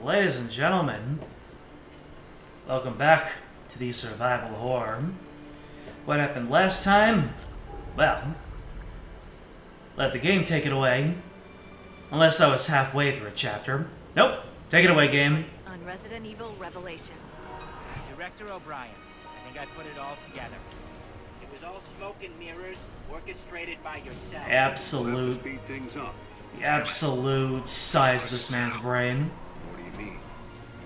ladies and gentlemen, welcome back to the survival horror. What happened last time? Well, let the game take it away. Unless I was halfway through a chapter. Nope, take it away, game. On Resident Evil Revelations. Director O'Brien, I think I put it all together. It was all smoke and mirrors, orchestrated by yourself. Absolute. Speed things up. The absolute size of this man's brain. What do you mean?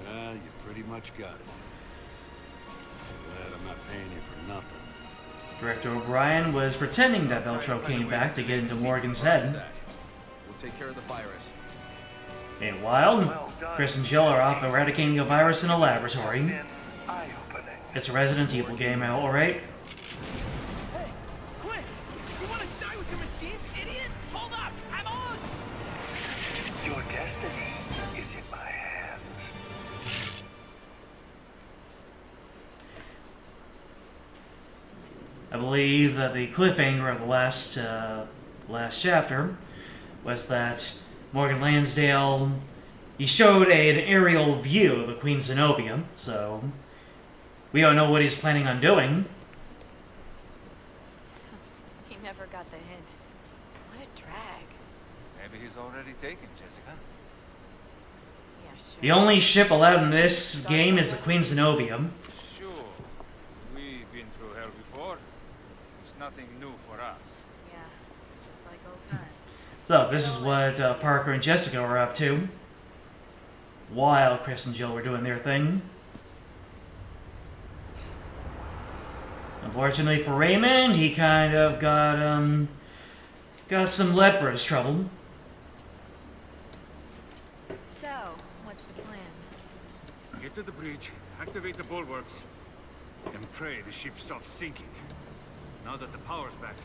Well, you pretty much got it. Glad I'm not paying you for nothing. Director O'Brien was pretending that Veltro came back to get into Morgan's head. We'll take care of the virus. Meanwhile, Chris and Jill are off eradicating a virus in a laboratory. It's a Resident Evil game, alright? Hey, quit! You want to die with your machines, idiot? Hold up! I'm on! Your destiny is in my hands. I believe that the cliffhanger of the last chapter was that Morgan Lansdale, he showed an aerial view of the Queen Zenobia, so we don't know what he's planning on doing. He never got the hint. What a drag. Maybe he's already taken, Jessica. Yeah, sure. The only ship allowed in this game is the Queen Zenobia. Sure. We've been through hell before. It's nothing new for us. Yeah, just like old times. So, this is what Parker and Jessica were up to, while Chris and Jill were doing their thing. Unfortunately for Raymond, he kind of got some lead for his trouble. So, what's the plan? Get to the bridge, activate the bulwarks, and pray the ship stops sinking. Now that the power's back,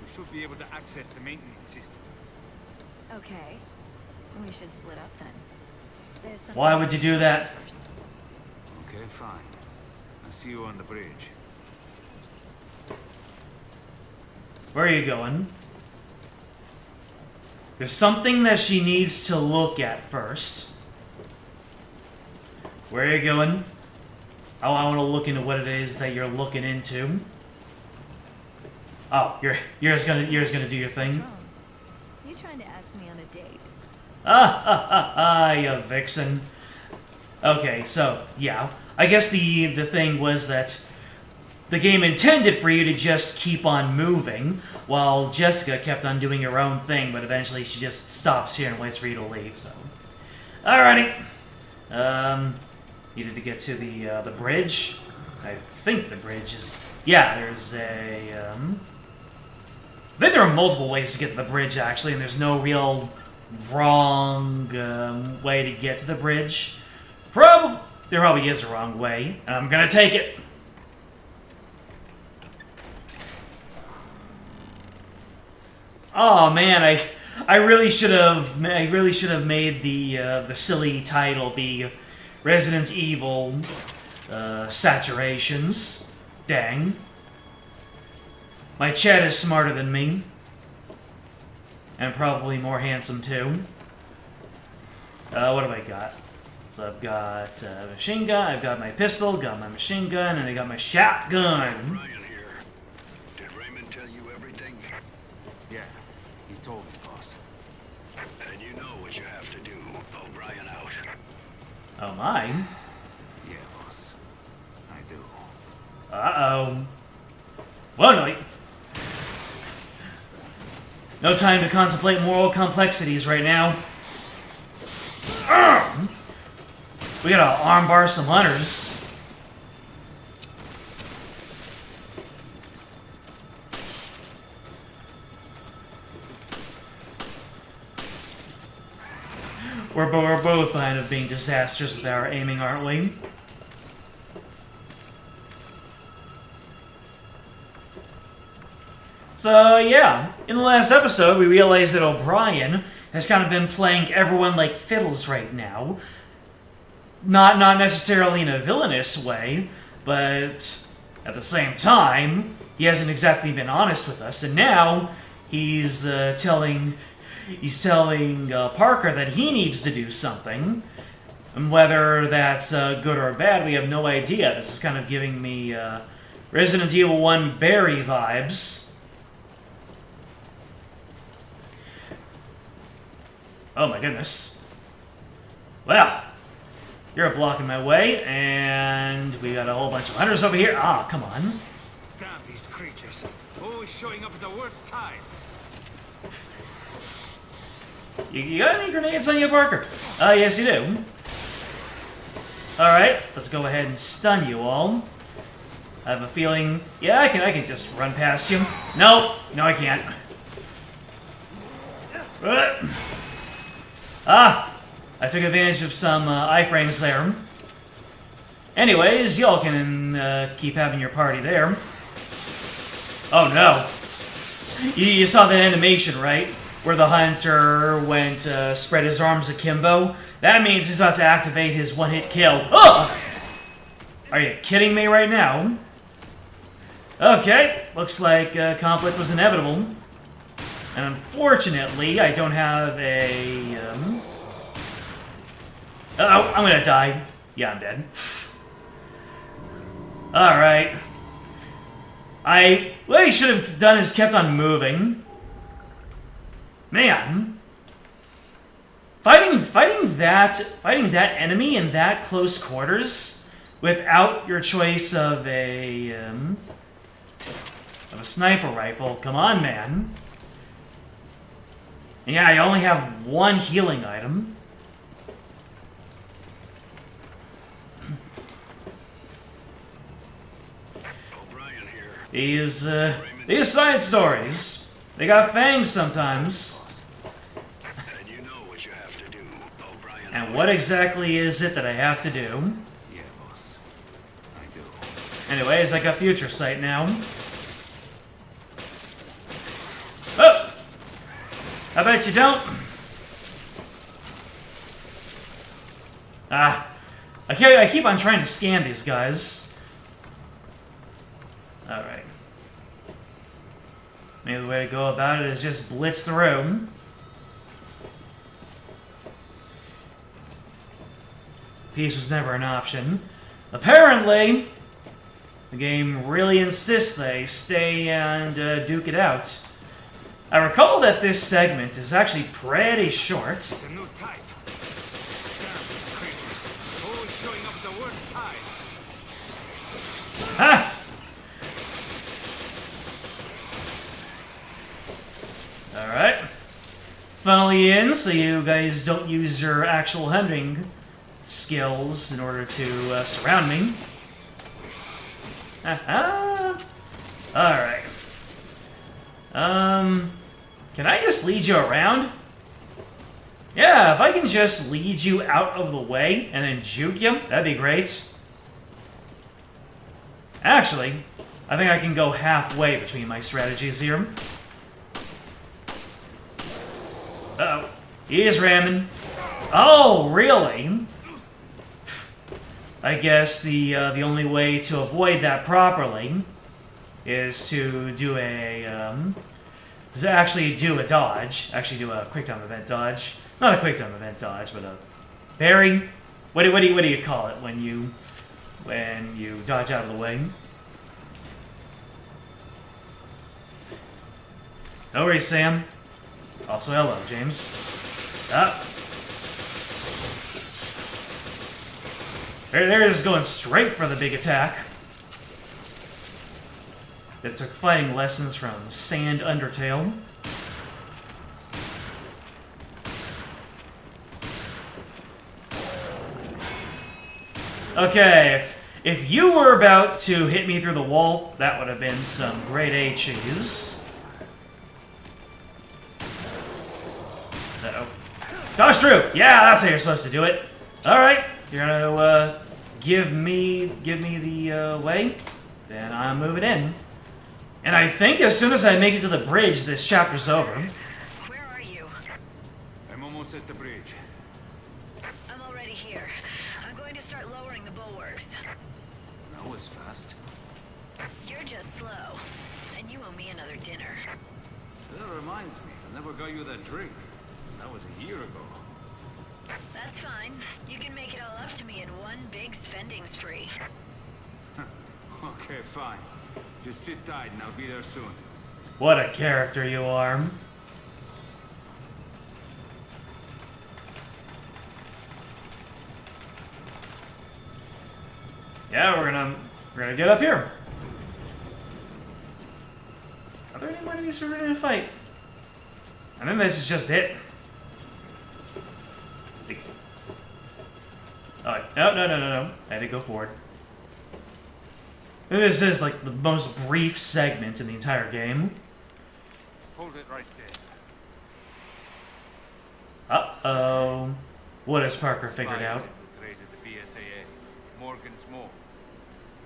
we should be able to access the maintenance system. Okay. We should split up then. There's something Why would you do that? first. Okay, fine. I'll see you on the bridge. Where are you going? There's something that she needs to look at first. Where are you going? I want to look into what it is that you're looking into. Oh, you're just gonna do your What's thing. wrong? You trying to ask me on a date? You vixen. Okay, so yeah, I guess the thing was that the game intended for you to just keep on moving, while Jessica kept on doing her own thing, but eventually she just stops here and waits for you to leave, so. Alrighty. Needed to get to the bridge. I think the bridge is... Yeah, there's a, I think there are multiple ways to get to the bridge, actually, and there's no real wrong way to get to the bridge. There probably is a wrong way, and I'm gonna take it. Oh man, I really should have made the silly title be Resident Evil Saturations. Dang. My chat is smarter than me. And probably more handsome too. What have I got? So I've got a machine gun, I've got my pistol, got my machine gun, and I got my shotgun. Ryan here. Did Raymond tell you everything? Yeah, he told me, boss. And you know what you have to do. O'Brien out. Oh my. Yeah, boss. I do. Uh-oh. Whoa, no. No time to contemplate moral complexities right now. We gotta armbar some hunters. We're both kind of being disastrous with our aiming, aren't we? So, yeah, in the last episode, we realized that O'Brien has kind of been playing everyone like fiddles right now. Not necessarily in a villainous way, but at the same time, he hasn't exactly been honest with us, and now he's telling Parker that he needs to do something, And whether that's good or bad, we have no idea. This is kind of giving me Resident Evil 1 Barry vibes. Oh my goodness. Well, you're blocking my way, and we got a whole bunch of hunters over here. Ah, come on. Damn these creatures. Always showing up at the worst times. You got any grenades on you, Parker? Yes you do. Alright, let's go ahead and stun you all. I have a feeling... Yeah, I can just run past you. No, I can't. I took advantage of some iframes there. Anyways, y'all can keep having your party there. Oh no. You saw that animation, right? Where the hunter went, spread his arms akimbo. That means he's about to activate his one-hit kill. Oh! Are you kidding me right now? Okay, looks like conflict was inevitable. And unfortunately, I don't have a... Uh-oh, I'm gonna die. Yeah, I'm dead. Alright. What he should have done is kept on moving. Man. Fighting that enemy in that close quarters without your choice of a sniper rifle. Come on, man. Yeah, I only have one healing item. These side stories, they got fangs sometimes. And what exactly is it that I have to do? Yeah, boss. I do. Anyways, I got future sight now. Oh! I bet you don't. I keep on trying to scan these guys. Alright. Maybe the way to go about it is just blitz through. Peace was never an option. Apparently, the game really insists they stay and duke it out. I recall that this segment is actually pretty short. It's a new type. Damn these creatures. Always showing up at the worst times. Ha! Alright. Funnel you in so you guys don't use your actual hunting skills in order to surround me. Alright. Can I just lead you around? Yeah, if I can just lead you out of the way and then juke you, that'd be great. Actually, I think I can go halfway between my strategies here. Uh-oh. He is ramming. Oh, really? I guess the only way to avoid that properly is to do a actually do a dodge. Actually do a quick time event dodge. Not a quick time event dodge, but a berry. What do you call it when you dodge out of the way? No worries, Sam. Also, hello, James. They're just going straight for the big attack. That took fighting lessons from Sand Undertale. Okay, if you were about to hit me through the wall, that would have been some grade A cheese. Uh-oh. Dodge through! Yeah, that's how you're supposed to do it. Alright, you're gonna give me the way, then I'm moving in. And I think as soon as I make it to the bridge, this chapter's over. Where are you? I'm almost at the bridge. I'm already here. I'm going to start lowering the bulwarks. That was fast. You're just slow. And you owe me another dinner. That reminds me, I never got you that drink. That was a year ago. That's fine. You can make it all up to me in one big spending spree. Okay, fine. Just sit tight and I'll be there soon. What a character you are. Yeah, we're gonna get up here. Are there any more enemies we're gonna fight? I think this is just it. Oh, no. I had to go forward. And this is like the most brief segment in the entire game. Hold it right there. Uh-oh. What has Parker figured Spies out? infiltrated the BSAA. Morgan's more.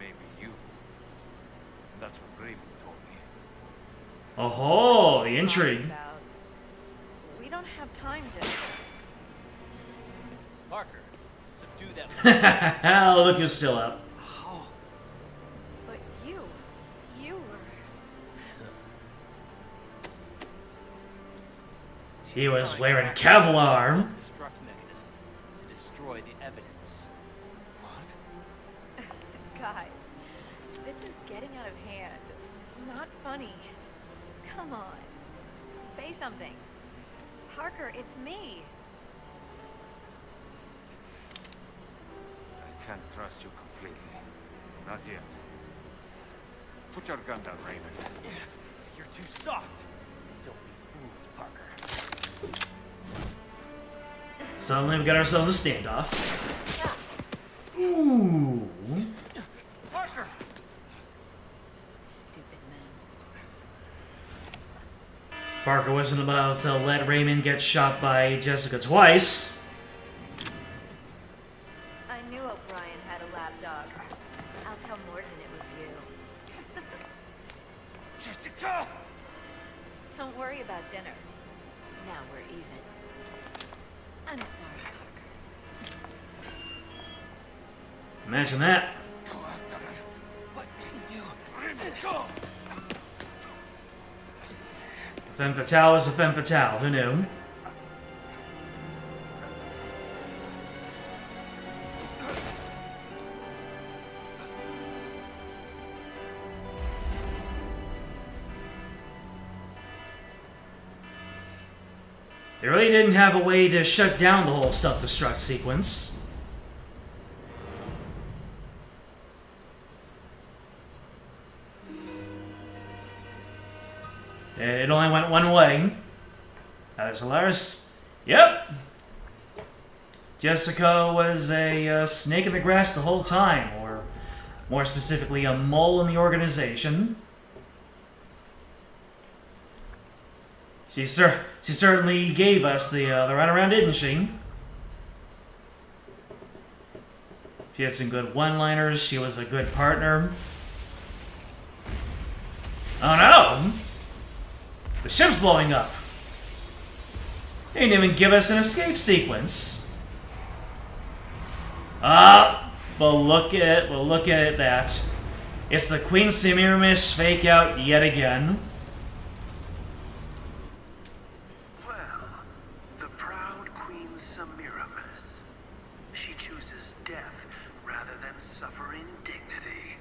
Maybe you. That's what Raymond told me. Oh, the intrigue. We don't have time to... Parker, subdue that. Look who's still up. But you were... He was wearing Kevlar. Self-destruct mechanism to destroy the evidence. What? Guys, this is getting out of hand. Not funny. Come on. Say something. Parker, it's me. I can't trust you completely. Not yet. Put your gun down, Raymond. Yeah, you're too soft. Don't be fooled, Parker. Suddenly we got ourselves a standoff. Ooh. Parker! Stupid men. Parker wasn't about to let Raymond get shot by Jessica twice. I knew O'Brien had a lapdog. I'll tell Morgan it was you. Jessica! Don't worry about dinner. Now we're even. I'm sorry, Parker. Imagine that. Go after her. But you, Raymond, go! Femme fatale is a femme fatale. Who knew? They really didn't have a way to shut down the whole self-destruct sequence. It only went one way. There's Alaris. Yep. Jessica was a snake in the grass the whole time, or more specifically, a mole in the organization. She certainly gave us the runaround, didn't she? She had some good one-liners. She was a good partner. Oh no! The ship's blowing up. They didn't even give us an escape sequence. But look at that. It's the Queen Semiramis fake out yet again. Well, the proud Queen Semiramis. She chooses death rather than suffer indignity.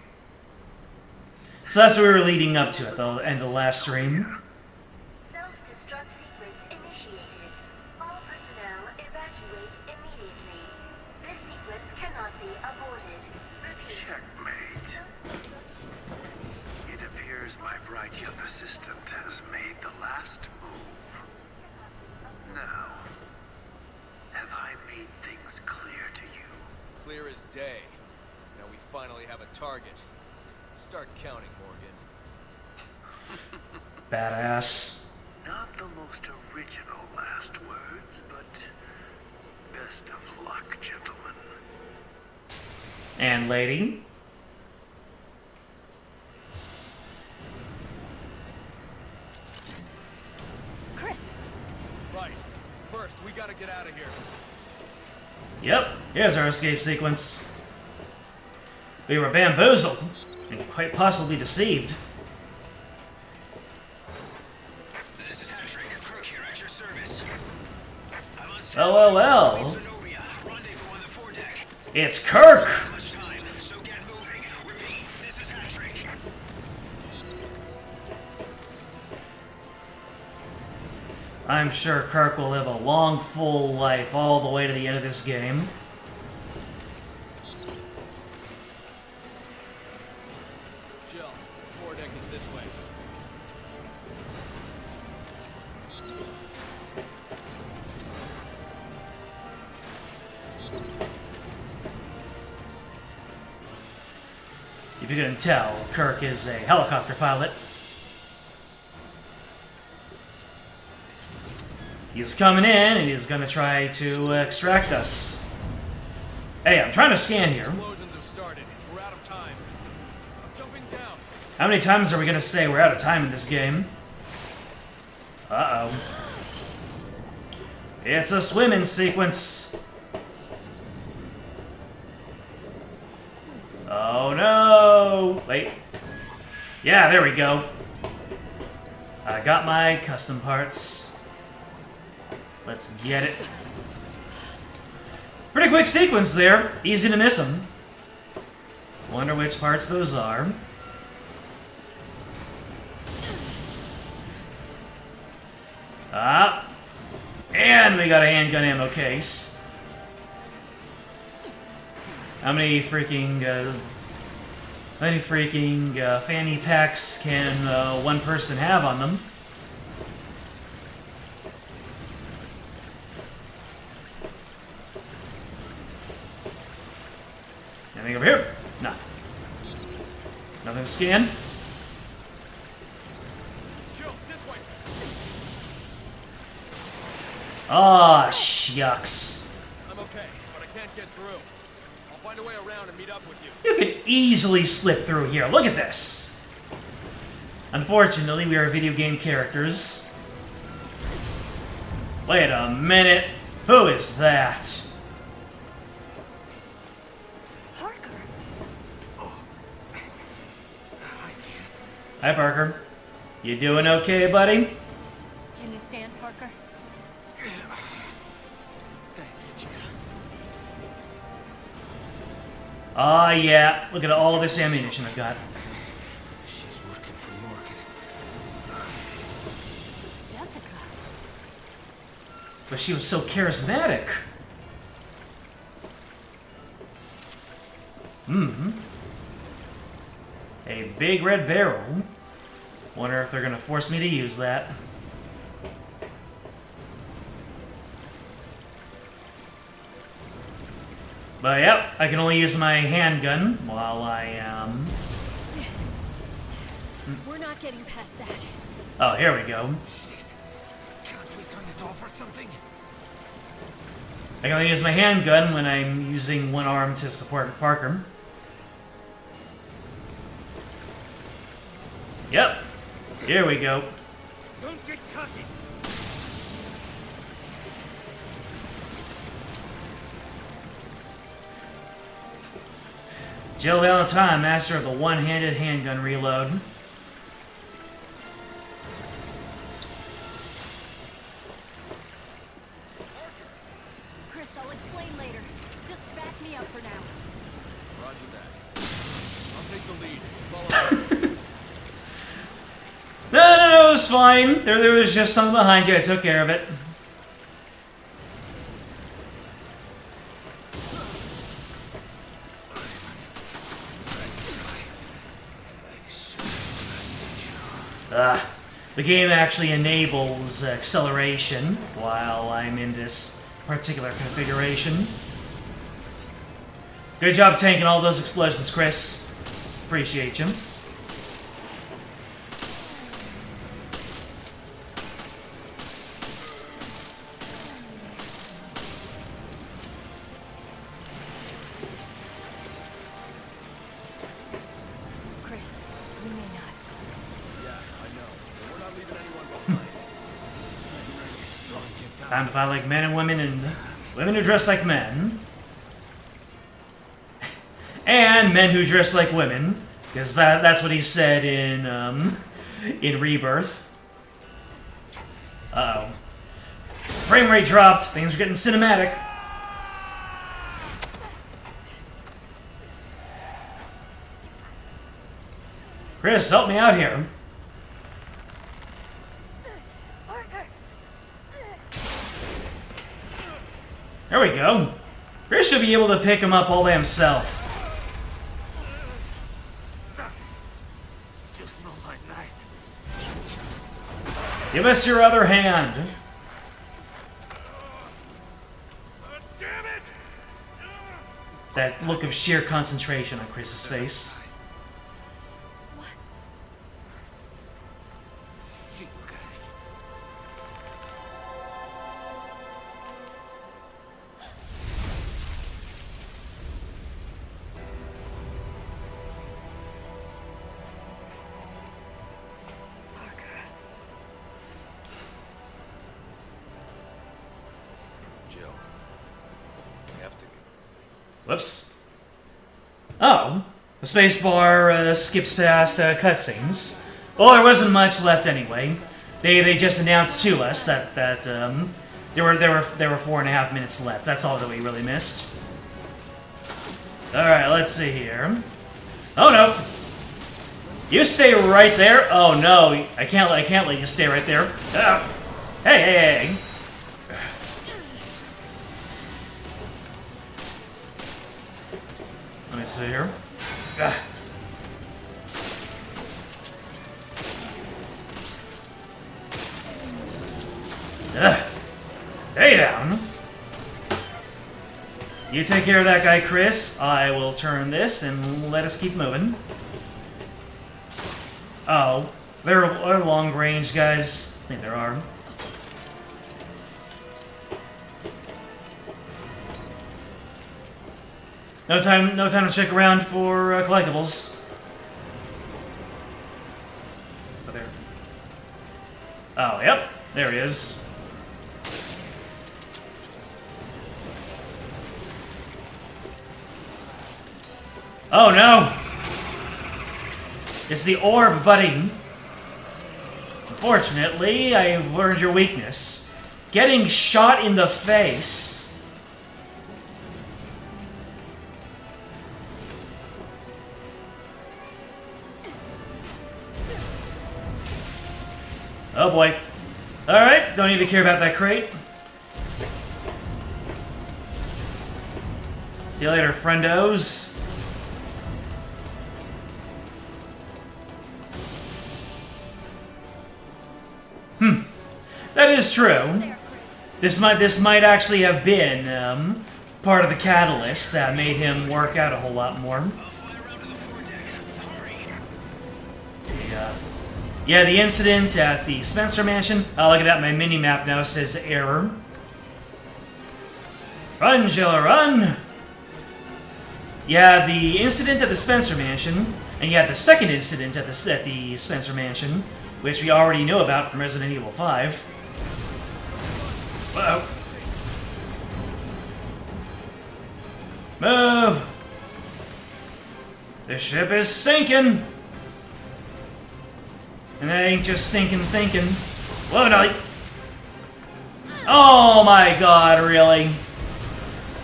So that's what we were leading up to at the end of the last stream. Self-destruct sequence initiated. All personnel evacuate immediately. This sequence cannot be aborted. Repeat. Checkmate. It appears my bright young assistant has made the last move. Now, have I made things clear to you? Clear as day. Now we finally have a target. Start counting, Morgan. Badass. Not the most original last words, but best of luck, gentlemen. And lady. Chris! Right. First, we gotta get out of here. Yep, here's our escape sequence. We were bamboozled, and quite possibly deceived. This is Adhering, Crook here at your service. I'm on Well. Needs are no It's Kirk! I'm sure Kirk will live a long, full life all the way to the end of this game. Jill, foredeck is this way. If you couldn't tell, Kirk is a helicopter pilot. He's coming in, and he's gonna try to extract us. Hey, I'm trying to scan here. Explosions have started. We're out of time. I'm jumping down. How many times are we gonna say we're out of time in this game? Uh-oh. It's a swimming sequence. Oh no! Wait. Yeah, there we go. I got my custom parts. Let's get it. Pretty quick sequence there. Easy to miss them. Wonder which parts those are. Ah. And we got a handgun ammo case. How many freaking fanny packs can one person have on them? Anything over here? No. Nothing to scan. Jill, this way. Ah, shucks. I'm okay, but I can't get through. I'll find a way around and meet up with you. You can easily slip through here. Look at this. Unfortunately, we are video game characters. Wait a minute. Who is that? Hi, Parker. You doing okay, buddy? Can you stand, Parker? Thanks, Jill. Ah, yeah. Look at all this ammunition I've got. She's working for Morgan. Jessica. But she was so charismatic. A big red barrel. Wonder if they're gonna force me to use that. But yep, I can only use my handgun while I am... We're not getting past that. Oh, here we go. Shit. Can't we turn it off or something? I can only use my handgun when I'm using one arm to support Parker. Yep. Here we go. Don't get cocky. Jill Valentine, master of the one-handed handgun reload. Chris, I'll explain later. Just back me up for now. Roger that. I'll take the lead. Follow me. No, it was fine. There was just something behind you. I took care of it. The game actually enables acceleration while I'm in this particular configuration. Good job tanking all those explosions, Chris. Appreciate you. Chris, we may not. Yeah, I know. But we're not leaving anyone behind. Time to fight like men and women who dress like men. And men who dress like women. Because that's what he said in Rebirth. Uh-oh. Frame rate dropped. Things are getting cinematic. Chris, help me out here. Parker! There we go. Chris should be able to pick him up all by himself. Just not my night. Give us your other hand. Damn it! That look of sheer concentration on Chris's face. See you guys. Jill, we have to go. Whoops. Oh. The spacebar skips past cutscenes. Well, there wasn't much left anyway. They just announced to us that there were 4.5 minutes left. That's all that we really missed. All right, let's see here. Oh no! You stay right there. Oh no, I can't let you stay right there. Hey. Let me see here. Stay down. You take care of that guy, Chris. I will turn this and let us keep moving. Oh, there are long range guys. I think there are. No time to check around for collectibles. Oh, there. Oh, yep. There he is. Oh no! It's the orb, buddy. Unfortunately, I've learned your weakness. Getting shot in the face. Oh boy. Alright, don't need to care about that crate. See you later, friendos. That is true. This might actually have been part of the catalyst that made him work out a whole lot more. Yeah, the incident at the Spencer Mansion. Oh, look at that, my mini-map now says error. Run, Jill, run! Yeah, the incident at the Spencer Mansion, and yeah, the second incident at the Spencer Mansion, which we already know about from Resident Evil 5. Whoa. Move! The ship is sinking! And that ain't just sinking thinking. Whoa, no! Oh my god, really?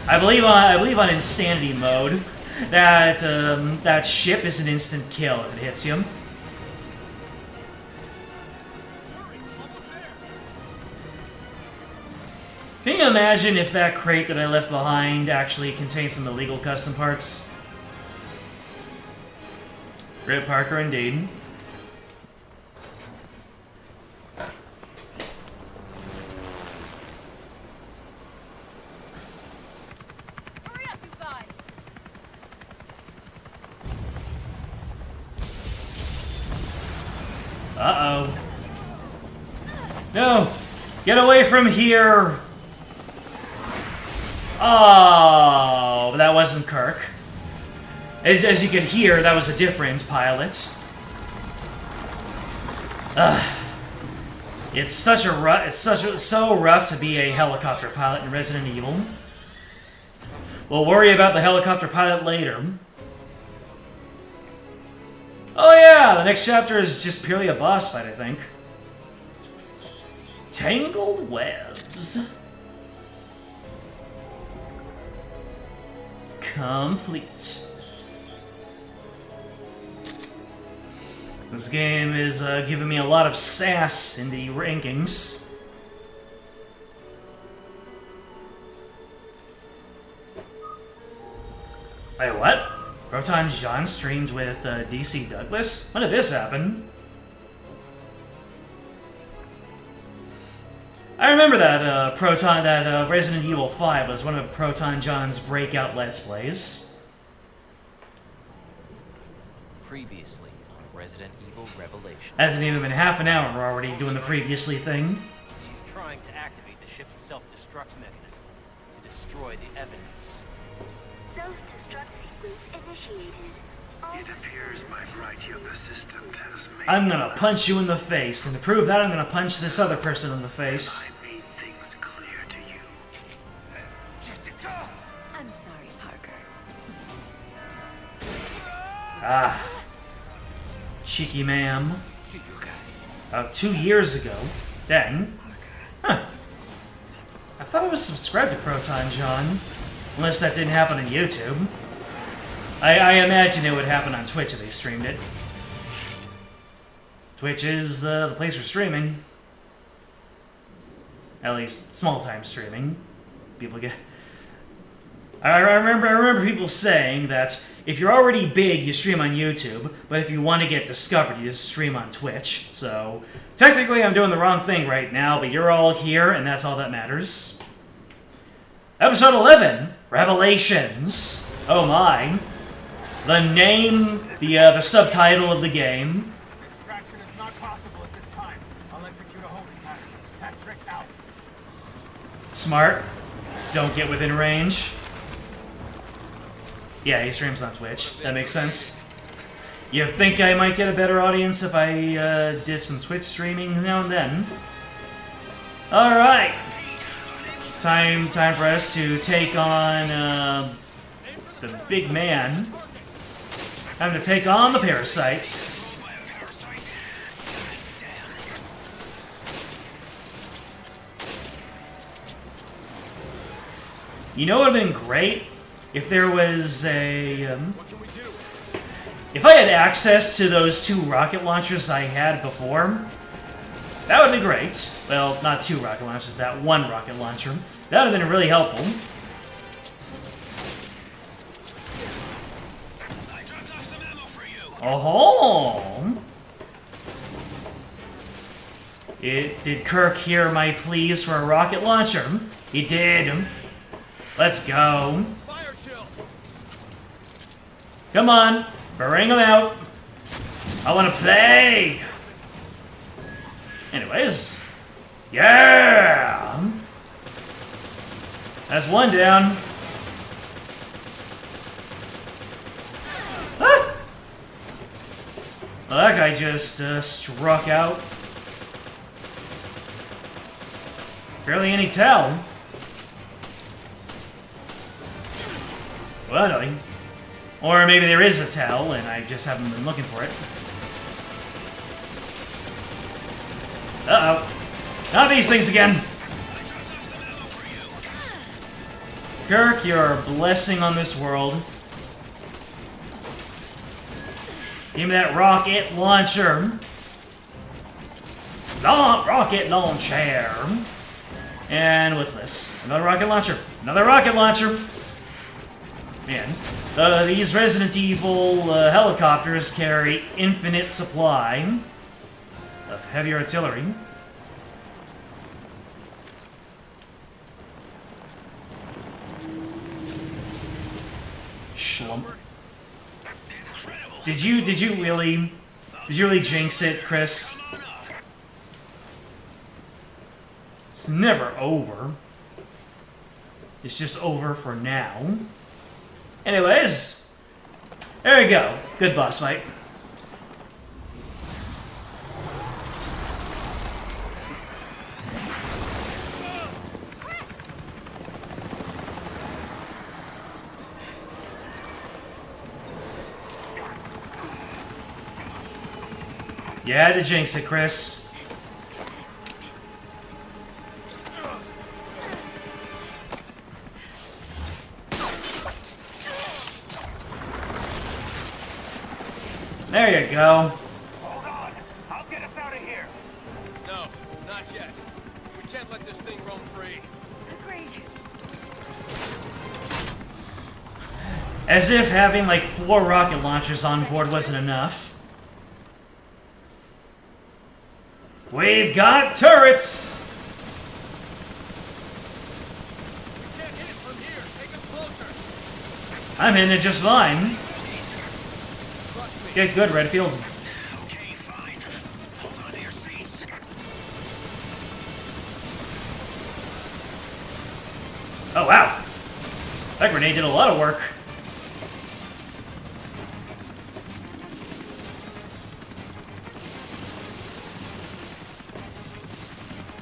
I believe on insanity mode that that ship is an instant kill if it hits you. Can you imagine if that crate that I left behind actually contained some illegal custom parts? Rip Parker, indeed. Hurry up, you guys! Uh-oh. No! Get away from here! Oh, but that wasn't Kirk. As you could hear, that was a different pilot. It's so rough to be a helicopter pilot in Resident Evil. We'll worry about the helicopter pilot later. Oh yeah, the next chapter is just purely a boss fight, I think. Tangled webs. Complete. This game is giving me a lot of sass in the rankings. Wait, what? Proton John streamed with DC Douglas? When did this happen? I remember that Resident Evil 5 was one of Proton John's breakout Let's Plays. Previously on Resident Evil Revelations. Hasn't even been half an hour, we're already doing the previously thing. She's trying to activate the ship's self-destruct mechanism to destroy the evidence. Self-destruct sequence initiated. It appears my bright young assistant has made... I'm gonna punch you in the face, and to prove that, I'm gonna punch this other person in the face. I made things clear to you. Jessica! I'm sorry, Parker. Ah. Cheeky ma'am. See you guys. About 2 years ago. Dang. Huh. I thought I was subscribed to Proton John. Unless that didn't happen on YouTube. I imagine it would happen on Twitch if they streamed it. Twitch is the place for streaming. At least small-time streaming. People get... I remember people saying that if you're already big, you stream on YouTube, but if you want to get discovered, you just stream on Twitch. So, technically I'm doing the wrong thing right now, but you're all here, and that's all that matters. Episode 11, Revelations. Oh my. The name, the subtitle of the game. Extraction is not possible at this time. I'll execute a holding pattern. Patrick out. Smart. Don't get within range. Yeah, he streams on Twitch. That makes sense. You think I might get a better audience if I did some Twitch streaming now and then? Alright. Time for us to take on the big man. Time to take on the parasites. You know what would have been great? If there was a... if I had access to those 2 rocket launchers I had before, that would be great. Well, not 2 rocket launchers, that 1 rocket launcher. That would have been really helpful. Oh-ho! Did Kirk hear my pleas for a rocket launcher? He did. Let's go. Come on, bring him out. I want to play. Anyways, yeah. That's 1 down. Ah! Well, that guy just struck out. Barely any tell. Well, no. Or maybe there is a tell, and I just haven't been looking for it. Uh-oh. Not these things again! Kirk, you're a blessing on this world. Give me that rocket launcher. Rocket launcher. And what's this? Another rocket launcher. Another rocket launcher. Man. These Resident Evil helicopters carry infinite supply of heavy artillery. Schlump. Did you really jinx it, Chris? It's never over. It's just over for now. Anyways, there we go. Good boss fight. You had to jinx it, Chris. There you go. As if having like 4 rocket launchers on board wasn't enough. We've got turrets! We can't hit it from here. Take us closer. I'm in it just fine. Trust me. Get good, Redfield. Okay, fine. Hold on to your seats. Oh, wow. That grenade did a lot of work.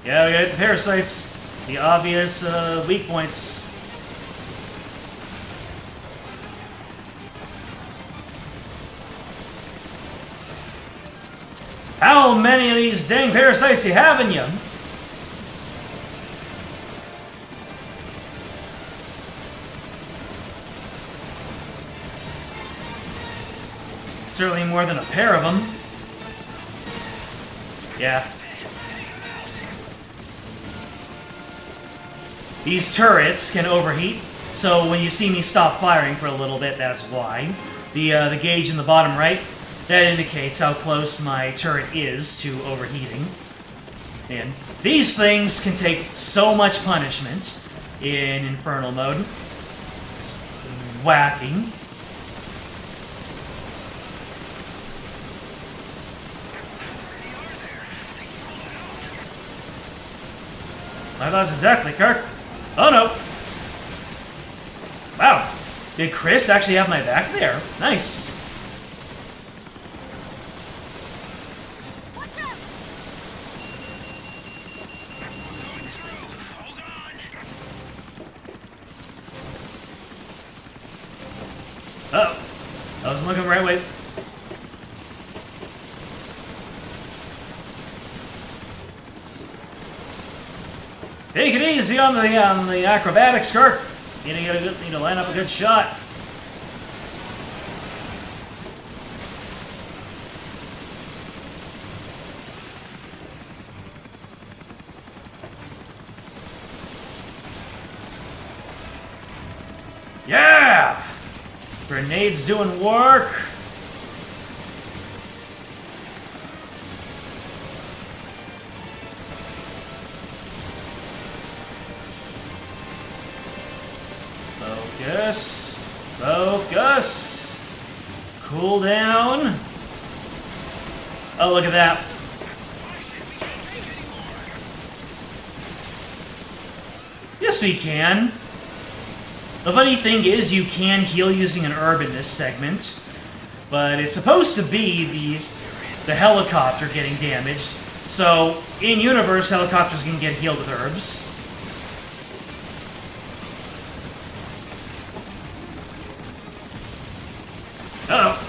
Yeah, we got the parasites. The obvious weak points. How many of these dang parasites you have in you? Certainly more than a pair of them. Yeah. These turrets can overheat, so when you see me stop firing for a little bit, that's why. The gauge in the bottom right, that indicates how close my turret is to overheating. And these things can take so much punishment in Infernal mode. It's whacking. My thoughts exactly, Kirk. Oh no! Wow, did Chris actually have my back there? Nice. Watch out! Oh, I wasn't looking the right way. Take it easy on the acrobatics, Kirk. You need to line up a good shot. Yeah! Grenades doing work. Focus. Focus. Cool down. Oh, look at that. Yes, we can. The funny thing is, you can heal using an herb in this segment, but it's supposed to be the helicopter getting damaged. So, in universe, helicopters can get healed with herbs. Uh-oh.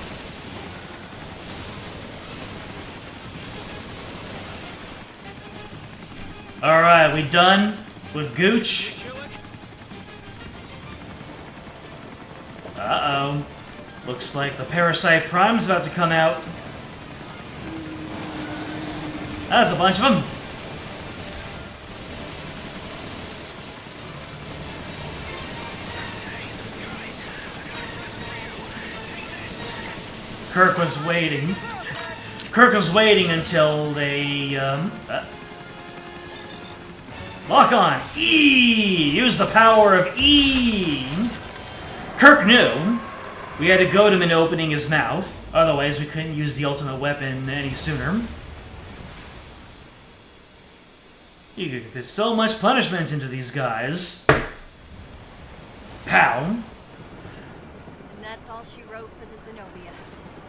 Alright, we done with Gooch? Uh-oh. Looks like the Parasite Prime's about to come out. That's a bunch of them. Kirk was waiting. Kirk was waiting until they, lock on! E! Use the power of E! Kirk knew we had to goad him into opening his mouth, otherwise we couldn't use the ultimate weapon any sooner. You could get so much punishment into these guys. Pow. And that's all she wrote for the Zenobia.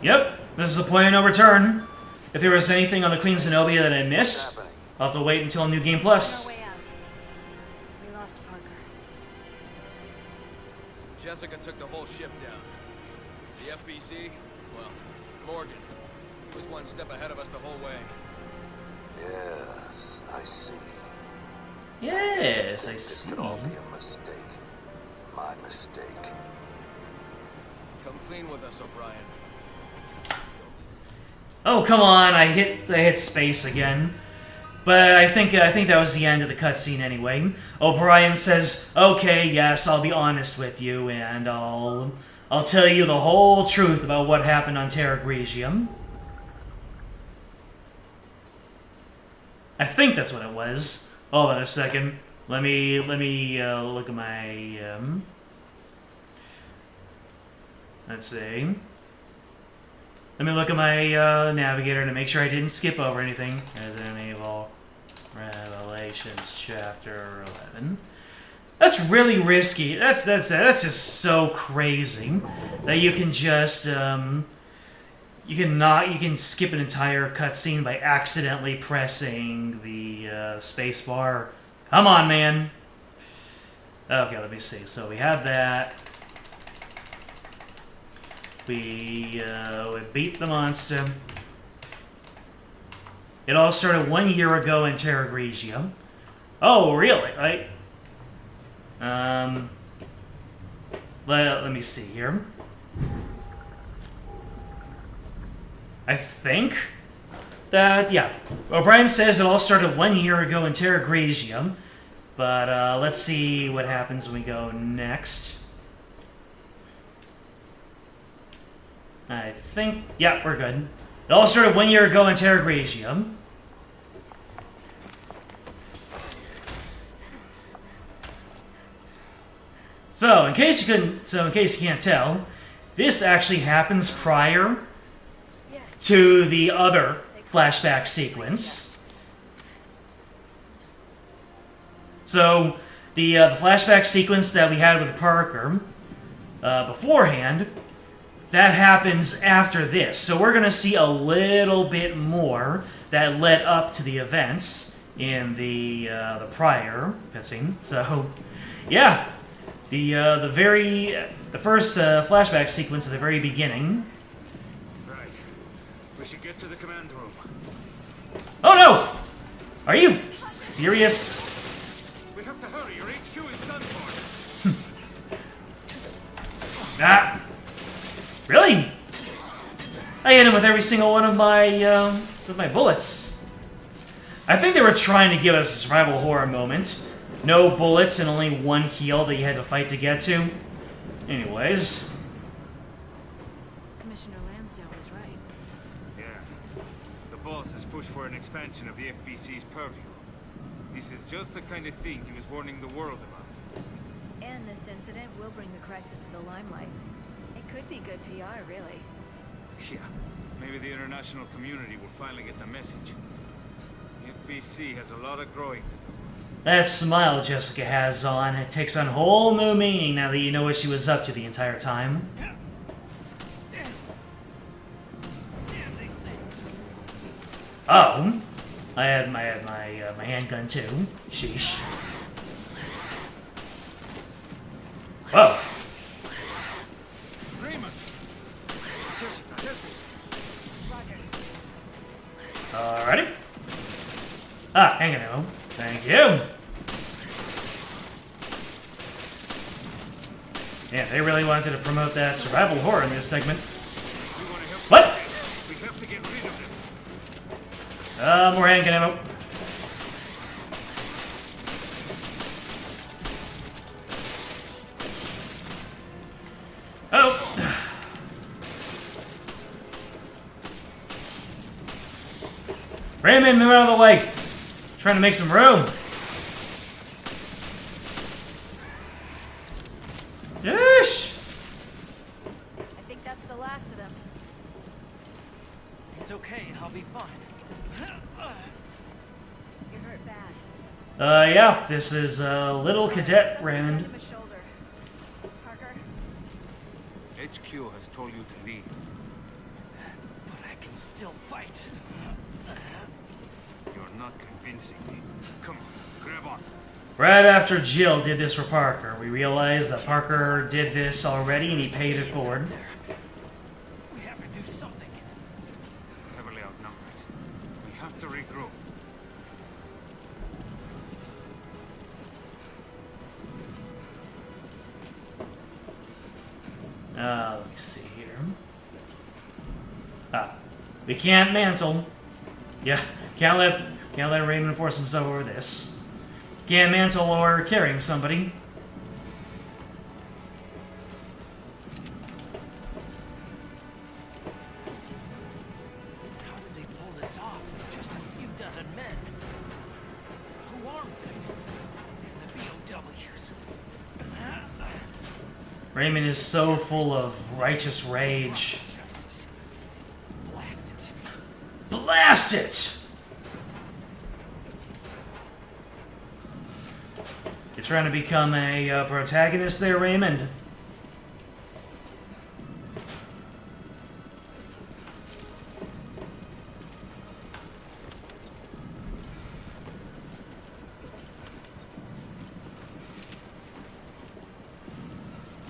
Yep, this is a point of no return. If there was anything on the Queen Zenobia that I missed, I'll have to wait until New Game Plus. On our way out. We lost Parker. Jessica took the whole ship down. The FBC, well, Morgan, was one step ahead of us the whole way. Yes, I see. Yes, I This see. could all be a mistake. My mistake. Come clean with us, O'Brien. Oh, come on, I hit space again. But I think that was the end of the cutscene anyway. O'Brien says, "Okay, yes, I'll be honest with you, and I'll I'll tell you the whole truth about what happened on Terra Grigium. I think that's what it was. Hold on a second. Let me look at my let's see. Let me look at my navigator to make sure I didn't skip over anything. Resident Evil Revelations Chapter 11. That's really risky. That's just so crazy that you can just you can skip an entire cutscene by accidentally pressing the space bar. Come on, man. Okay, let me see. So we have that. We beat the monster. It all started 1 year ago in Terra Grigium. Oh, really? Let me see here. I think that, yeah. O'Brien says it all started 1 year ago in Terra Grigium. But let's see what happens when we go next. I think, yeah, we're good. It all started 1 year ago in Terra Grigium. So, in case you can't tell, this actually happens prior to the other flashback sequence. So, the flashback sequence that we had with Parker beforehand, that happens after this. So we're going to see a little bit more that led up to the events in the prior cutscene. So, yeah. The first flashback sequence at the very beginning. Right. We should get to the command room. Oh no! Are you serious? We have to hurry. Your HQ is done for. Ah. Really? I hit him with every single one of my bullets. I think they were trying to give us a survival horror moment. No bullets and only one heal that you had to fight to get to. Anyways. Commissioner Lansdale was right. Yeah. The boss has pushed for an expansion of the FBC's purview. This is just the kind of thing he was warning the world about. And this incident will bring the crisis to the limelight. It could be good PR, really. Yeah. Maybe the international community will finally get the message. The FBC has a lot of growing to do. That smile Jessica has on, it takes on whole new meaning now that you know what she was up to the entire time. Oh, I had my handgun too. Sheesh. Whoa. Alrighty. Ah, hanging ammo. Thank you. Yeah, they really wanted to promote that survival horror in this segment. What? We have to get rid of them. More handgun ammo. Oh. Raymond, move out of the way. Trying to make some room. Yeesh. I think that's the last of them. It's okay, I'll be fine. You're hurt bad. Yeah, this is little cadet Raymond. Him a shoulder. Parker? HQ has told you to leave. But I can still fight. You're not convincing me. Come on, grab on. Right after Jill did this for Parker, we realized that Parker did this already and he paid it forward. We have to do something. Heavily outnumbered. We have to regroup. Let me see here. Ah, we can't mantle. Yeah, can't let Raymond force himself over this. Can't mantle or carrying somebody. Raymond is so full of righteous rage. Blast it. Blast it! You're trying to become a protagonist there, Raymond?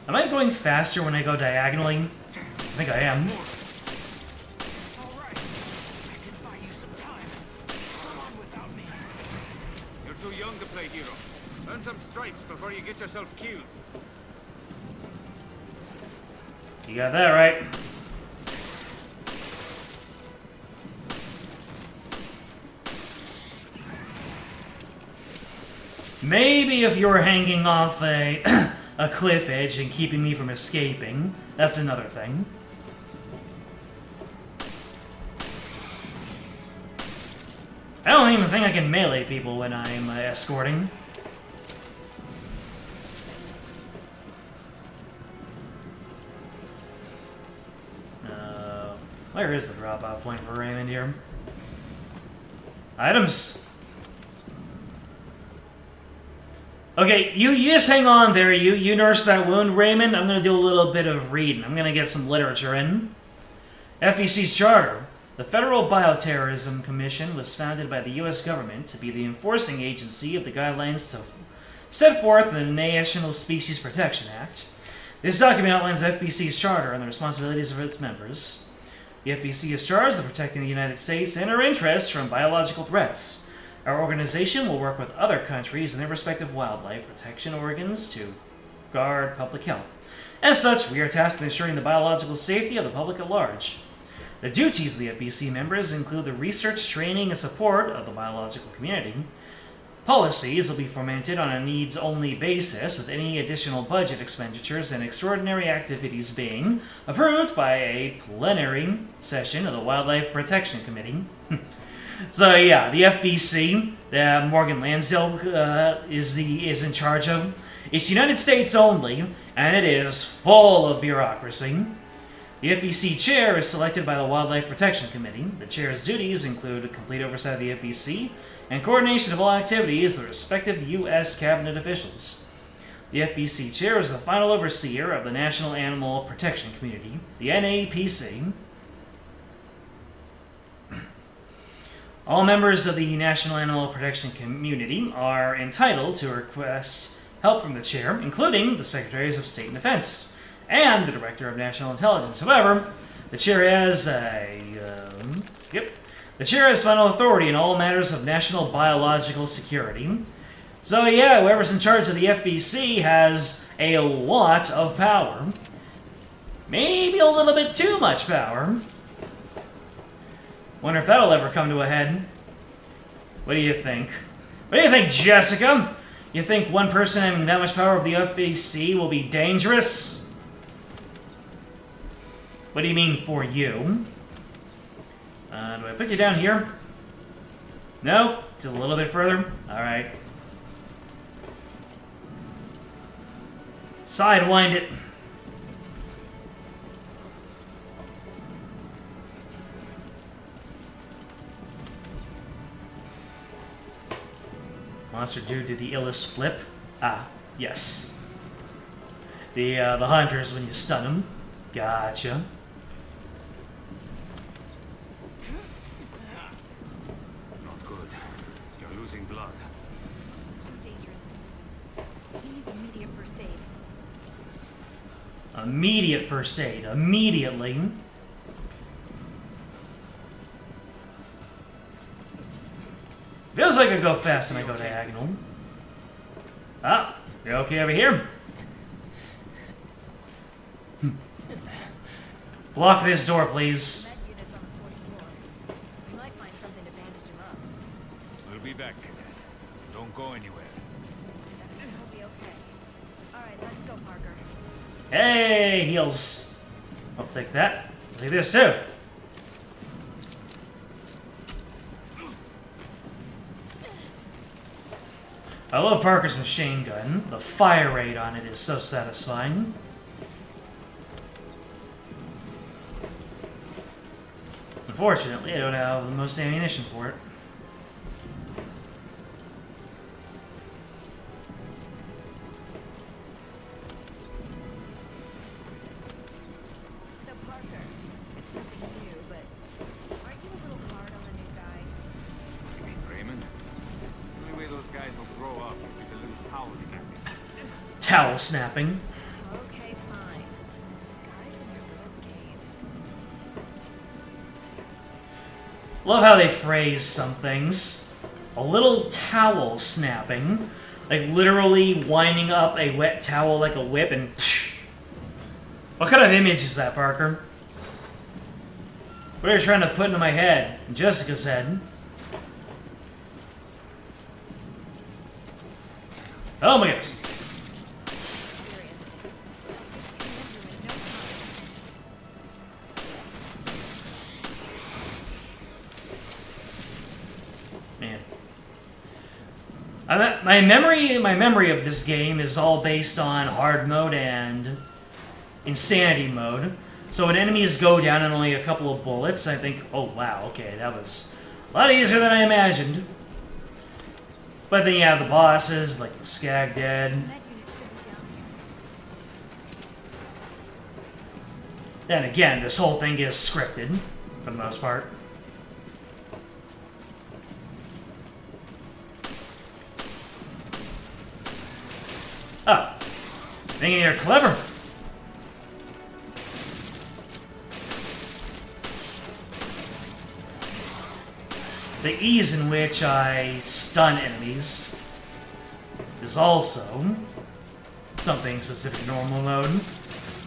Am I going faster when I go diagonally? I think I am. It's all right. I can buy you some time. Come on without me. You're too young to play hero. Earn some stripes before you get yourself killed. You got that right. Maybe if you were hanging off a a cliff edge and keeping me from escaping, that's another thing. I don't even think I can melee people when I'm escorting. Where is the drop-off point for Raymond here? Items. Okay, you just hang on there. You nurse that wound, Raymond. I'm going to do a little bit of reading. I'm going to get some literature in. FEC's charter. The Federal Bioterrorism Commission was founded by the U.S. government to be the enforcing agency of the guidelines set forth in the National Species Protection Act. This document outlines FBC's charter and the responsibilities of its members. The FBC is charged with protecting the United States and our interests from biological threats. Our organization will work with other countries and their respective wildlife protection organs to guard public health. As such, we are tasked with ensuring the biological safety of the public at large. The duties of the FBC members include the research, training, and support of the biological community. Policies will be fomented on a needs-only basis, with any additional budget expenditures and extraordinary activities being approved by a plenary session of the Wildlife Protection Committee. So yeah, the FBC that Morgan Lansdale is in charge of, it's United States only, and it is full of bureaucracy. The FBC chair is selected by the Wildlife Protection Committee. The chair's duties include complete oversight of the FBC and coordination of all activities of the respective U.S. cabinet officials. The FBC chair is the final overseer of the National Animal Protection Community, the NAPC. All members of the National Animal Protection Community are entitled to request help from the chair, including the Secretaries of State and Defense and the Director of National Intelligence. However, the chair has The chair has final authority in all matters of national biological security. So yeah, whoever's in charge of the FBC has a lot of power. Maybe a little bit too much power. Wonder if that'll ever come to a head. What do you think? What do you think, Jessica? You think one person having that much power of the FBC will be dangerous? What do you mean, for you? Do I put you down here? No? It's a little bit further? Alright. Sidewind it. Monster dude did the illest flip. Ah, yes. The hunters when you stun them. Gotcha. Not good. You're losing blood. It's too dangerous. He needs immediate first aid. Immediate first aid. Immediately. Feels like I go fast when I go diagonal. Ah, you're okay over here? Block this door, please. Med units on the 4th floor. We might find something to bandage him up. We'll be back, Cadet. Don't go anywhere. He'll be okay. Alright, let's go, Parker. Hey, heals. I'll take that. I'll take this too. I love Parker's machine gun. The fire rate on it is so satisfying. Unfortunately, I don't have the most ammunition for it. So Parker, it's nothing new, but aren't you a little hard on the new guy? You mean Raymond? The only way those guys will grow up is with a little towel snapping. Towel snapping. Okay, fine. Guys and your little games. Love how they phrase some things. A little towel snapping. Like literally winding up a wet towel like a whip and... What kind of image is that, Parker? What are you trying to put into my head? In Jessica's head. Oh my goodness. Serious. No time. Man. My memory of this game is all based on hard mode and insanity mode. So when enemies go down in only a couple of bullets, I think, oh wow, okay, that was a lot easier than I imagined. But then you have the bosses, like the Skag Dead. That unit should be down here. Then again, this whole thing is scripted, for the most part. Oh. Thinking you're clever. The ease in which I stun enemies is also something specific to normal mode.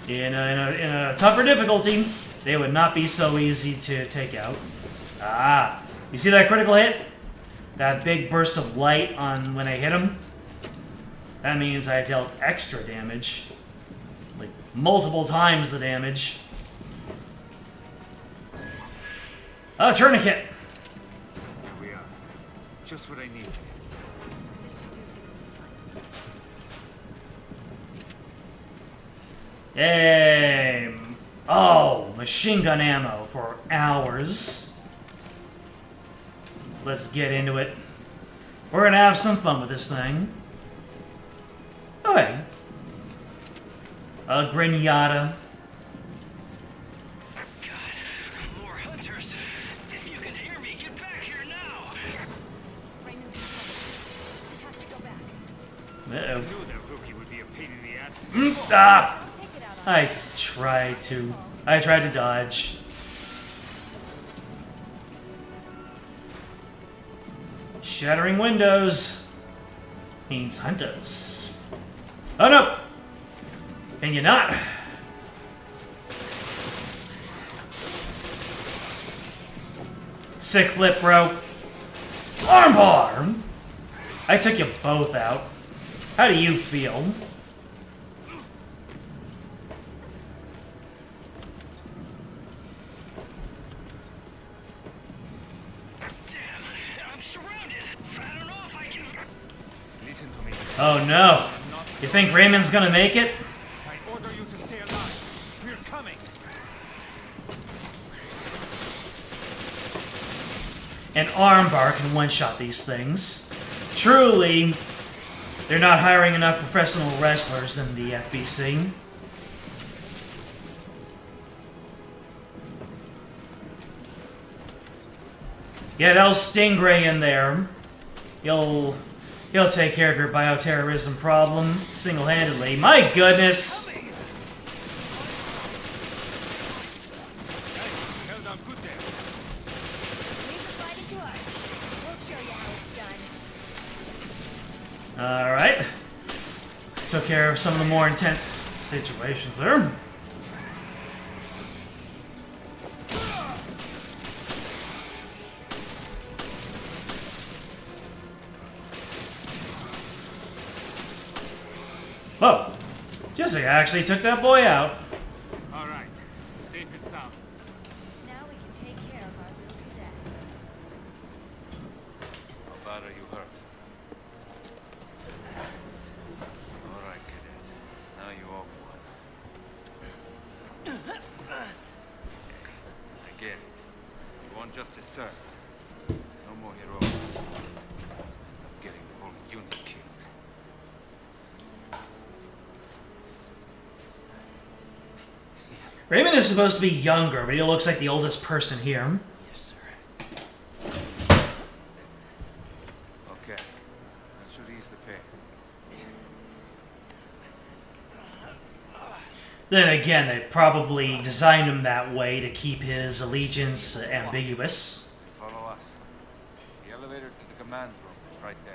In a tougher difficulty, they would not be so easy to take out. Ah, you see that critical hit? That big burst of light on when I hit him? That means I dealt extra damage. Like, multiple times the damage. Oh, tourniquet! Here we are. Just what I need. This should do for the meantime. Yay! Oh, machine gun ammo for hours. Let's get into it. We're gonna have some fun with this thing. Okay. A Grenada. God, more hunters. If you can hear me, get back here now. Raymond's in trouble. We have to go back. I Uh-oh. knew that rookie would be a pain in the ass. Ah! Take it out on I tried to dodge. Shattering windows means hunters. Oh no! Can you not? Sick flip, bro. Armbar! I took you both out. How do you feel? I'm surrounded. I don't know if I can. Listen to me. Oh no. You think Raymond's gonna make it? I order you to stay alive. We're coming. An armbar can one-shot these things. Truly, they're not hiring enough professional wrestlers in the FBC. Get El Stingray in there. He'll take care of your bioterrorism problem single-handedly. My goodness! Held on good there. Leave the fighting to us. We'll show you how it's done. Alright. Took care of some of the more intense situations there. Whoa. Jessica actually took that boy out. All right. Safe and sound. Now we can take care of our little cadet. How bad are you hurt? All right, cadet. Now you owe me one. I get it. want justice served. No more heroics. End up getting the whole unit killed. Raymond is supposed to be younger, but he looks like the oldest person here. Yes, sir. Okay. That should ease the pain. Then again, they probably designed him that way to keep his allegiance ambiguous. Follow us. The elevator to the command room is right there.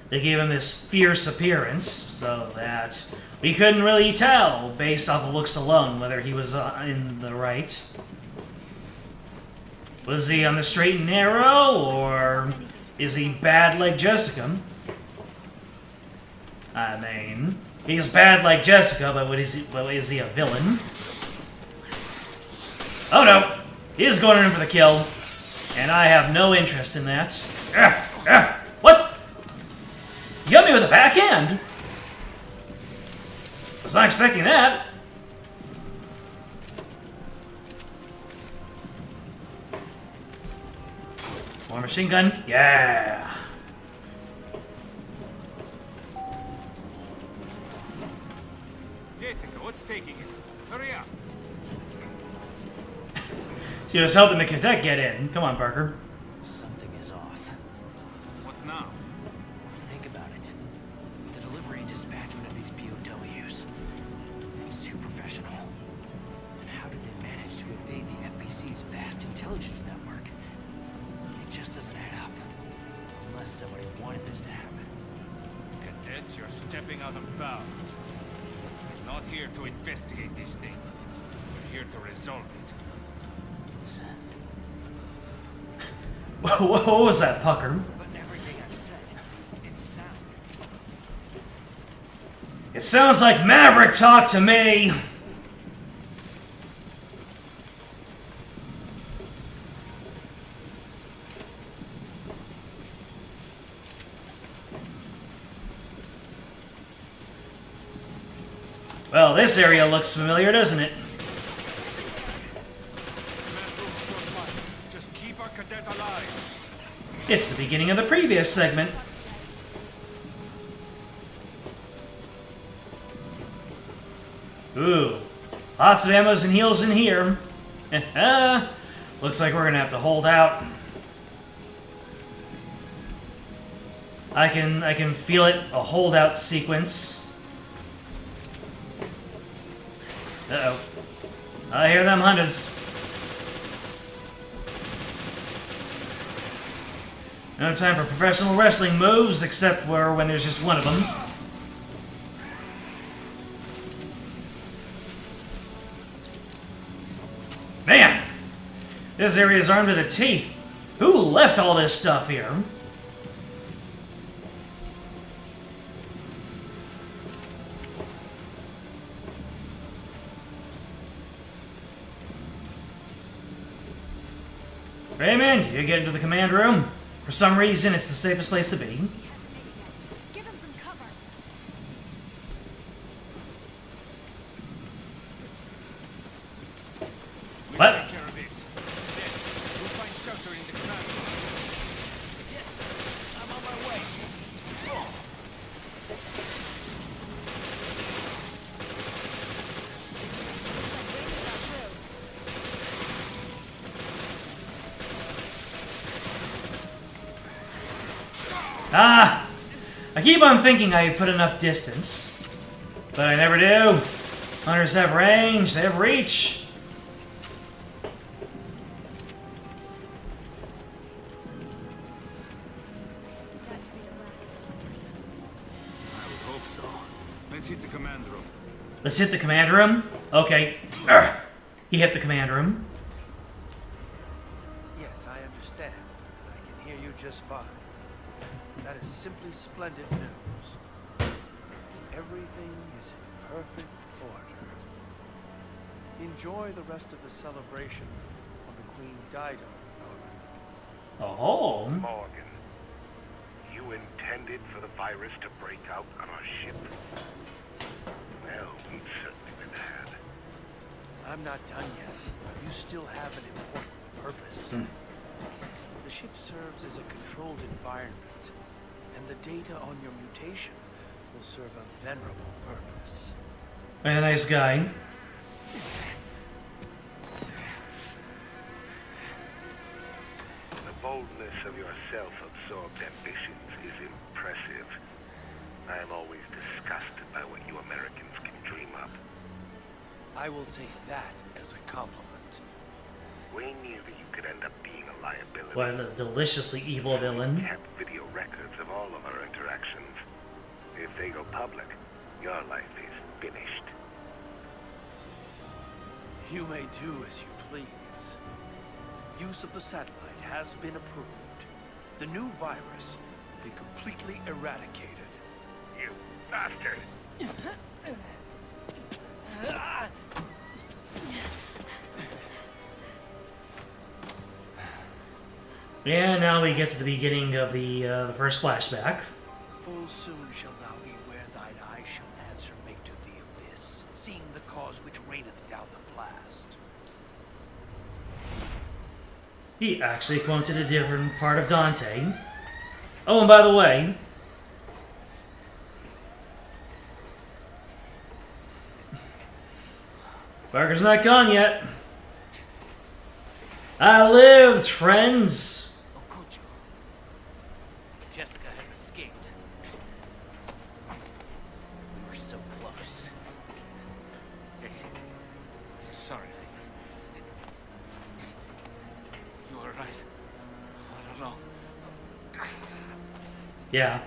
They gave him this fierce appearance so that we couldn't really tell, based off of looks alone, whether he was in the right. Was he on the straight and narrow, or is he bad like Jessica? I mean, he's bad like Jessica, but is he a villain? Oh no! He is going in for the kill, and I have no interest in that. What? You got me with a backhand! Was not expecting that. More machine gun? Yeah! Jessica, what's taking it? Hurry up. She was helping the cadet get in. Come on, Parker. Something is off. What now? Think about it. The delivery and dispatchment of these POWs. It's too professional. And how did they manage to evade the FBC's vast intelligence network? It just doesn't add up. Unless somebody wanted this to happen. Cadet, you're stepping out of bounds. We're not here to investigate this thing. We're here to resolve it. It's... What was that, Pucker? But everything I've said, it's sound. It sounds like Maverick talk to me! Well, this area looks familiar, doesn't it? Just keep our cadet alive. It's the beginning of the previous segment. Ooh, lots of ammos and heals in here. Looks like we're gonna have to hold out. I can feel it, a holdout sequence. Uh-oh. I hear them hunters. No time for professional wrestling moves, except for when there's just one of them. Man! This area is armed to the teeth. Who left all this stuff here? Raymond, you get into the command room. For some reason, it's the safest place to be. He hasn't made it yet. Give him some cover. We'll What? take care of this. Then we'll find shelter in the command room. Yes, sir. I'm on my way. Ah! I keep on thinking I put enough distance, but I never do. Hunters have range, they have reach. That should be the last of the hunters. I would hope so. Let's hit the command room. Let's hit the command room. Okay. Urgh. He hit the command room. Yes, I understand. And I can hear you just fine. That is simply splendid news. Everything is in perfect order. Enjoy the rest of the celebration on the Queen Dido, Norman. Oh. Morgan, you intended for the virus to break out on our ship? Well, we've certainly been had. I'm not done yet. You still have an important purpose. The ship serves as a controlled environment, and the data on your mutation will serve a venerable purpose. And a nice guy. The boldness of your self-absorbed ambitions is impressive. I am always disgusted by what you Americans can dream up. I will take that as a compliment. We knew that you could end up being a liability. What a deliciously evil villain. We kept video records of all of our interactions. If they go public, your life is finished. You may do as you please. Use of the satellite has been approved. The new virus will be completely eradicated. You bastard! And now we get to the beginning of the first flashback. Full soon shall thou be where thine eye shall answer make to thee of this, seeing the cause which reigneth down the blast. He actually quoted a different part of Dante. Oh, and by the way, Parker's not gone yet. I lived, friends. Jessica has escaped. We were so close. Hey, sorry, Raymond. You were right. All along. Yeah,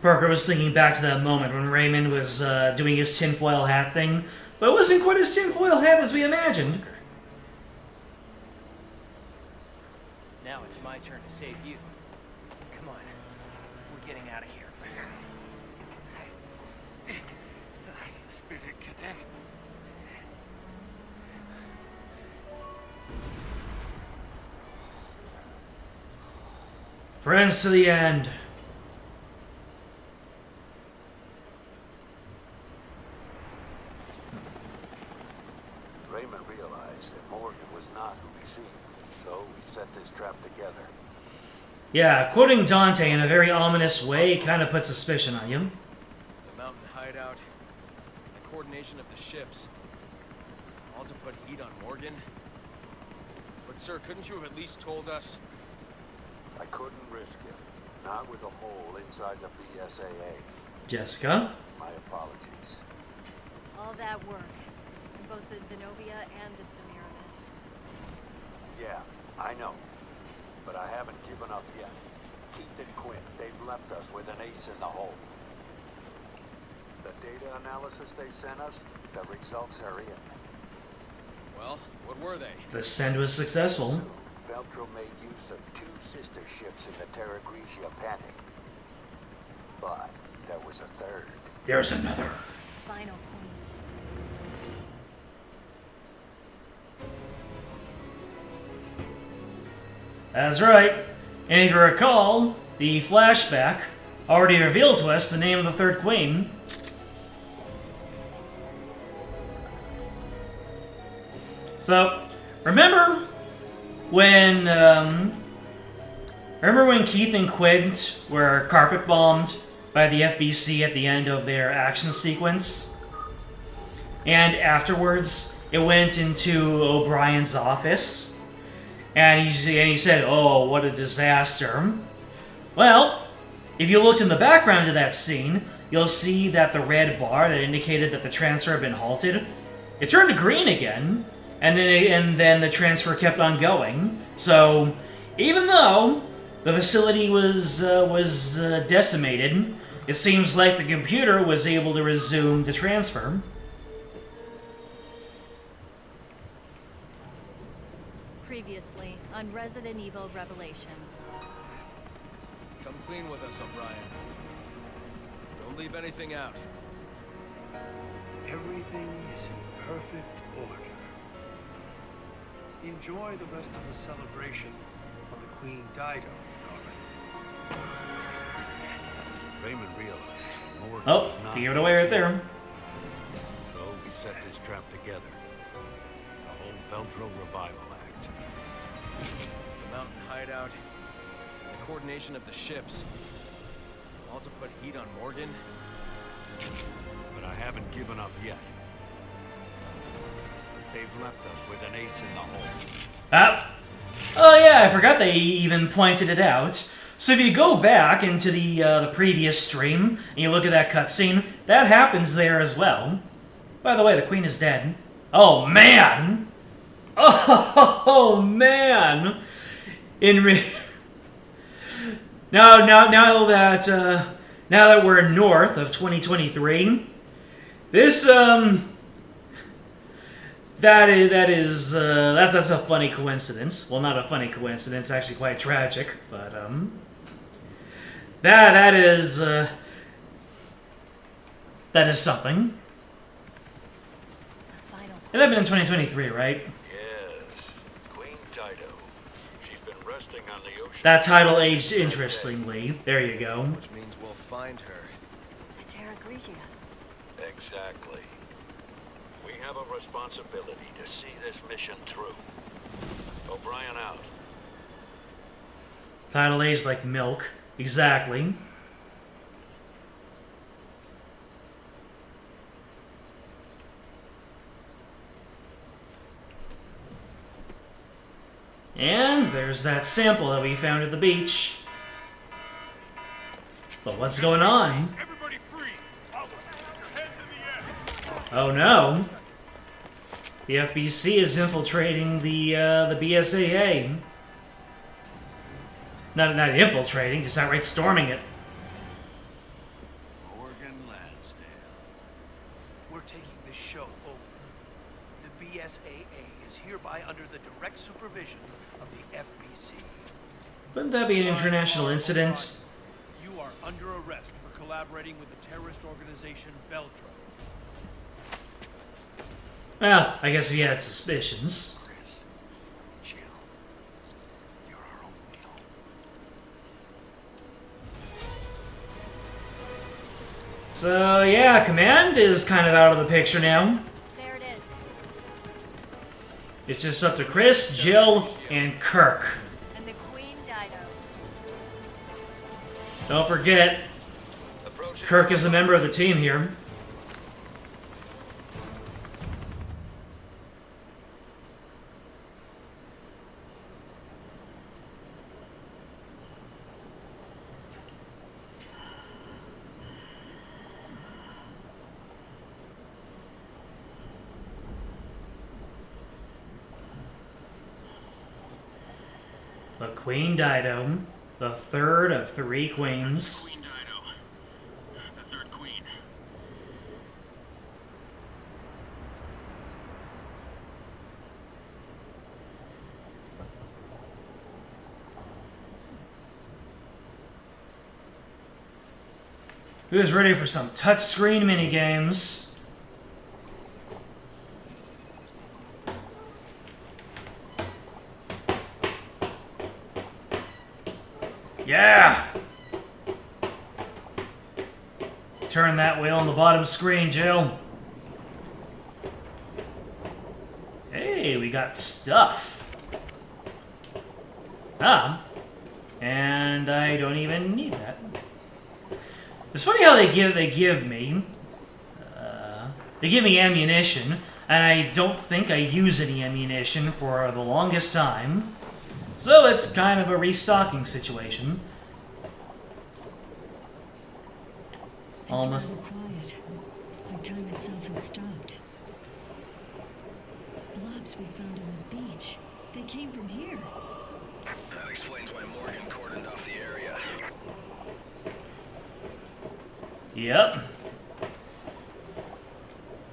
Parker was thinking back to that moment when Raymond was doing his tinfoil hat thing, but it wasn't quite as tinfoil hat as we imagined. Now it's my turn to save you. Come on. We're getting out of here. That's the spirit, cadet. Friends to the end. Raymond realized that Morgan was not who he seemed, so we set this trap together. Yeah, quoting Dante in a very ominous way kind of puts suspicion on you. The mountain hideout, the coordination of the ships, all to put heat on Morgan. But sir, couldn't you have at least told us? I couldn't risk it. Not with a mole inside the BSAA. Jessica? My apologies. All that work, in both the Zenobia and the Semiramis. Yeah, I know. But I haven't given up yet. Keith and Quinn, they've left us with an ace in the hole. The data analysis they sent us, the results are in. Well, what were they? The send was successful. Veltro made use of 2 sister ships in the Terra Grigia panic. But there was a third. There's another. Final queen. That's right. And if you recall, the flashback already revealed to us the name of the third queen. So, remember when Keith and Quint were carpet bombed by the FBC at the end of their action sequence? And afterwards, it went into O'Brien's office, and he said, "Oh, what a disaster." Well, if you looked in the background of that scene, you'll see that the red bar that indicated that the transfer had been halted, it turned to green again, and then the transfer kept on going. So, even though the facility was decimated, it seems like the computer was able to resume the transfer. Previously on Resident Evil Revelations. Come clean with us, O'Brien. Don't leave anything out. Everything is in perfect order. Enjoy the rest of the celebration on the Queen Dido, Norman. Raymond realized that Morgan Oh, was not he gave it away right there. So we set this trap together. The Veltro Revival Act. The mountain hideout, the coordination of the ships. All to put heat on Morgan? But I haven't given up yet. They've left us with an ace in the hole. Oh yeah, I forgot they even pointed it out. So if you go back into the previous stream, and you look at that cutscene, that happens there as well. By the way, the queen is dead. Oh, man! Oh, man! Now that we're north of 2023, this that's a funny coincidence. Well, not a funny coincidence, actually quite tragic, but that is something. It happened in 2023, right? Yes, Queen Dido. She's been resting on the ocean. That title aged interestingly. There you go. Which means we'll find her. The Terra Grigia. Exactly. We have a responsibility to see this mission through. O'Brien out. Title aged like milk. Exactly. And there's that sample that we found at the beach. But what's going on? Everybody freeze! Up! Your heads in the air! Oh no. The FBC is infiltrating the BSAA. Not infiltrating, just outright storming it. Morgan Lansdale. We're taking this show over. The BSAA is hereby under the direct supervision of the FBC. Wouldn't that be an international incident? You are under arrest for collaborating with the terrorist organization Veltro. Well, I guess he had suspicions. Chris, Jill, you're our only hope. So yeah, Command is kind of out of the picture now. There it is. It's just up to Chris, Jill, and Kirk. And the Queen Dido. Don't forget, Kirk is a member of the team here. The Queen Dido, the third of three queens. Queen Dido. The third queen. Who's ready for some touchscreen minigames? Yeah! Turn that wheel on the bottom screen, Jill. Hey, we got stuff. Ah. And I don't even need that. It's funny how they give me ammunition, and I don't think I use any ammunition for the longest time. So it's kind of a restocking situation. Almost. It's quiet. Like time itself has stopped. Blobs we found on the beach. They came from here. That explains why Morgan cordoned off the area. Yep.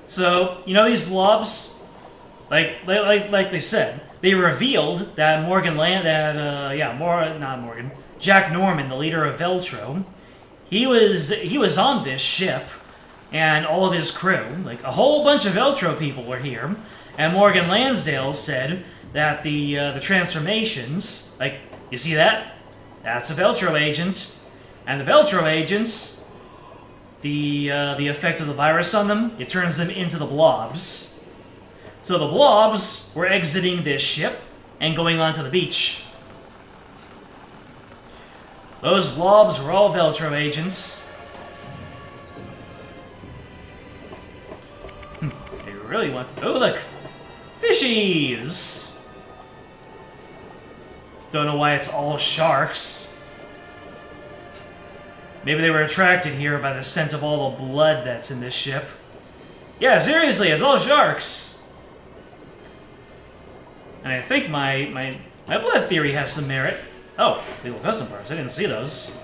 So, you know these blobs? Like they said, they revealed that Jack Norman, the leader of Veltro, he was on this ship, and all of his crew, like a whole bunch of Veltro people were here, and Morgan Lansdale said that the transformations, like, you see that? That's a Veltro agent, and the Veltro agents, the effect of the virus on them, it turns them into the blobs. So the blobs were exiting this ship and going onto the beach. Those blobs were all Veltro agents. They really want to... Oh, look! Fishies! Don't know why it's all sharks. Maybe they were attracted here by the scent of all the blood that's in this ship. Yeah, seriously, it's all sharks! And I think my blood theory has some merit. Oh, legal custom parts. I didn't see those.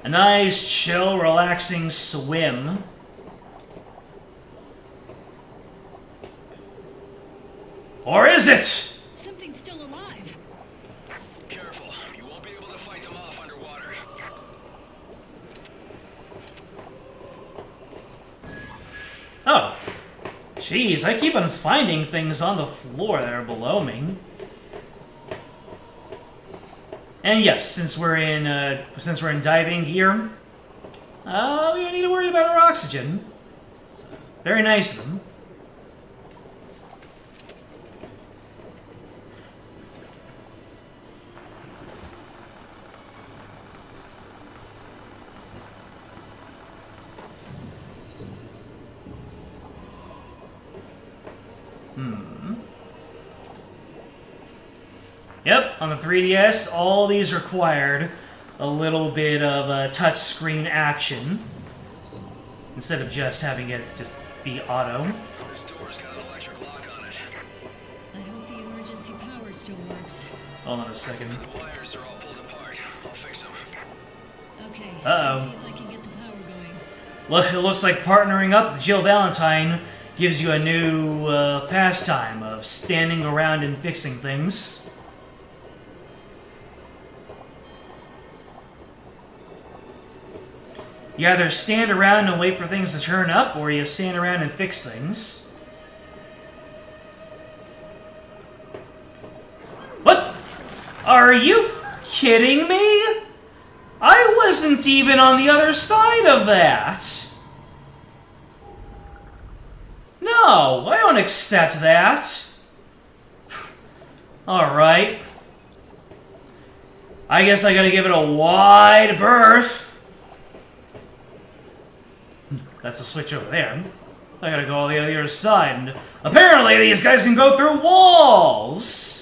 A nice, chill, relaxing swim. Or is it? Something's still alive. Careful, you won't be able to fight them off underwater. Oh. Jeez, I keep on finding things on the floor that are below me. And yes, since we're in diving gear, we don't need to worry about our oxygen. It's very nice of them. Yep, on the 3DS, all these required a little bit of touchscreen action instead of just having it just be auto. This door's got an electric lock on it. I hope the emergency power still works. Hold on a second. The wires are all pulled apart. I'll fix them. Okay. Uh-oh. Let's see if I can get the power going. Look, it looks like partnering up with Jill Valentine gives you a new pastime of standing around and fixing things. You either stand around and wait for things to turn up, or you stand around and fix things. What? Are you kidding me? I wasn't even on the other side of that. No, I don't accept that. Alright. I guess I gotta give it a wide berth. That's a switch over there. I gotta go on the other side. And apparently these guys can go through walls!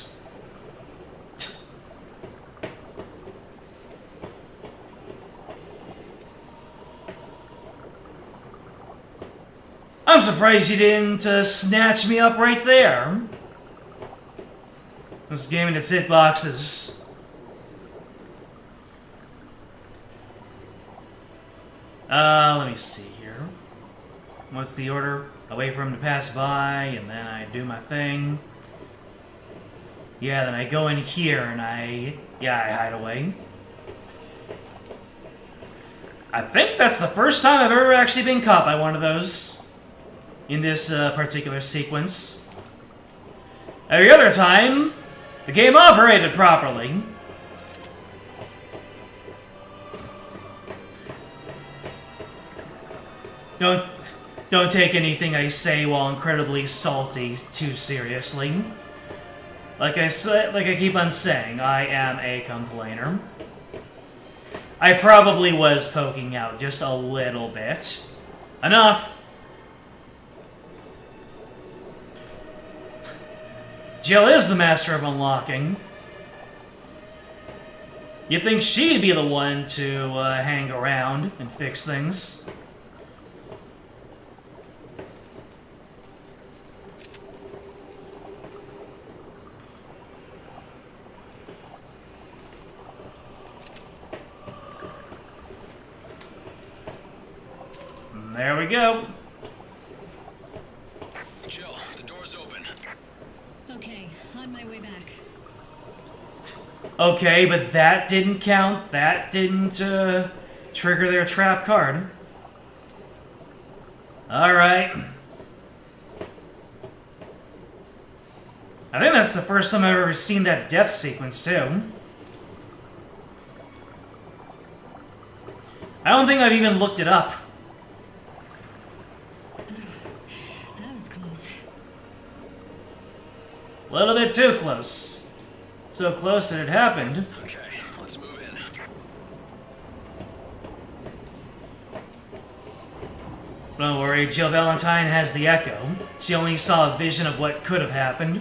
I'm surprised you didn't snatch me up right there. This game and its hitboxes. Let me see here. What's the order? I wait for him to pass by, and then I do my thing. Yeah, then I go in here, and I hide away. I think that's the first time I've ever actually been caught by one of those in this particular sequence. Every other time, the game operated properly. Don't take anything I say while incredibly salty too seriously. Like I keep on saying, I am a complainer. I probably was poking out just a little bit. Enough! Jill is the master of unlocking. You'd think she'd be the one to hang around and fix things. There we go. Jill, the door's open. Okay, on my way back. Okay, but that didn't count. That didn't trigger their trap card. Alright. I think that's the first time I've ever seen that death sequence, too. I don't think I've even looked it up. That was close. A little bit too close. So close that it happened. Okay, let's move in. Don't worry, Jill Valentine has the echo. She only saw a vision of what could have happened.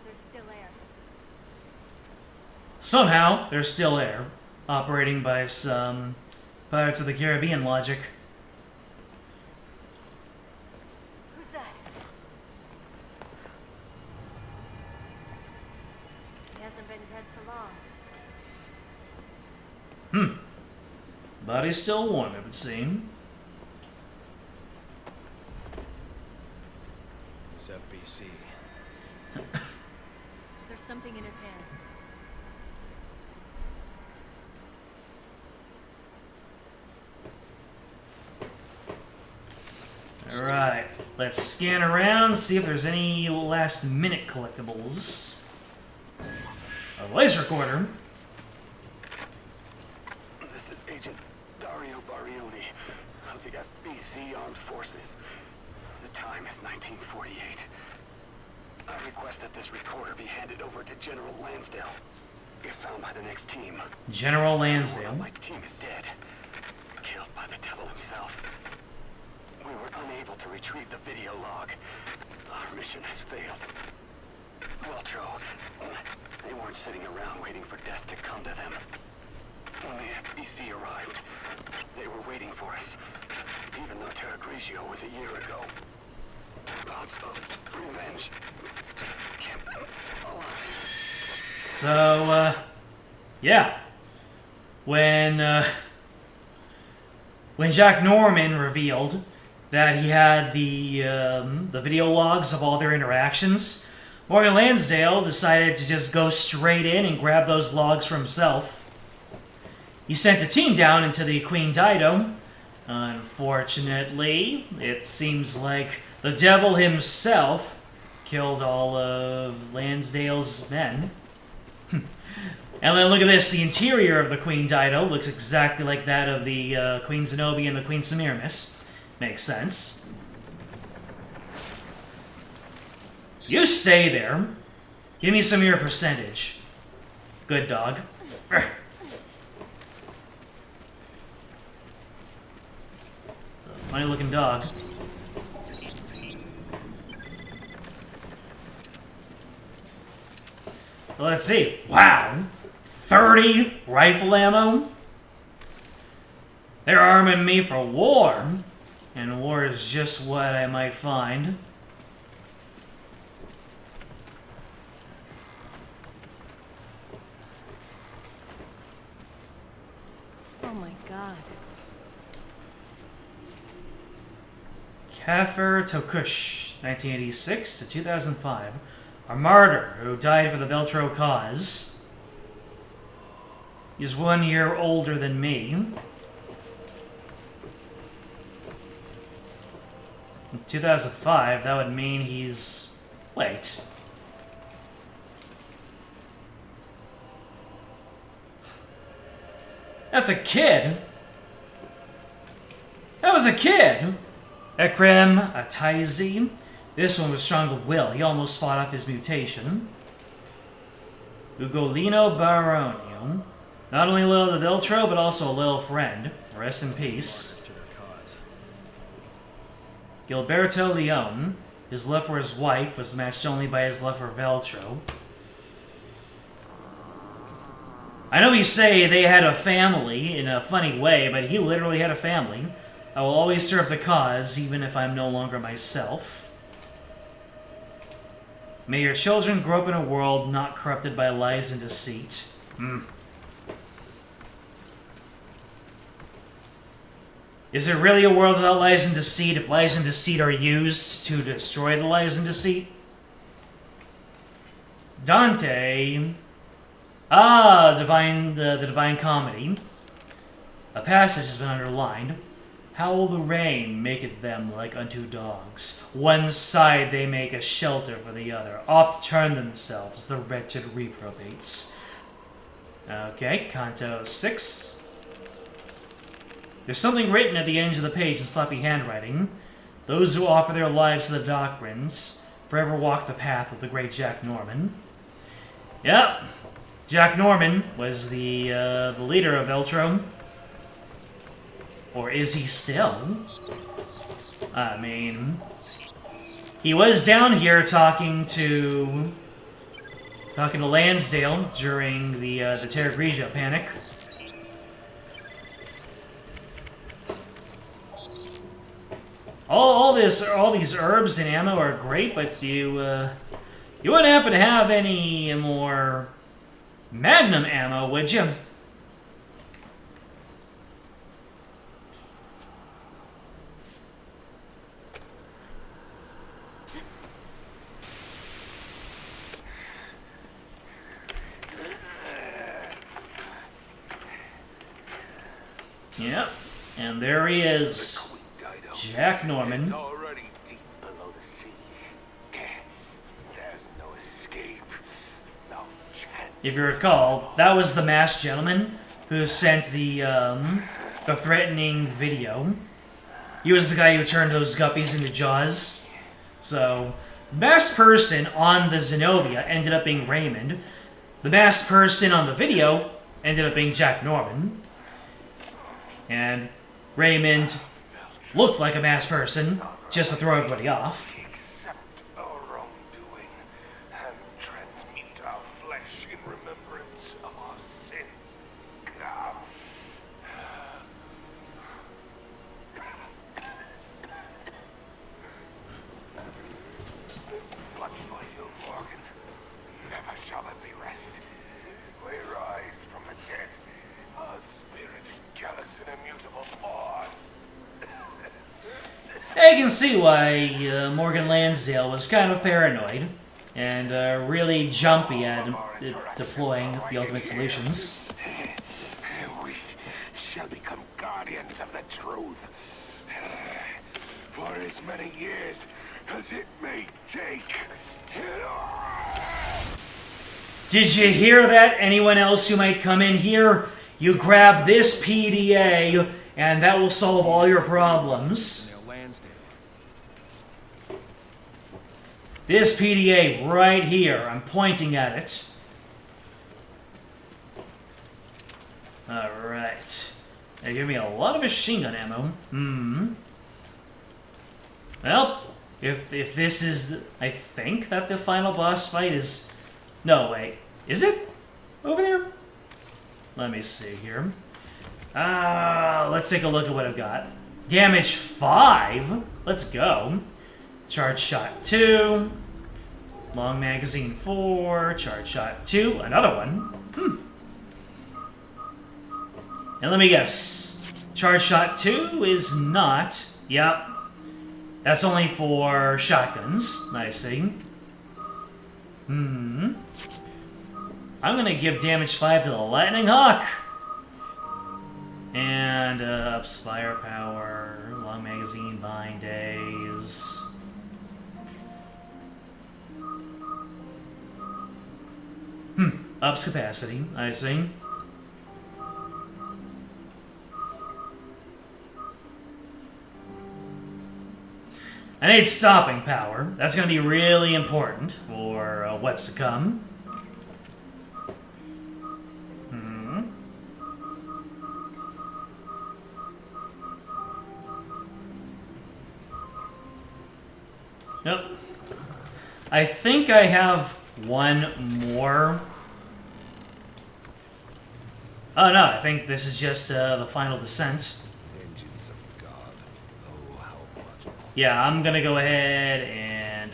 There's still air. Somehow, there's still air, operating by some Pirates of the Caribbean logic. Who's that? He hasn't been dead for long. Body's still warm, it would seem. It's FBC. There's something in his hand. Alright, let's scan around, see if there's any last-minute collectibles. A voice recorder. This is Agent Dario Barioni of the FBC Armed Forces. The time is 1948. I request that this recorder be handed over to General Lansdale. If found by the next team. General Lansdale. My team is dead. Killed by the devil himself. We were unable to retrieve the video log. Our mission has failed. Veltro, they weren't sitting around waiting for death to come to them. When the FBC arrived, they were waiting for us. Even though Terra Gricio was a year ago. Thoughts of revenge kept them alive. So, yeah. When Jack Norman revealed that he had the video logs of all their interactions, Morgan Lansdale decided to just go straight in and grab those logs for himself. He sent a team down into the Queen Dido. Unfortunately, it seems like the devil himself killed all of Lansdale's men. And then look at this, the interior of the Queen Dido looks exactly like that of the Queen Zenobia and the Queen Semiramis. Makes sense. You stay there. Give me some of your percentage. Good dog. It's a funny looking dog. Well, let's see. Wow. 30 rifle ammo? They're arming me for war. And war is just what I might find. Oh my god. Kafir Tokush, 1986 to 2005. A martyr who died for the Veltro cause. He's 1 year older than me. In 2005, that would mean he's... Wait. That's a kid. That was a kid. Ekrem Ataizi. This one was strong of will. He almost fought off his mutation. Ugolino Baronio. Not only loyal to Veltro, but also a loyal friend. Rest in peace. Gilberto Leone. His love for his wife was matched only by his love for Veltro. I know we say they had a family in a funny way, but he literally had a family. I will always serve the cause, even if I'm no longer myself. May your children grow up in a world not corrupted by lies and deceit. Is it really a world without lies and deceit if lies and deceit are used to destroy the lies and deceit? Dante. The Divine Comedy. A passage has been underlined. How will the rain maketh them like unto dogs? One side they make a shelter for the other, oft turn themselves, the wretched reprobates. Okay, Canto 6. There's something written at the edge of the page in sloppy handwriting. Those who offer their lives to the doctrines forever walk the path of the great Jack Norman. Yep, Jack Norman was the leader of Eltro. Or is he still? I mean, he was down here talking to Lansdale during the Terra Grigia panic. All these herbs and ammo are great, but you wouldn't happen to have any more Magnum ammo, would you? Yep, and there he is, Jack Norman. It's already deep below the sea. There's no escape, no chance. If you recall, that was the masked gentleman who sent the threatening video. He was the guy who turned those guppies into jaws. So, masked person on the Zenobia ended up being Raymond. The masked person on the video ended up being Jack Norman. And Raymond looked like a masked person, just to throw everybody off. Accept our wrongdoing and transmute our flesh in remembrance of our sins. Come. But for you, Morgan, never shall it be rest. We rise from the dead, a spirit callous and immutable force. I can see why Morgan Lansdale was kind of paranoid and really jumpy at deploying the ultimate solutions. We shall become guardians of the truth for as many years as it may take. Did you hear that? Anyone else who might come in here? You grab this PDA, and that will solve all your problems. This PDA right here. I'm pointing at it. Alright. They give me a lot of machine gun ammo. Well, if this is... I think that the final boss fight is... No, wait. Is it? Over there? Let me see here. Let's take a look at what I've got. Damage 5? Let's go. Charge shot 2. Long magazine 4. Charge shot 2. Another one. And let me guess. Charge shot 2 is not... Yep. That's only for shotguns. I see. I'm gonna give damage 5 to the Lightning Hawk. And ups firepower, long magazine, bind days. Ups capacity, I see. I need stopping power. That's going to be really important for what's to come. Nope. I think I have one more. Oh no, I think this is just the final descent. Vengeance of God. Oh, how much. Yeah, I'm gonna go ahead and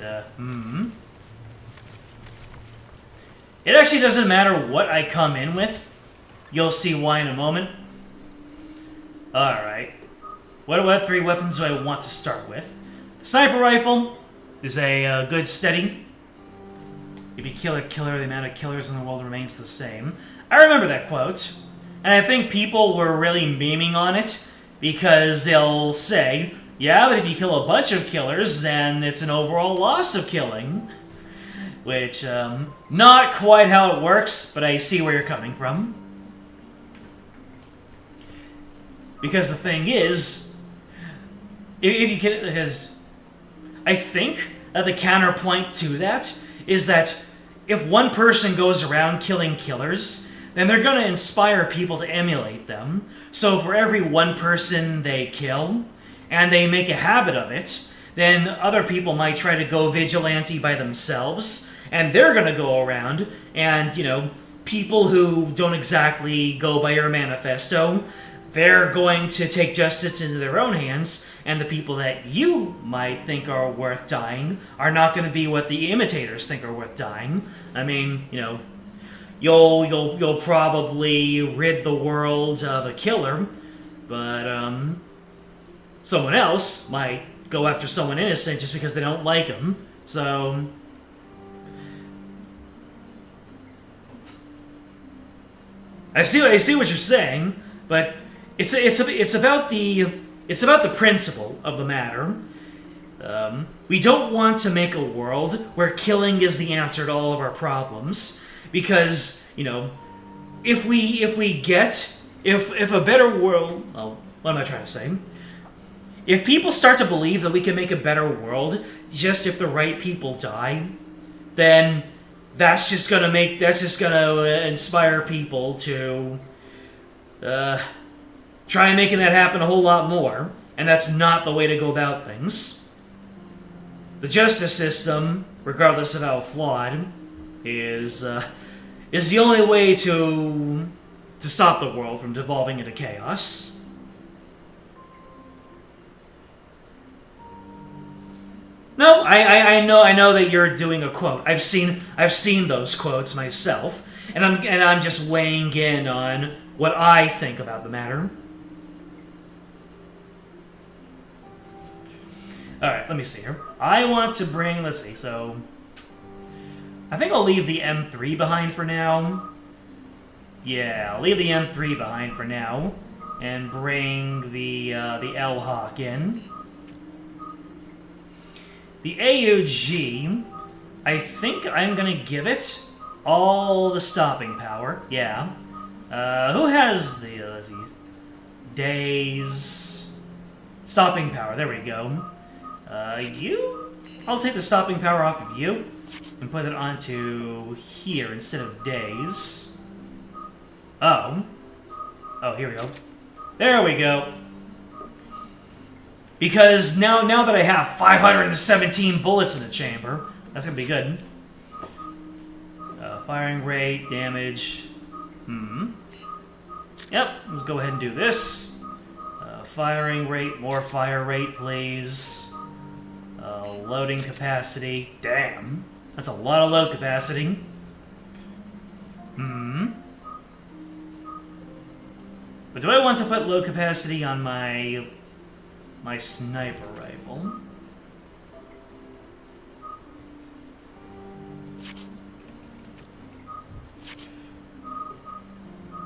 It actually doesn't matter what I come in with. You'll see why in a moment. Alright. What 3 weapons do I want to start with? The sniper rifle is a good steady. If you kill a killer, the amount of killers in the world remains the same. I remember that quote. And I think people were really memeing on it because they'll say, yeah, but if you kill a bunch of killers, then it's an overall loss of killing. Which, not quite how it works, but I see where you're coming from. Because the thing is, if you can, because I think that the counterpoint to that is that if one person goes around killing killers, then they're going to inspire people to emulate them. So for every one person they kill, and they make a habit of it, then other people might try to go vigilante by themselves, and they're going to go around, and, you know, people who don't exactly go by your manifesto, they're going to take justice into their own hands, and the people that you might think are worth dying are not going to be what the imitators think are worth dying. I mean, you know, you'll probably rid the world of a killer, but someone else might go after someone innocent just because they don't like him. So I see what you're saying, but it's about the principle of the matter. We don't want to make a world where killing is the answer to all of our problems, because, you know, if a better world, well, what am I trying to say? If people start to believe that we can make a better world just if the right people die, then that's just gonna inspire people to try making that happen a whole lot more, and that's not the way to go about things. The justice system, regardless of how flawed, is the only way to stop the world from devolving into chaos. No, I know that you're doing a quote. I've seen those quotes myself, and I'm just weighing in on what I think about the matter. All right, let me see here. I want to bring. Let's see. So, I think I'll leave the M3 behind for now. Yeah, I'll leave the M3 behind for now, and bring the L-Hawk in. The AUG, I think I'm gonna give it all the stopping power. Yeah. Who has the let's see, days stopping power? There we go. You? I'll take the stopping power off of you and put it onto here instead of days. Oh, here we go. There we go. Because now that I have 517 bullets in the chamber, that's gonna be good. Firing rate, damage. Yep, let's go ahead and do this. Firing rate, more fire rate, please. Loading capacity. Damn, that's a lot of load capacity. But do I want to put load capacity on my sniper rifle?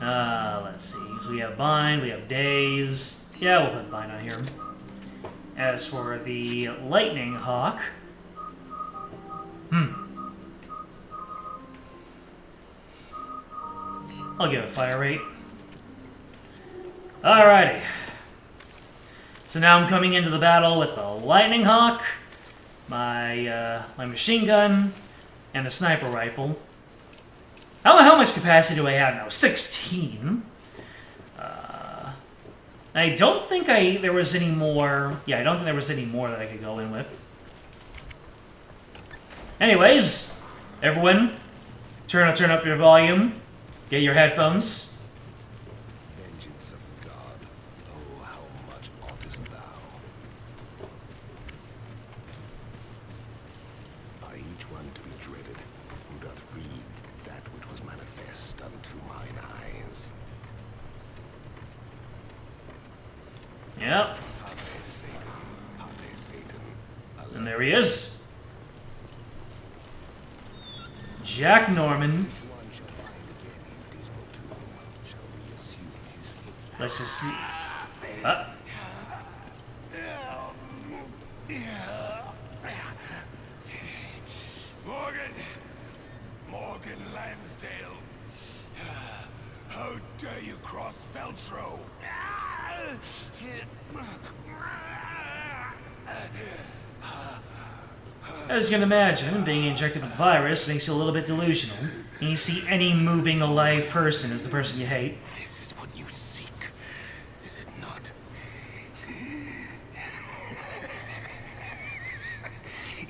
Let's see. So we have bind, we have days. Yeah, we'll put bind on here. As for the lightning hawk, I'll give it fire rate. Alrighty. So now I'm coming into the battle with the lightning hawk, my machine gun, and a sniper rifle. I don't know how much capacity do I have now. 16. I don't think there was any more. Yeah, I don't think there was any more that I could go in with. Anyways, everyone, turn up your volume. Get your headphones. Yep. And there he is. Jack Norman. Let's just see. Morgan Lansdale. How dare you cross Veltro? As you can imagine, being injected with virus makes you a little bit delusional. And you see any moving alive person as the person you hate. This is what you seek, is it not?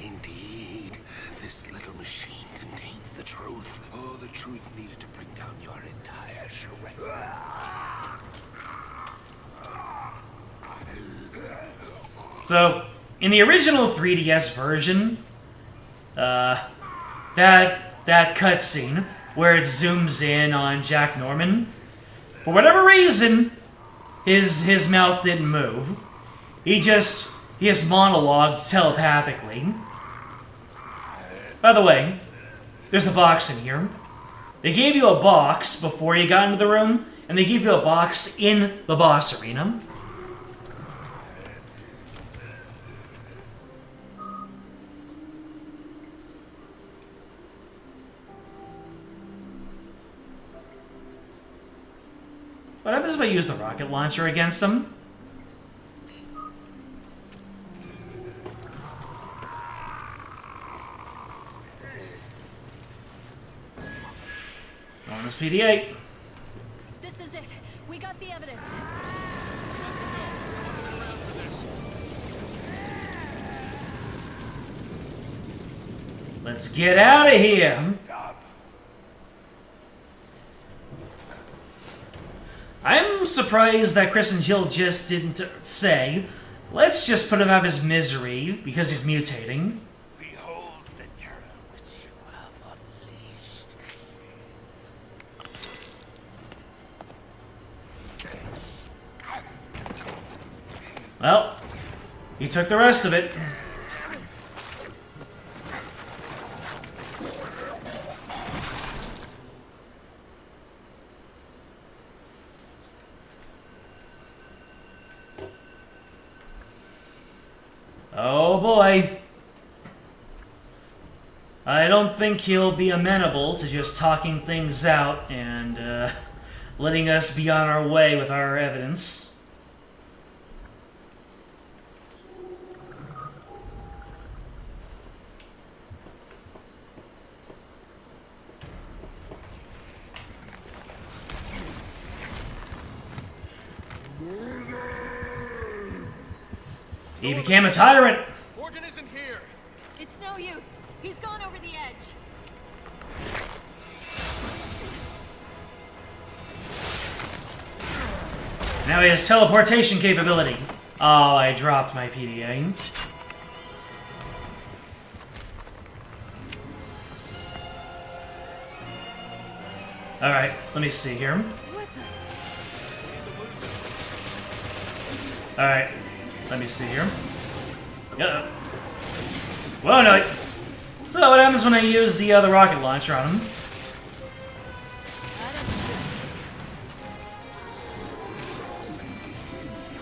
Indeed, this little machine contains the truth. Oh, the truth needed to bring down your entire charade. So, in the original 3DS version, that cutscene where it zooms in on Jack Norman, for whatever reason, his mouth didn't move. He just monologued telepathically. By the way, there's a box in here. They gave you a box before you got into the room, and they gave you a box in the boss arena. What happens if I use the rocket launcher against him? On this PD-8. This is it. We got the evidence. Let's get out of here. I'm surprised that Chris and Jill just didn't say, let's just put him out of his misery because he's mutating. Behold the terror which you have unleashed. Well, he took the rest of it. Oh boy. I don't think he'll be amenable to just talking things out and letting us be on our way with our evidence. He became a tyrant. Morgan isn't here. It's no use. He's gone over the edge. Now he has teleportation capability. Oh, I dropped my PDA. Alright, let me see here. Alright, let me see here. Yeah. Whoa, no. So what happens when I use the rocket launcher on him?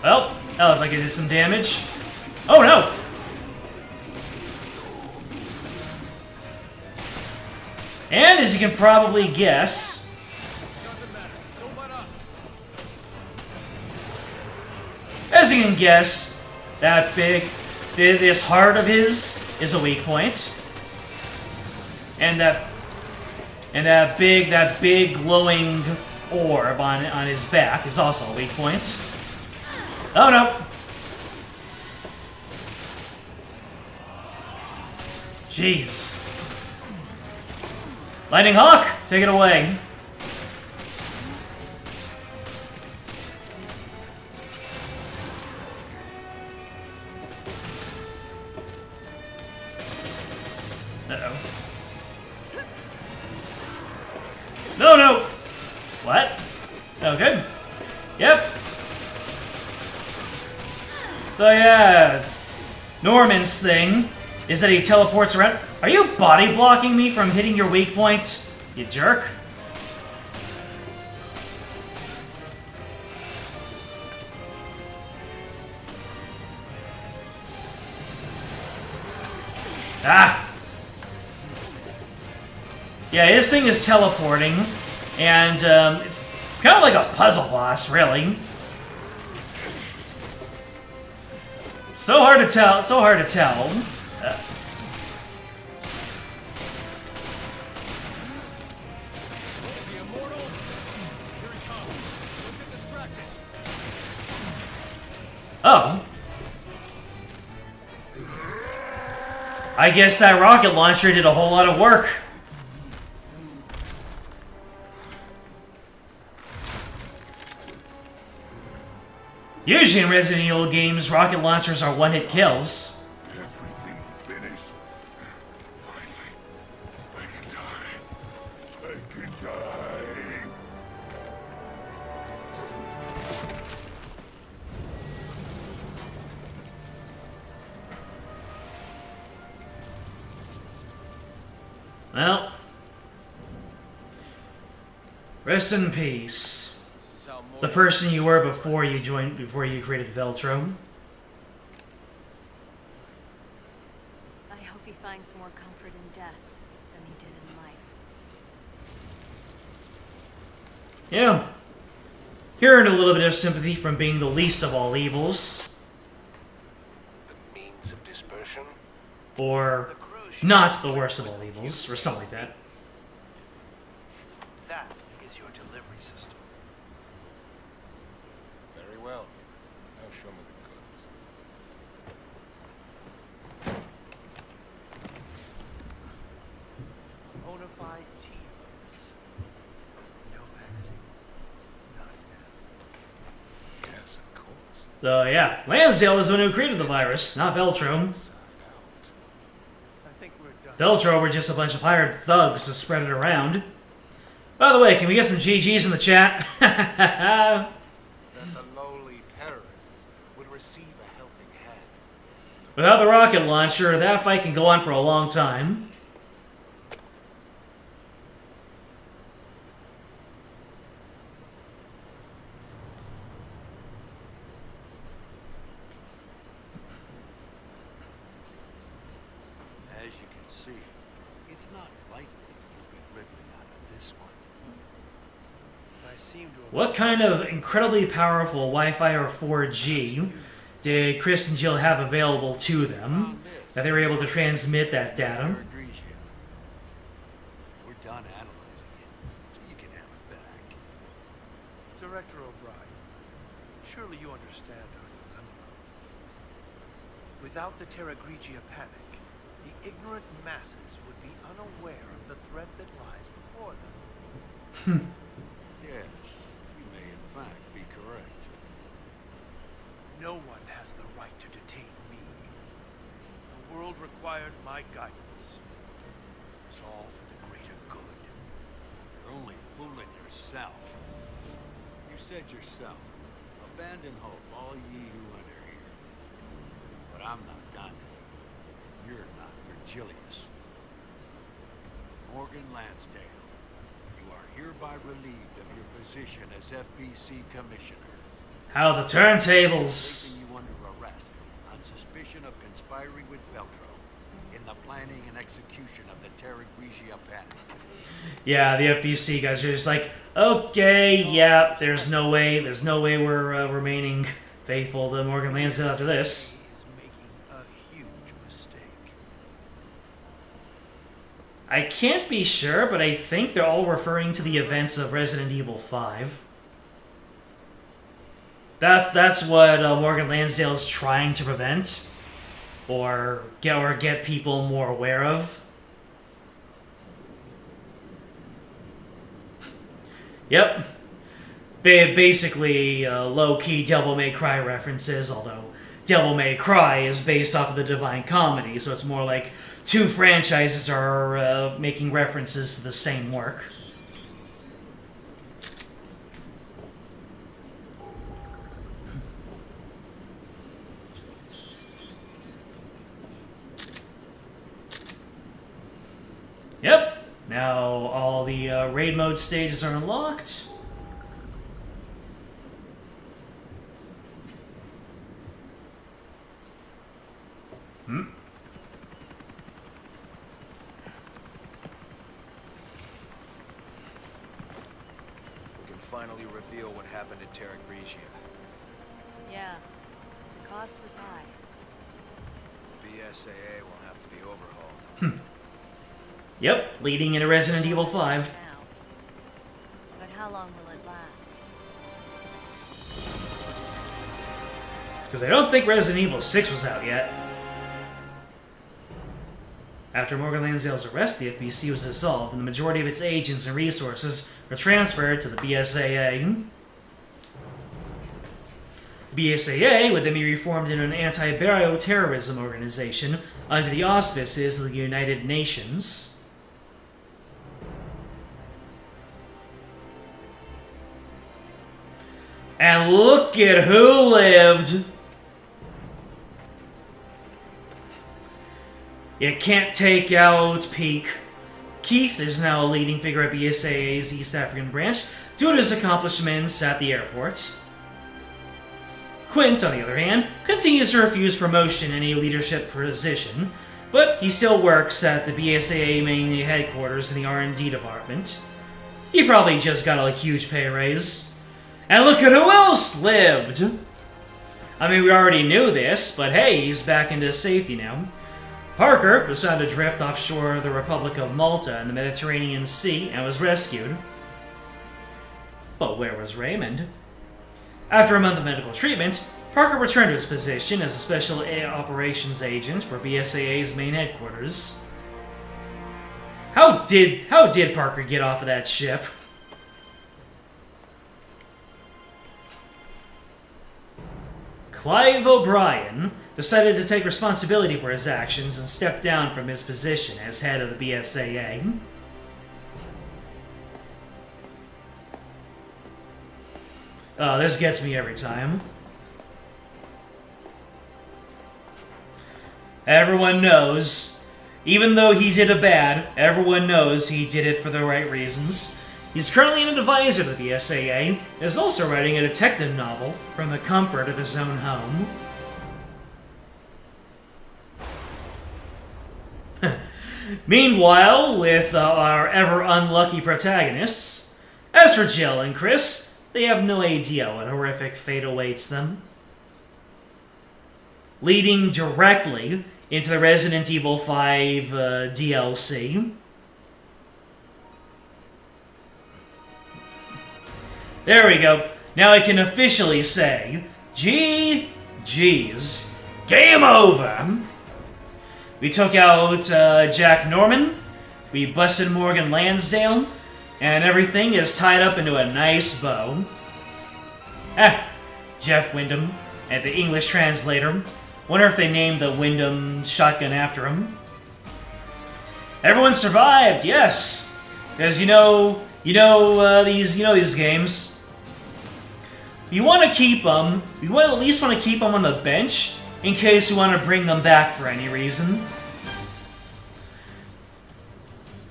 Well, that looked like it did some damage. Oh no! And as you can probably guess, that this heart of his is a weak point, and that big glowing orb on his back is also a weak point. Oh no! Jeez. Lightning Hawk, take it away. Uh-oh. No, no! What? Oh, good. Yep. So yeah, Norman's thing is that he teleports around. Are you body blocking me from hitting your weak point, you jerk? Ah! Yeah, his thing is teleporting, and it's kind of like a puzzle boss, really. So hard to tell. So hard to tell. Oh. I guess that rocket launcher did a whole lot of work. Usually in Resident Evil games, rocket launchers are one-hit kills. Everything's finished. Finally, I can die. I can die. Well, rest in peace. The person you were before you created Veltro. I hope he finds more comfort in death than he did in life. Yeah. Hearing a little bit of sympathy from being the least of all evils. The means of dispersion? Or not the worst of all evils, or something like that. That is your delivery system. Very well. Now show me the goods. Bona fide T-virus. No vaccine. Not yet. Yes, of course. So yeah, Lansdale is the one who created the virus, not Veltro. Veltro were just a bunch of hired thugs to spread it around. By the way, can we get some GGs in the chat? That the lowly terrorists would receive a helping hand. Without the rocket launcher, that fight can go on for a long time. As you can see, it's not likely you'll be wriggling out of this one. I seem to have What kind of incredibly powerful Wi-Fi or 4G did Chris and Jill have available to them that they were able to transmit that data? We're done analyzing it, so you can have it back. Director O'Brien, surely you understand our dilemma. Without the Terra Grigia panic, the ignorant masses would be unaware of the threat that lies before them. Yes, you may in fact be correct. No one has the right to detain me. The world required my guidance. It was all for the greater good. You're only fooling yourself. You said yourself, abandon hope, all ye who enter here. But I'm not Dante. You're not Virgilius. Morgan Lansdale, you are hereby relieved of your position as FBC Commissioner. How the turntables. Placing you under arrest on suspicion of conspiring with Veltro in the planning and execution of the Terra Grigia panic. Yeah, the FBC guys are just like, okay, yeah, there's no way we're remaining faithful to Morgan Lansdale after this. I can't be sure, but I think they're all referring to the events of Resident Evil 5. That's what Morgan Lansdale is trying to prevent, or get people more aware of. Yep. Basically, low-key Devil May Cry references, although Devil May Cry is based off of the Divine Comedy, so it's more like two franchises are making references to the same work. Yep. Now all the raid mode stages are unlocked. Hmm. We can finally reveal what happened at Terra Grigia. Yeah, the cost was high. The BSAA will have to be overhauled. Yep, leading into Resident Evil 5. But how long will it last? Because I don't think Resident Evil 6 was out yet. After Morgan Lansdale's arrest, the FBC was dissolved, and the majority of its agents and resources were transferred to the BSAA. The BSAA would then be reformed into an anti-bioterrorism organization under the auspices of the United Nations. And look at who lived! You can't take out Peak. Keith is now a leading figure at BSAA's East African branch due to his accomplishments at the airport. Quint, on the other hand, continues to refuse promotion in any leadership position, but he still works at the BSAA main headquarters in the R&D department. He probably just got a huge pay raise. And look at who else lived! I mean, we already knew this, but hey, he's back into safety now. Parker was found adrift offshore of the Republic of Malta in the Mediterranean Sea and was rescued. But where was Raymond? After a month of medical treatment, Parker returned to his position as a special operations agent for BSAA's main headquarters. How did Parker get off of that ship? Clive O'Brien decided to take responsibility for his actions and stepped down from his position as head of the BSAA. Oh, this gets me every time. Everyone knows, even though he did a bad, everyone knows he did it for the right reasons. He's currently an advisor to the BSAA and is also writing a detective novel from the comfort of his own home. Meanwhile, with our ever-unlucky protagonists, as for Jill and Chris, they have no idea what horrific fate awaits them. Leading directly into the Resident Evil 5 DLC. There we go. Now I can officially say, GG's. Game over! We took out Jack Norman, we busted Morgan Lansdale, and everything is tied up into a nice bow. Jeff Wyndham, and the English translator. Wonder if they named the Wyndham shotgun after him. Everyone survived, yes! Because you know these games. You want to keep them. You at least want to keep them on the bench in case you want to bring them back for any reason.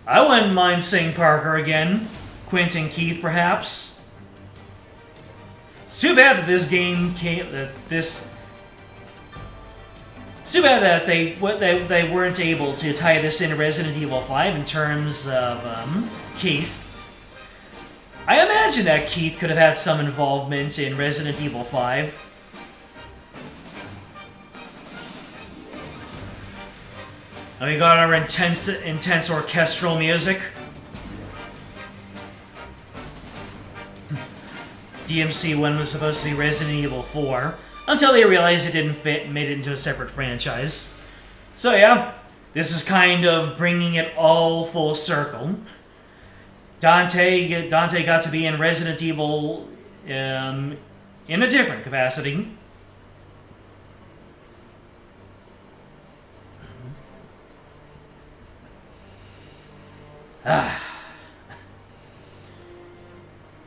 I wouldn't mind seeing Parker again. Quint and Keith, perhaps. It's too bad that this game came. It's too bad that they weren't able to tie this into Resident Evil 5 in terms of Keith. I imagine that Keith could have had some involvement in Resident Evil 5. And we got our intense orchestral music. DMC1 was supposed to be Resident Evil 4, until they realized it didn't fit and made it into a separate franchise. So yeah, this is kind of bringing it all full circle. Dante got to be in Resident Evil in a different capacity.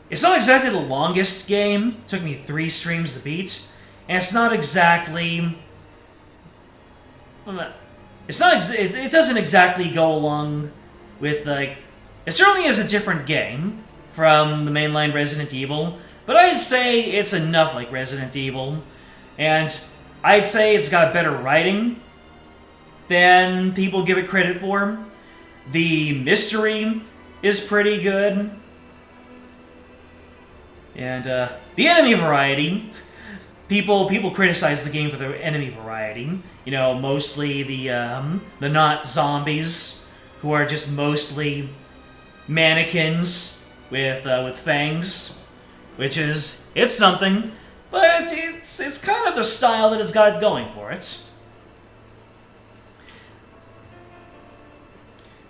It's not exactly the longest game. It took me 3 streams to beat. And it's not exactly... It doesn't exactly go along with, like... It certainly is a different game from the mainline Resident Evil, but I'd say it's enough like Resident Evil. And I'd say it's got better writing than people give it credit for. The mystery is pretty good. And the enemy variety, people criticize the game for the enemy variety. You know, mostly the not zombies, who are just mostly mannequins with fangs, which is, it's something, but it's kind of the style that it's got going for it.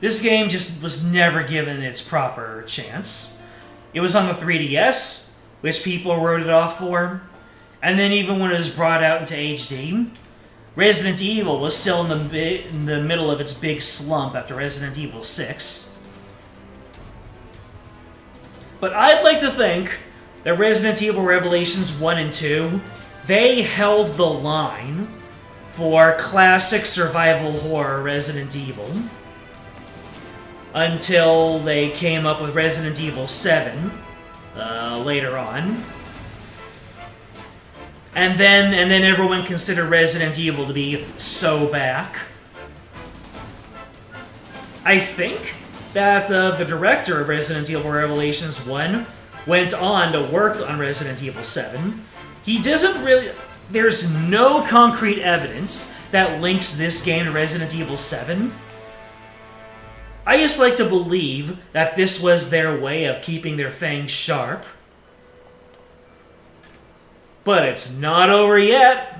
This game just was never given its proper chance. It was on the 3DS, which people wrote it off for, and then even when it was brought out into HD, Resident Evil was still in the middle of its big slump after Resident Evil 6. But I'd like to think that Resident Evil Revelations 1 and 2, they held the line for classic survival horror Resident Evil until they came up with Resident Evil 7 later on. And then everyone considered Resident Evil to be so back. I think that the director of Resident Evil Revelations 1 went on to work on Resident Evil 7. He doesn't really... There's no concrete evidence that links this game to Resident Evil 7. I just like to believe that this was their way of keeping their fangs sharp. But it's not over yet.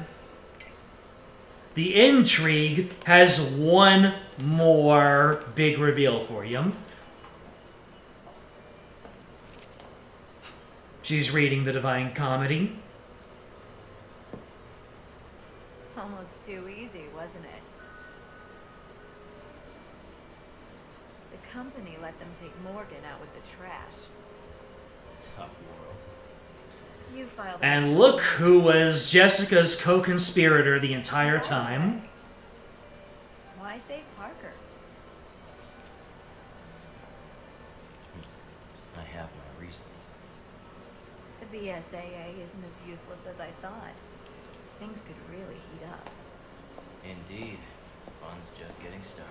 The intrigue has one more big reveal for you. She's reading the Divine Comedy. Almost too easy, wasn't it? The company let them take Morgan out with the trash. Tough world. You filed. And look who was Jessica's co-conspirator the entire time. Why save Parker? I have my reasons. The BSAA isn't as useless as I thought. Things could really heat up. Indeed. Fun's just getting started.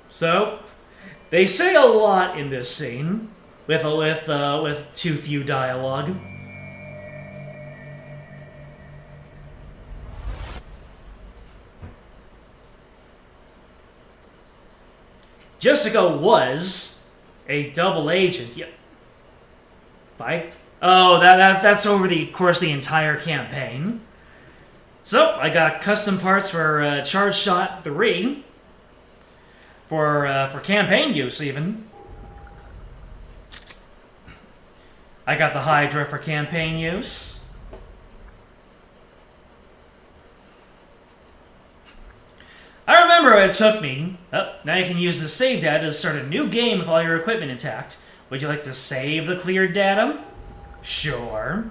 So, they say a lot in this scene, with too few dialogue. Jessica was a double agent. Yeah. 5? Oh, that's over the course of the entire campaign. So, I got custom parts for Charge Shot 3. For campaign use, even. I got the Hydra for campaign use. I remember what it took me. Oh, now you can use the save data to start a new game with all your equipment intact. Would you like to save the cleared data? Sure.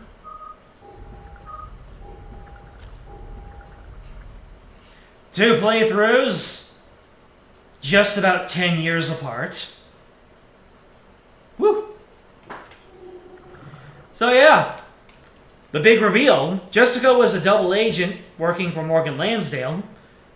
Two playthroughs. Just about 10 years apart. Woo! So yeah, the big reveal. Jessica was a double agent working for Morgan Lansdale,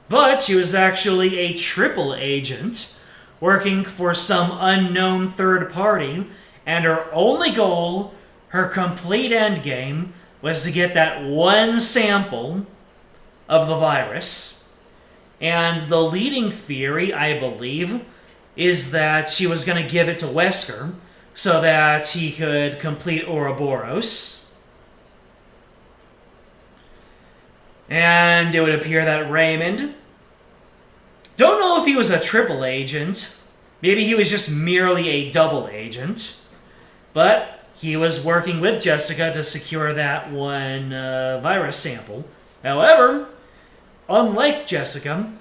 but she was actually a triple agent working for some unknown third party, and her only goal, her complete endgame, was to get that one sample of the virus. And the leading theory, I believe, is that she was going to give it to Wesker so that he could complete Ouroboros. And it would appear that Raymond... Don't know if he was a triple agent. Maybe he was just merely a double agent. But he was working with Jessica to secure that one virus sample. However, unlike Jessica,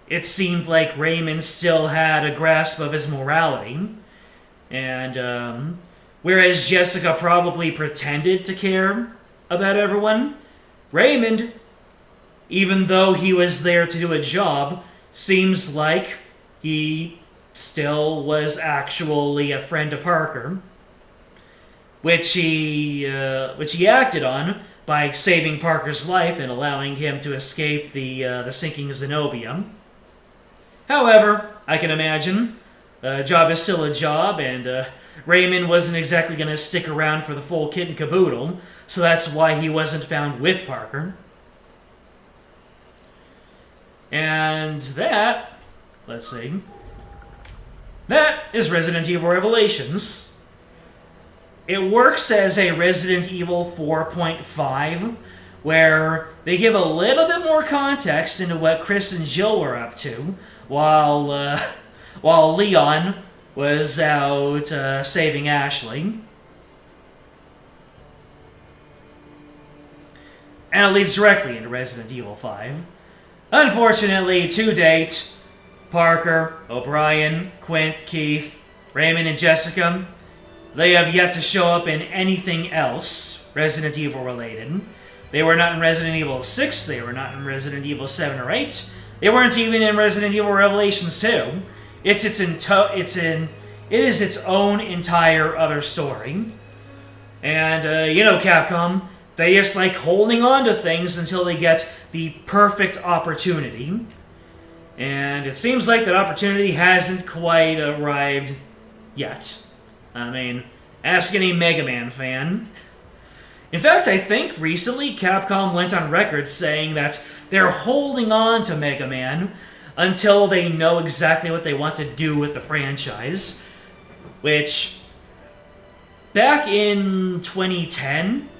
it seemed like Raymond still had a grasp of his morality. And whereas Jessica probably pretended to care about everyone, Raymond, even though he was there to do a job, seems like he still was actually a friend to Parker, which he acted on by saving Parker's life and allowing him to escape the sinking Zenobia. However, I can imagine a job is still a job, and Raymond wasn't exactly going to stick around for the full kit and caboodle, so that's why he wasn't found with Parker. And that, let's see, that is Resident Evil Revelations. It works as a Resident Evil 4.5, where they give a little bit more context into what Chris and Jill were up to, while Leon was out saving Ashley. And it leads directly into Resident Evil 5. Unfortunately, to date, Parker, O'Brien, Quint, Keith, Raymond, and Jessica, they have yet to show up in anything else Resident Evil related. They were not in Resident Evil 6, they were not in Resident Evil 7 or 8, they weren't even in Resident Evil Revelations 2. It is its own entire other story. And, Capcom, they just like holding on to things until they get the perfect opportunity. And it seems like that opportunity hasn't quite arrived yet. I mean, ask any Mega Man fan. In fact, I think recently Capcom went on record saying that they're holding on to Mega Man until they know exactly what they want to do with the franchise. Which, back in 2010,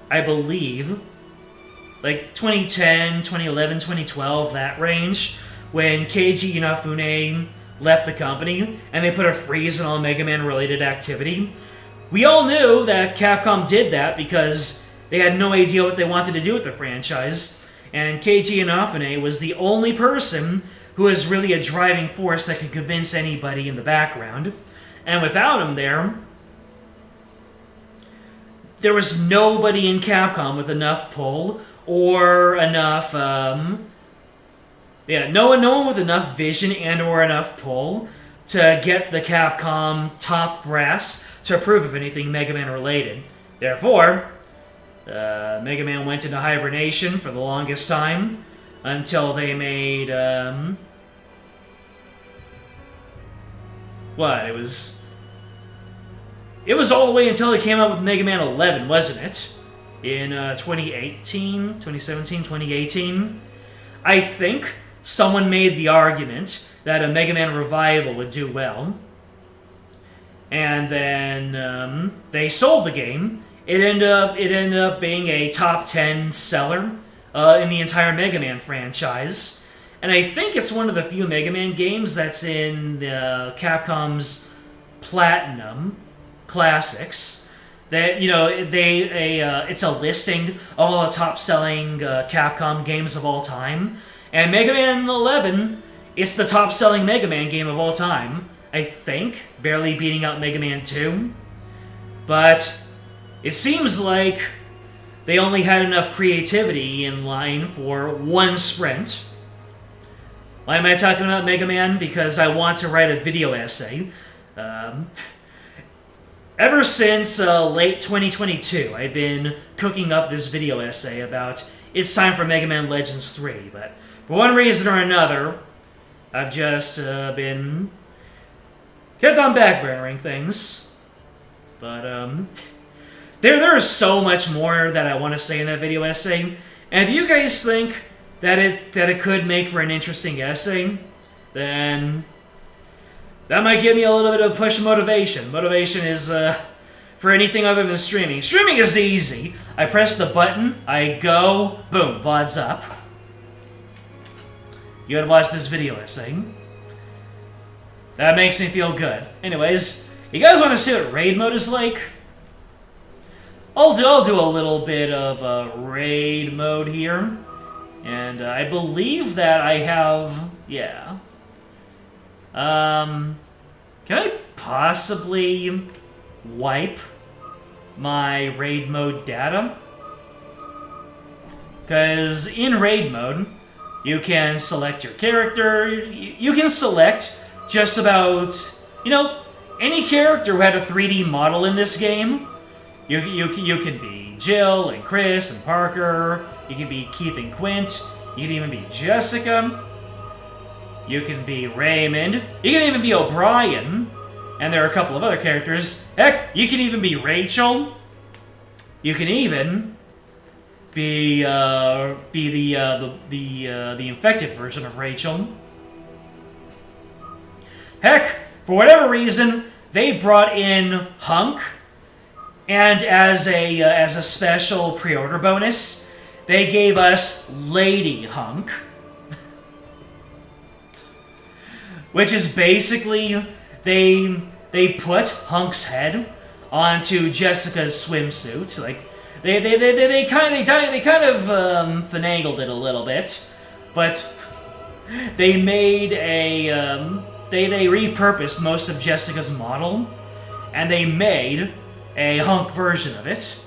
I believe, like 2010, 2011, 2012, that range, when Keiji Inafune left the company and they put a freeze on all Mega Man related activity, we all knew that Capcom did that because they had no idea what they wanted to do with the franchise, and Keiji Inafune was the only person who was really a driving force that could convince anybody in the background. And without him there was nobody in Capcom with enough pull or enough, no one with enough vision and or enough pull to get the Capcom top brass to approve of anything Mega Man related. Therefore, Mega Man went into hibernation for the longest time until they made, It was all the way until they came out with Mega Man 11, wasn't it? In 2018? I think someone made the argument that a Mega Man revival would do well. And then they sold the game. It ended up being a top 10 seller in the entire Mega Man franchise. And I think it's one of the few Mega Man games that's in Capcom's Platinum Classics. That it's a listing of all the top-selling Capcom games of all time, and Mega Man 11, it's the top-selling Mega Man game of all time, I think, barely beating out Mega Man 2. But it seems like they only had enough creativity in line for one sprint. Why am I talking about Mega Man? Because I want to write a video essay. Ever since late 2022, I've been cooking up this video essay about it's time for Mega Man Legends 3, but for one reason or another, I've just been kept on backburnering things. But there is so much more that I want to say in that video essay, and if you guys think that it could make for an interesting essay, then that might give me a little bit of push motivation. Motivation is for anything other than streaming. Streaming is easy. I press the button, I go, boom, VOD's up. You gotta watch this video essay. That makes me feel good. Anyways, you guys want to see what raid mode is like? I'll do a little bit of raid mode here. And I believe that I have, yeah. Can I possibly wipe my raid mode data? Because in raid mode, you can select your character. You can select just about, any character who had a 3D model in this game. You could be Jill and Chris and Parker. You can be Keith and Quint. You can even be Jessica. You can be Raymond. You can even be O'Brien. And there are a couple of other characters. Heck, you can even be Rachel. You can even be the infected version of Rachel. Heck, for whatever reason, they brought in Hunk, and as a special pre-order bonus, they gave us Lady Hunk, which is basically they put Hunk's head onto Jessica's swimsuit. Like they kind of finagled it a little bit, but they made a they repurposed most of Jessica's model, and they made a Hunk version of it.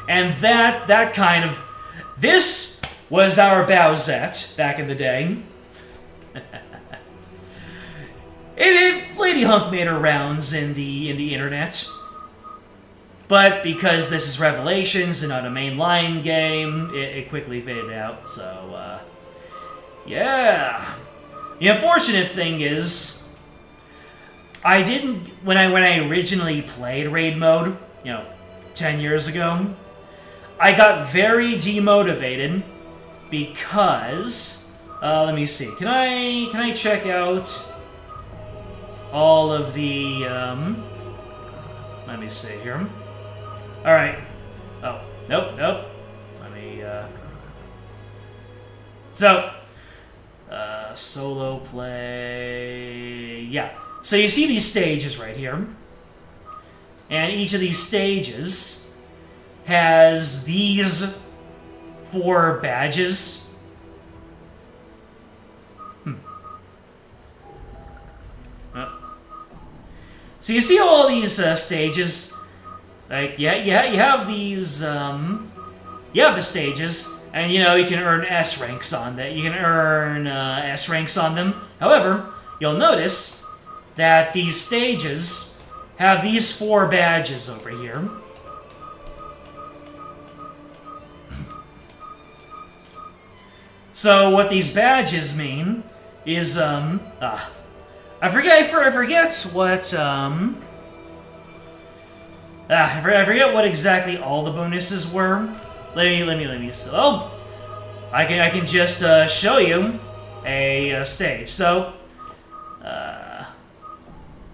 And that kind of, this was our Bowsette back in the day. Lady Hunk made her rounds in the internet, but because this is Revelations and not a mainline game, it quickly faded out. So yeah. The unfortunate thing is, I didn't, when I originally played raid mode, 10 years ago, I got very demotivated because, let me see, can I check out all of the, let me see here. Alright. Oh, nope. Let me, so, solo play, yeah. So you see these stages right here, and each of these stages has these 4 badges. So you see all these stages, like, you have these, you have the stages, and, you can earn S ranks on that. You can earn S ranks on them. However, you'll notice that these stages have these 4 badges over here. So what these badges mean is, I forget what, I forget what exactly all the bonuses were. Let me see. Oh, I can just show you a stage. So,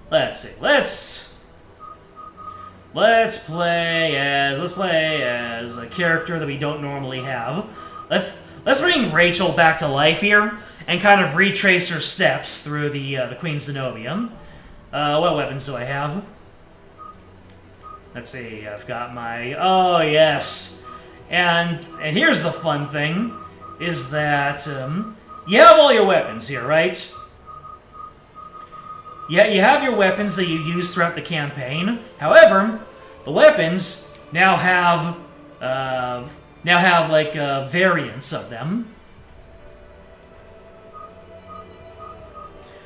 let's see. Let's play as a character that we don't normally have. Let's bring Rachel back to life here and kind of retrace her steps through the Queen Zenobia. What weapons do I have? Let's see. I've got my, oh yes. And here's the fun thing, is that you have all your weapons here, right? Yeah, you have your weapons that you use throughout the campaign. However, the weapons now have like variants of them.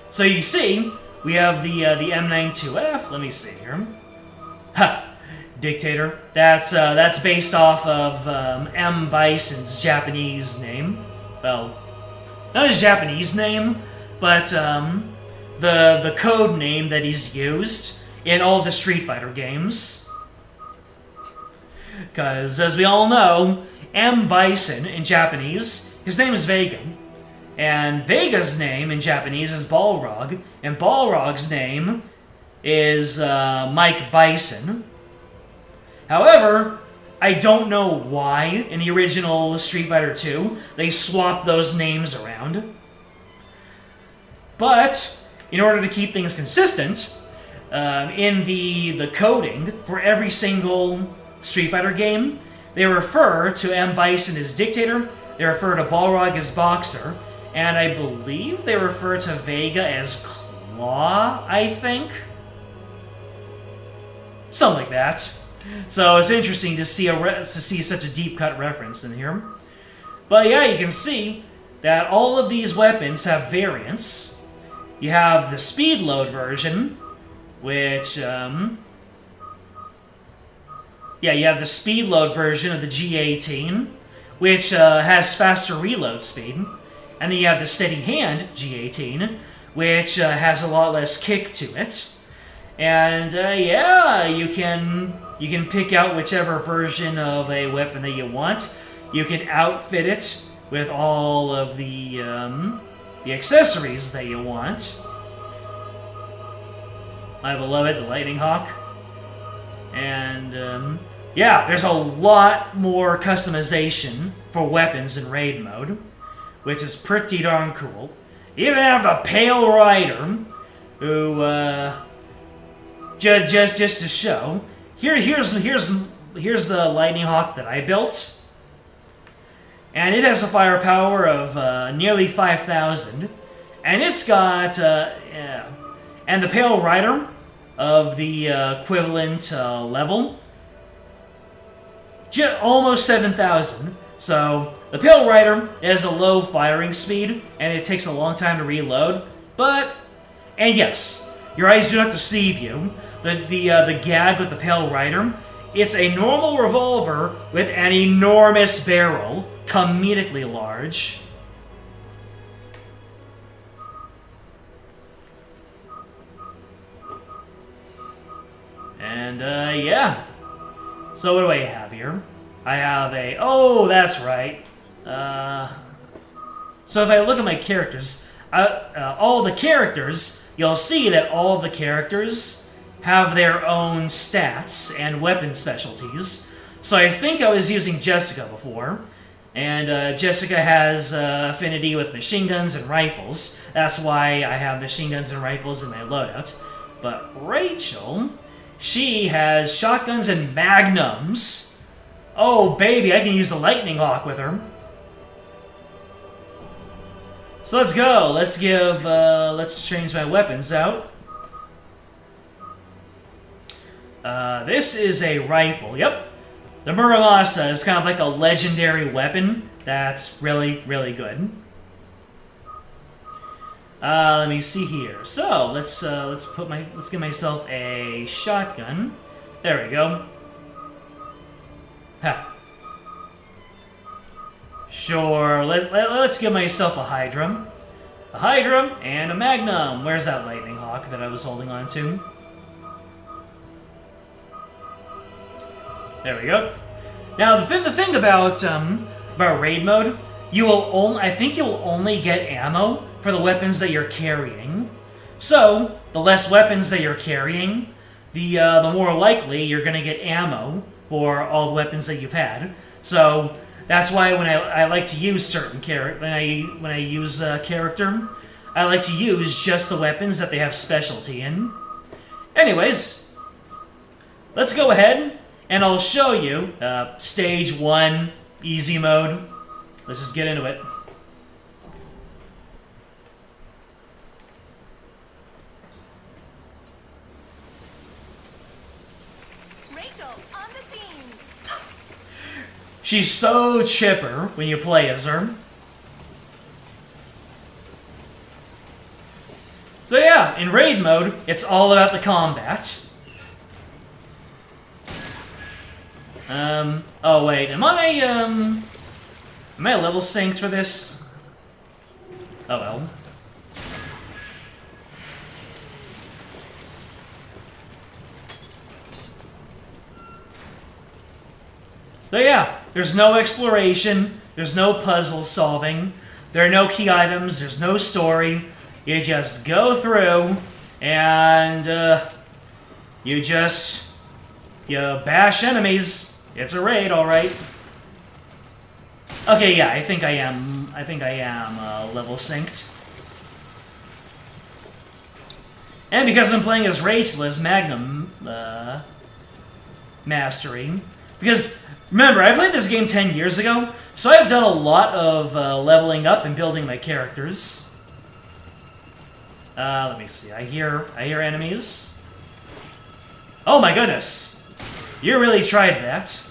So you see, we have the M92F. Let me see here. Ha. Dictator. That's based off of M. Bison's Japanese name. Well, not his Japanese name, but the code name that he's used in all the Street Fighter games. Because, as we all know, M. Bison in Japanese, his name is Vega. And Vega's name in Japanese is Balrog, and Balrog's name is Mike Bison. However, I don't know why in the original Street Fighter 2 they swapped those names around. But in order to keep things consistent, in the coding for every single Street Fighter game, they refer to M. Bison as Dictator, they refer to Balrog as Boxer, and I believe they refer to Vega as Claw, I think? Something like that. So it's interesting to see such a deep cut reference in here. But yeah, you can see that all of these weapons have variants. You have the speed load version, which yeah, you have the speed load version of the G18, which has faster reload speed. And then you have the steady hand G18, which has a lot less kick to it. And yeah, you can pick out whichever version of a weapon that you want. You can outfit it with all of the accessories that you want. My beloved, the Lightning Hawk. And yeah, there's a lot more customization for weapons in raid mode, which is pretty darn cool. You even have a Pale Rider, who just to show. Here's the Lightning Hawk that I built, and it has a firepower of nearly 5,000, and it's got yeah, and the Pale Rider of the equivalent level, almost 7,000. So the Pale Rider has a low firing speed, and it takes a long time to reload. And yes, your eyes do not deceive you. The gag with the Pale Rider, it's a normal revolver with an enormous barrel, comedically large. And yeah. So what do I have here? I have a... Oh, that's right. So if I look at my characters, all the characters, you'll see that all of the characters have their own stats and weapon specialties. So I think I was using Jessica before, and Jessica has affinity with machine guns and rifles. That's why I have machine guns and rifles in my loadout. But Rachel, she has shotguns and magnums. Oh, baby, I can use the Lightning Hawk with her. So let's go. Let's change my weapons out. This is a rifle. Yep. The Muramasa is kind of like a legendary weapon that's really, really good. Let me see here. So let's give myself a shotgun. There we go. Ha. Sure. Let's give myself a Hydra. A Hydra and a Magnum. Where's that Lightning Hawk that I was holding on to? There we go. Now the thing about raid mode, I think you'll only get ammo for the weapons that you're carrying. So the less weapons that you're carrying, the more likely you're gonna get ammo for all the weapons that you've had. So that's why when I like to use certain when I use a character, I like to use just the weapons that they have specialty in. Anyways, let's go ahead and I'll show you stage 1 easy mode. Let's just get into it. Rachel, on the scene. She's so chipper when you play as her. So yeah, in raid mode, it's all about the combat. Oh wait, am I level synced for this? Oh well. So yeah, there's no exploration, there's no puzzle solving, there are no key items, there's no story. You just go through and you bash enemies. It's a raid, all right. Okay, yeah, I think I am level synced. And because I'm playing as Rachel as Magnum Mastery, because remember, I played this game 10 years ago, so I've done a lot of leveling up and building my characters. Let me see. I hear enemies. Oh my goodness! You really tried that.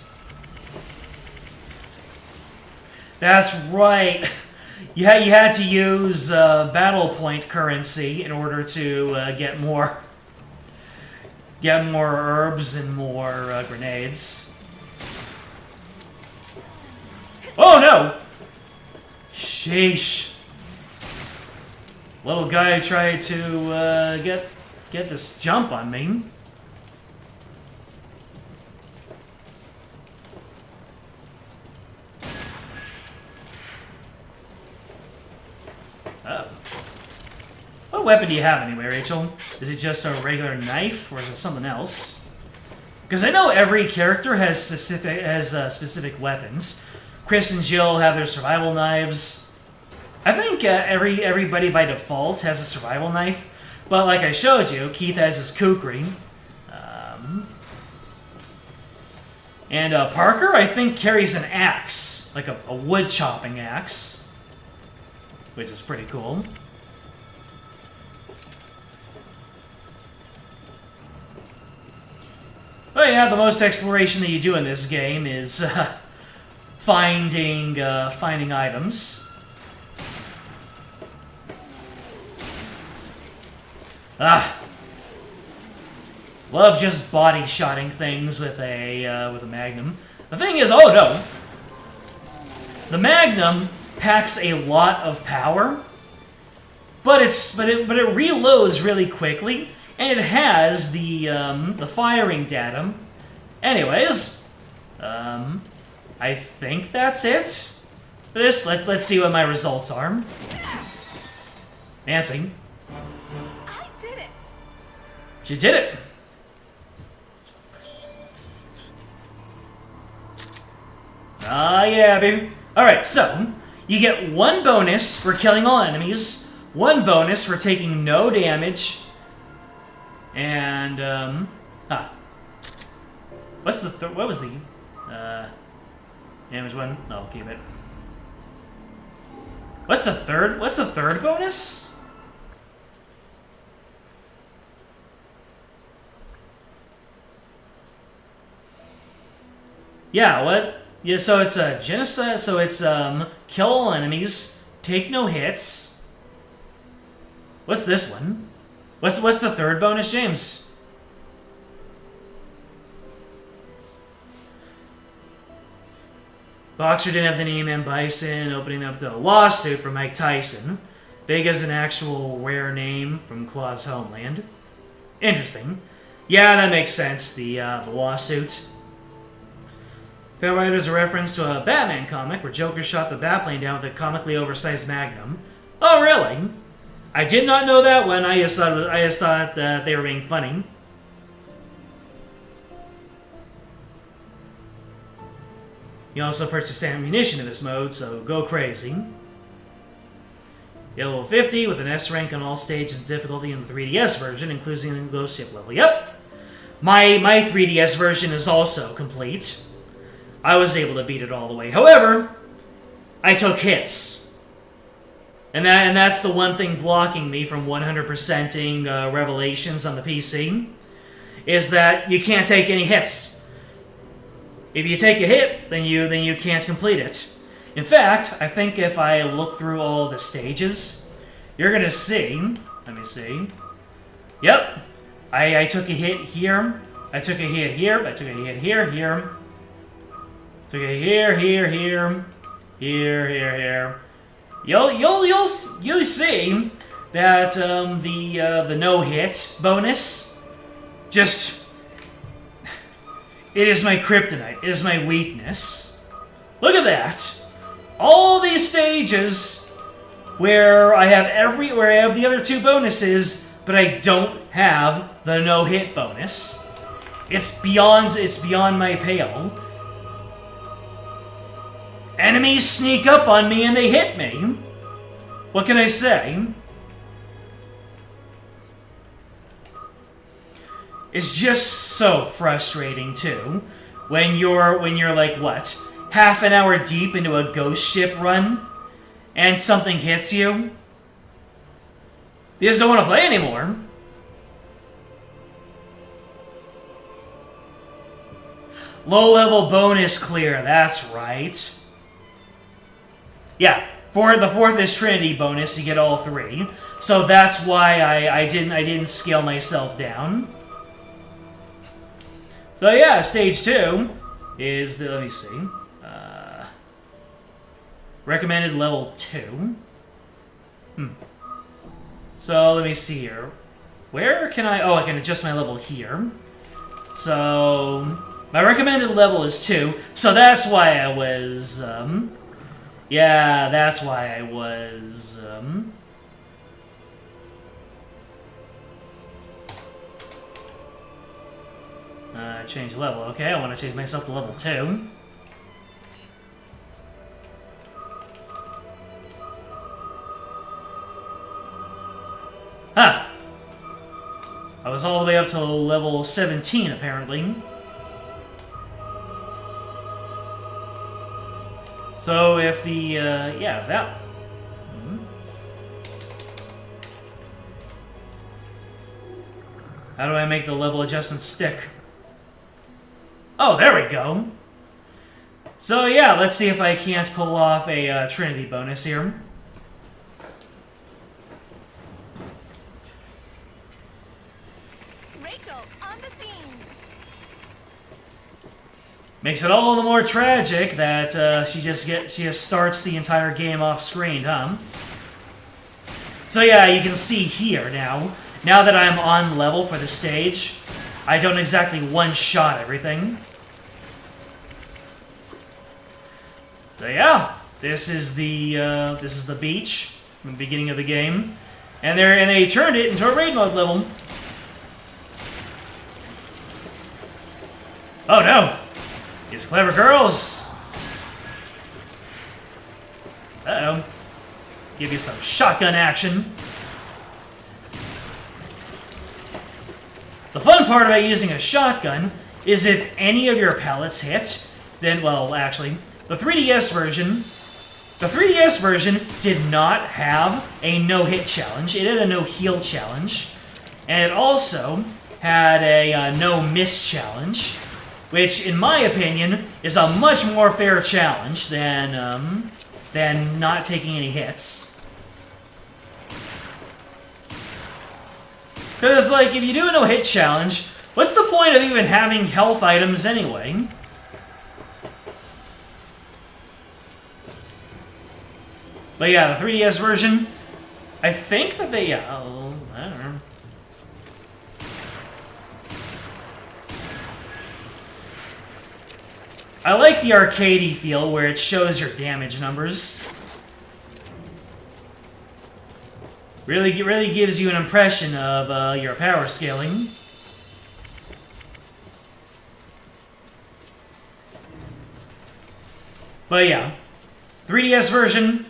That's right. You had to use battle point currency in order to get more herbs and more grenades. Oh no! Sheesh. Little guy tried to get this jump on me. Oh. What weapon do you have anyway, Rachel? Is it just a regular knife, or is it something else? Because I know every character has specific weapons. Chris and Jill have their survival knives. I think everybody by default has a survival knife, but like I showed you, Keith has his kukri. And Parker, I think, carries an axe, like a wood chopping axe, which is pretty cool. Oh yeah, the most exploration that you do in this game is finding items. Love just body-shotting things with a Magnum. The thing is, oh no, the Magnum packs a lot of power, but it reloads really quickly, and it has the firing datum. Anyways, I think that's it. For this, let's see what my results are. Nancy. I did it. She did it. Ah, yeah, baby. Alright, so, you get 1 bonus for killing all enemies, 1 bonus for taking no damage, and, what's the what was the, damage one? No, I'll keep it. What's the third bonus? Yeah, what? Yeah, so it's a genocide, so it's, kill all enemies, take no hits. What's this one? What's the third bonus, James? Boxer didn't have the name M. Bison, opening up the lawsuit for Mike Tyson. Big as an actual rare name from Claw's homeland. Interesting. Yeah, that makes sense, the lawsuit. Pale Rider is a reference to a Batman comic where Joker shot the Batplane down with a comically oversized Magnum. Oh, really? I did not know that one. I just thought that they were being funny. You also purchase ammunition in this mode, so go crazy. Level 50 with an S rank on all stages of difficulty in the 3DS version, including the Ghost Ship level. Yep! My 3DS version is also complete. I was able to beat it all the way. However, I took hits. And that's the one thing blocking me from 100%ing Revelations on the PC, is that you can't take any hits. If you take a hit, then you can't complete it. In fact, I think if I look through all the stages, you're gonna see. Let me see. Yep, I took a hit here. I took a hit here. I took a hit here. Took a here. Here. You'll see that the no hit bonus just, it is my kryptonite. It is my weakness. Look at that. All these stages where I have the other 2 bonuses, but I don't have the no hit bonus. It's beyond my pale. Enemies sneak up on me and they hit me. What can I say? It's just so frustrating too, when you're like, what, half an hour deep into a ghost ship run, and something hits you. You just don't want to play anymore. Low-level bonus clear, that's right. Yeah, for the 4th is Trinity bonus, you get all 3. So that's why I didn't scale myself down. So yeah, stage 2 is the, let me see. Recommended level 2. So let me see here. Where can I... Oh, I can adjust my level here. So my recommended level is 2. So that's why I was... yeah, that's why I was... change level. Okay, I want to change myself to level 2. Huh. I was all the way up to level 17, apparently. So if the, yeah, that... How do I make the level adjustment stick? Oh, there we go. So yeah, let's see if I can't pull off a Trinity bonus here. Rachel, on the scene. Makes it all the more tragic that she just starts the entire game off screen, huh? So yeah, you can see here now. Now that I'm on level for the stage, I don't exactly one-shot everything. So yeah, this is the beach from the beginning of the game, and they turned it into a raid mode level. Oh no! These clever girls. Uh-oh. Give you some shotgun action. The fun part about using a shotgun is if any of your pellets hit, then, well, actually, the 3DS version did not have a no-hit challenge. It had a no-heal challenge. And it also had a no-miss challenge, which, in my opinion, is a much more fair challenge than not taking any hits. Because, like, if you do a no-hit challenge, what's the point of even having health items anyway? But yeah, the 3DS version, I think that they... I don't know. I like the arcadey feel where it shows your damage numbers. Really gives you an impression of your power scaling. But yeah, 3DS version,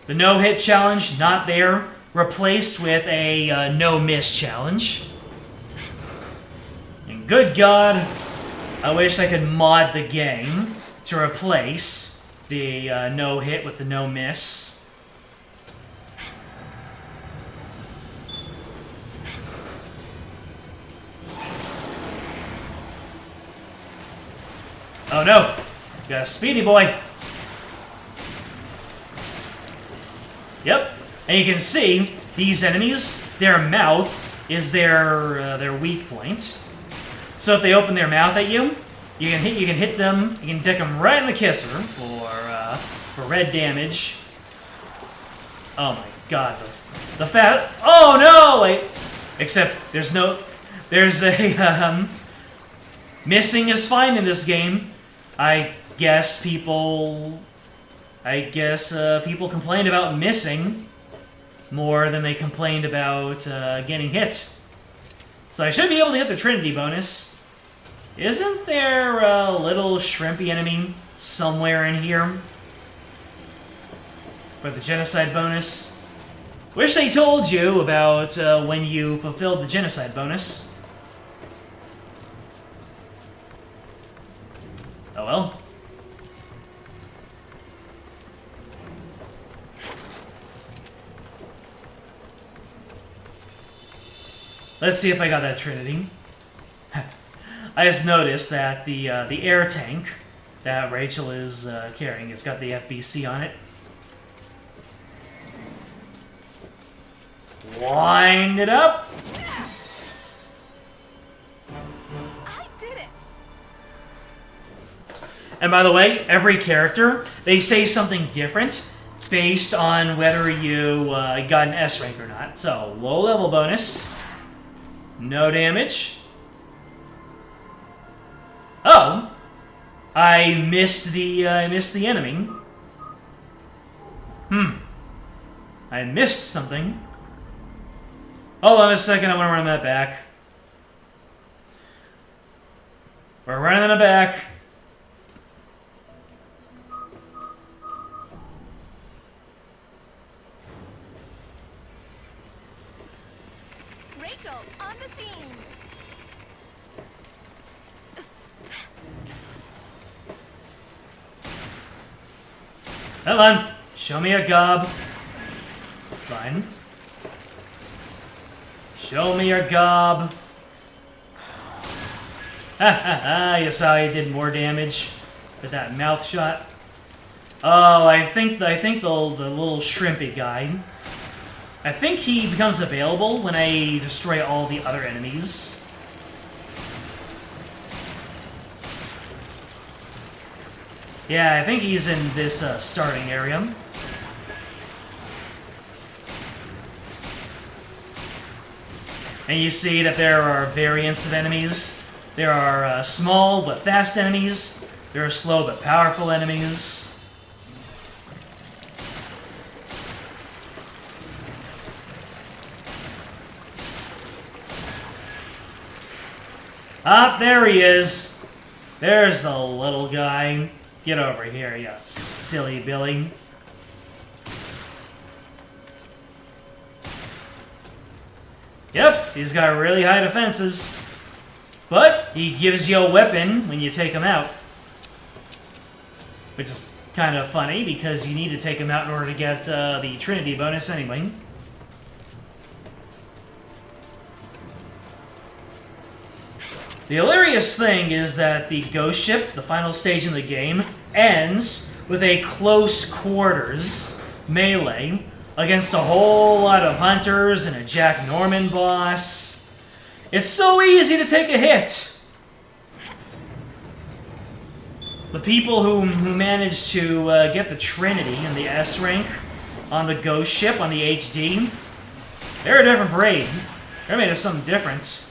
the no-hit challenge, not there, replaced with a no-miss challenge. And good God, I wish I could mod the game to replace the no-hit with the no-miss. Oh no! Got a speedy boy! Yep. And you can see, these enemies, their mouth is their weak point. So if they open their mouth at you, you can hit them, you can dick them right in the kisser for red damage. Oh my god, the fat... Oh no! Wait. Except, there's a, missing is fine in this game. I guess people complained about missing more than they complained about getting hit. So I should be able to get the Trinity bonus. Isn't there a little shrimpy enemy somewhere in here for the genocide bonus? Wish they told you about when you fulfilled the genocide bonus. Oh well. Let's see if I got that Trinity. I just noticed that the air tank that Rachel is carrying, it's got the FBC on it. Wind it up. I did it. And by the way, every character, they say something different based on whether you got an S rank or not. So, low level bonus. No damage. Oh. I missed the enemy. I missed something. Hold on a second, I want to run that back. We're running it back. Rachel, on the scene. Come on, show me a gob. Fine. Show me your gob. Ha ha ha, you saw he did more damage with that mouth shot. Oh, I think the little shrimpy guy, I think he becomes available when I destroy all the other enemies. Yeah, I think he's in this starting area. And you see that there are variants of enemies. There are small but fast enemies. There are slow but powerful enemies. Ah, there he is. There's the little guy. Get over here, you silly Billy. Yep, he's got really high defenses. But he gives you a weapon when you take him out. Which is kind of funny, because you need to take him out in order to get the Trinity bonus anyway. The hilarious thing is that the ghost ship, the final stage in the game, ends with a close quarters melee against a whole lot of hunters and a Jack Norman boss. It's so easy to take a hit. The people who managed to get the Trinity and the S rank on the ghost ship, on the HD, they're a different breed. They're made of something different.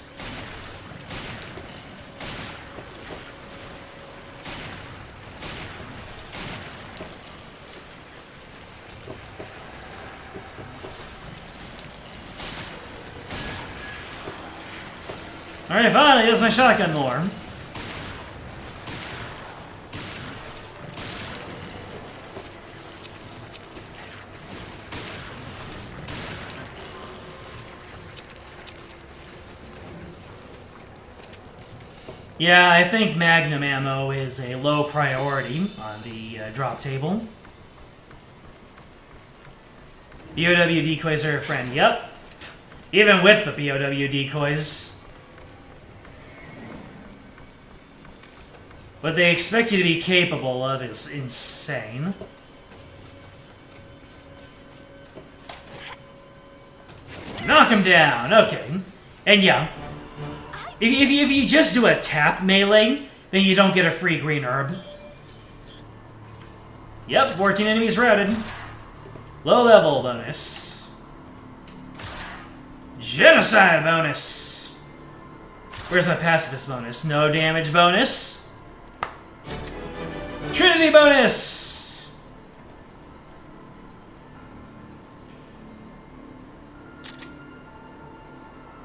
Alright, fine, I use my shotgun more. Yeah, I think Magnum ammo is a low priority on the drop table. POW decoys are a friend, yep. Even with the POW decoys. What they expect you to be capable of is insane. Knock him down, okay. And yeah, if you just do a tap melee, then you don't get a free green herb. Yep, 14 enemies routed. Low level bonus. Genocide bonus. Where's my pacifist bonus? No damage bonus. Trinity bonus!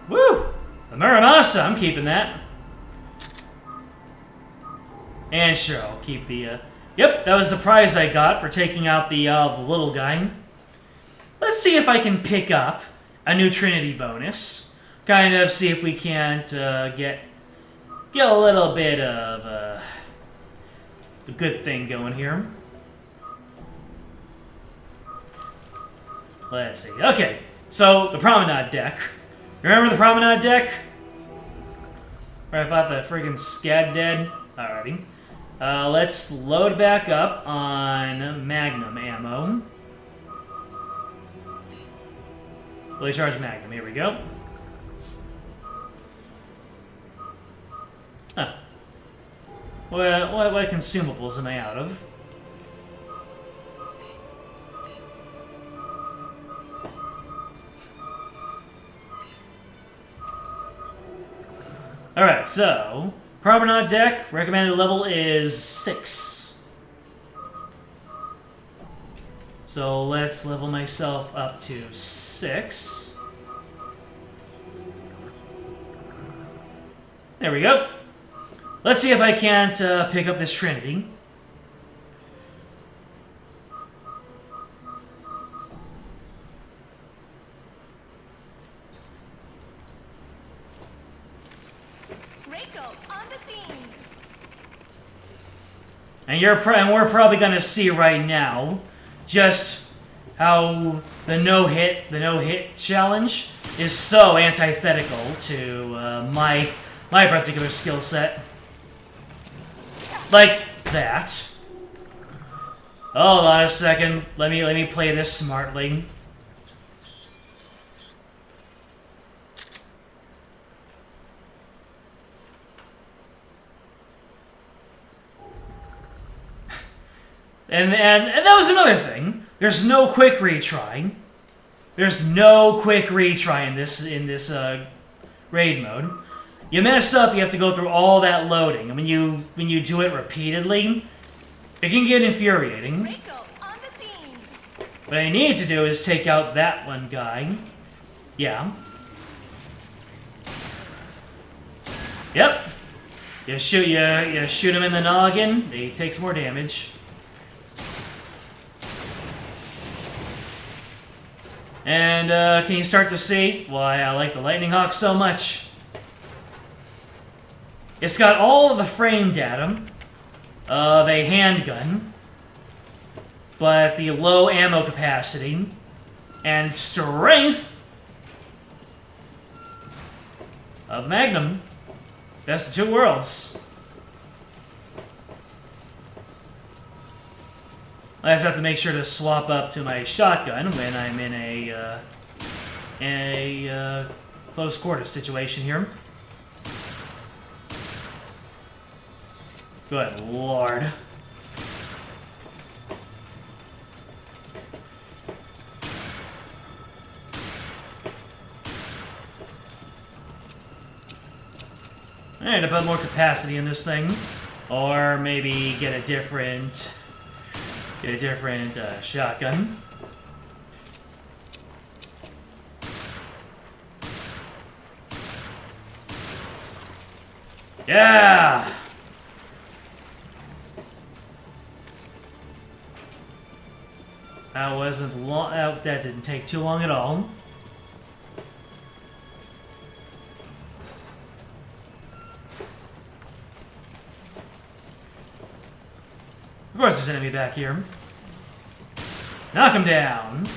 Woo! The Muramasa, I'm keeping that. And sure, I'll keep the, Yep, that was the prize I got for taking out the little guy. Let's see if I can pick up a new Trinity bonus. Kind of see if we can't get a little bit of a good thing going here. Let's see. Okay, so the promenade deck. Remember the promenade deck? Right, I thought the friggin' scad dead. Alrighty. Let's load back up on Magnum ammo. Fully charged Magnum. Here we go. Huh. What consumables am I out of? Alright, so Promenade deck, recommended level is 6. So let's level myself up to 6. There we go. Let's see if I can't pick up this Trinity. And we're probably gonna see right now just how the no hit challenge is so antithetical to my particular skill set. Like that. Hold on a second. Let me play this smartly. And that was another thing. There's no quick retry. There's no quick retry in this raid mode. You mess up, you have to go through all that loading, and when you do it repeatedly, it can get infuriating. What I need to do is take out that one guy. Yeah. Yep. You shoot him in the noggin. He takes more damage. And can you start to see why I like the Lightning Hawk so much? It's got all of the frame data of a handgun, but the low ammo capacity and strength of Magnum. That's the two worlds. I just have to make sure to swap up to my shotgun when I'm in a close quarters situation here. Good lord. I need to put more capacity in this thing, or maybe get a different shotgun. Yeah. That wasn't long. That didn't take too long at all. Of course there's an enemy back here. Knock him down.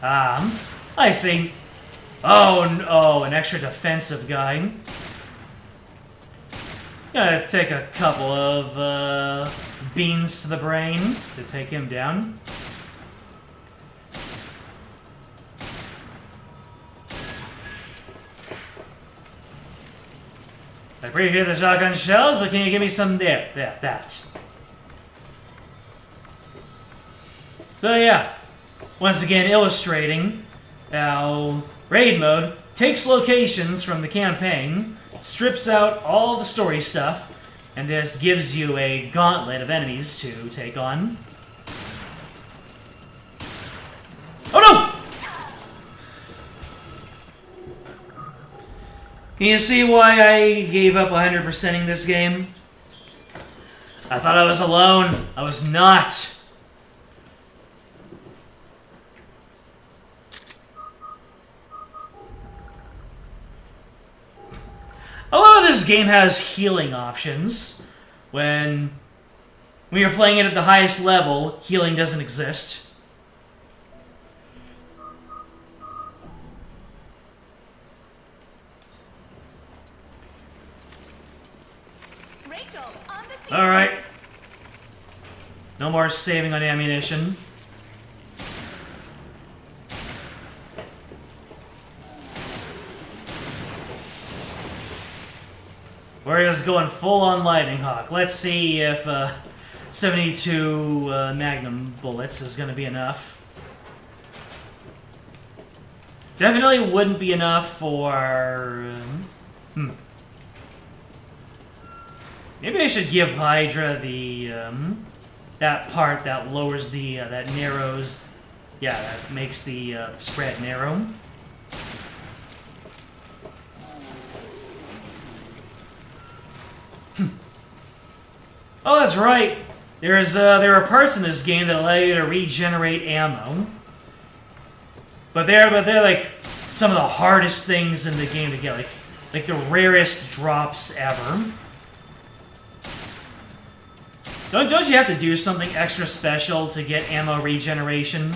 I see. Oh, an extra defensive guy. Gonna take a couple of beans to the brain to take him down. I appreciate the shotgun shells, but can you give me some there? There, that. So yeah, once again illustrating how raid mode takes locations from the campaign, strips out all the story stuff, and just gives you a gauntlet of enemies to take on. Oh no! Can you see why I gave up 100%ing this game? I thought I was alone. I was not. I love how this game has healing options. When you're playing it at the highest level, healing doesn't exist. Alright. No more saving on ammunition. We're just going full on Lightning Hawk. Let's see if 72 Magnum bullets is going to be enough. Definitely wouldn't be enough for... Maybe I should give Hydra the that part that lowers the that narrows, yeah, that makes the spread narrow. Oh, that's right. There are parts in this game that allow you to regenerate ammo, but they're like some of the hardest things in the game to get, like the rarest drops ever. Don't you have to do something extra special to get ammo regeneration?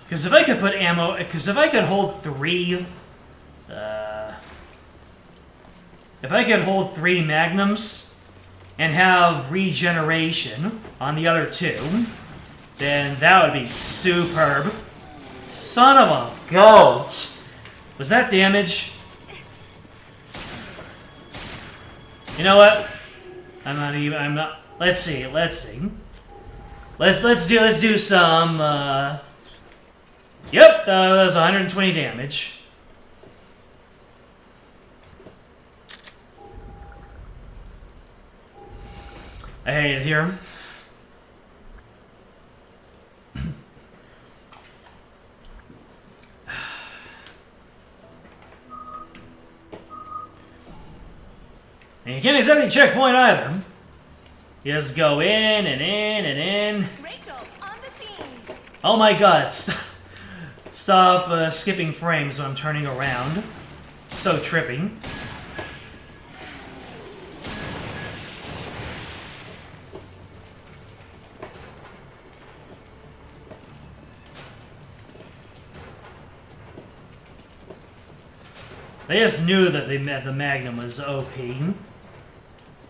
Because if I could put ammo, because if I could hold three magnums and have regeneration on the other two, then that would be superb. Son of a goat! Was that damage? You know what? I'm not. Let's see. Let's do some. Yep, that was 120 damage. I hate it here. And you can't exactly checkpoint either. You just go in and in and in. Rachel, on the scene. Oh my god, stop skipping frames when I'm turning around. So trippy. They just knew that the Magnum was OP.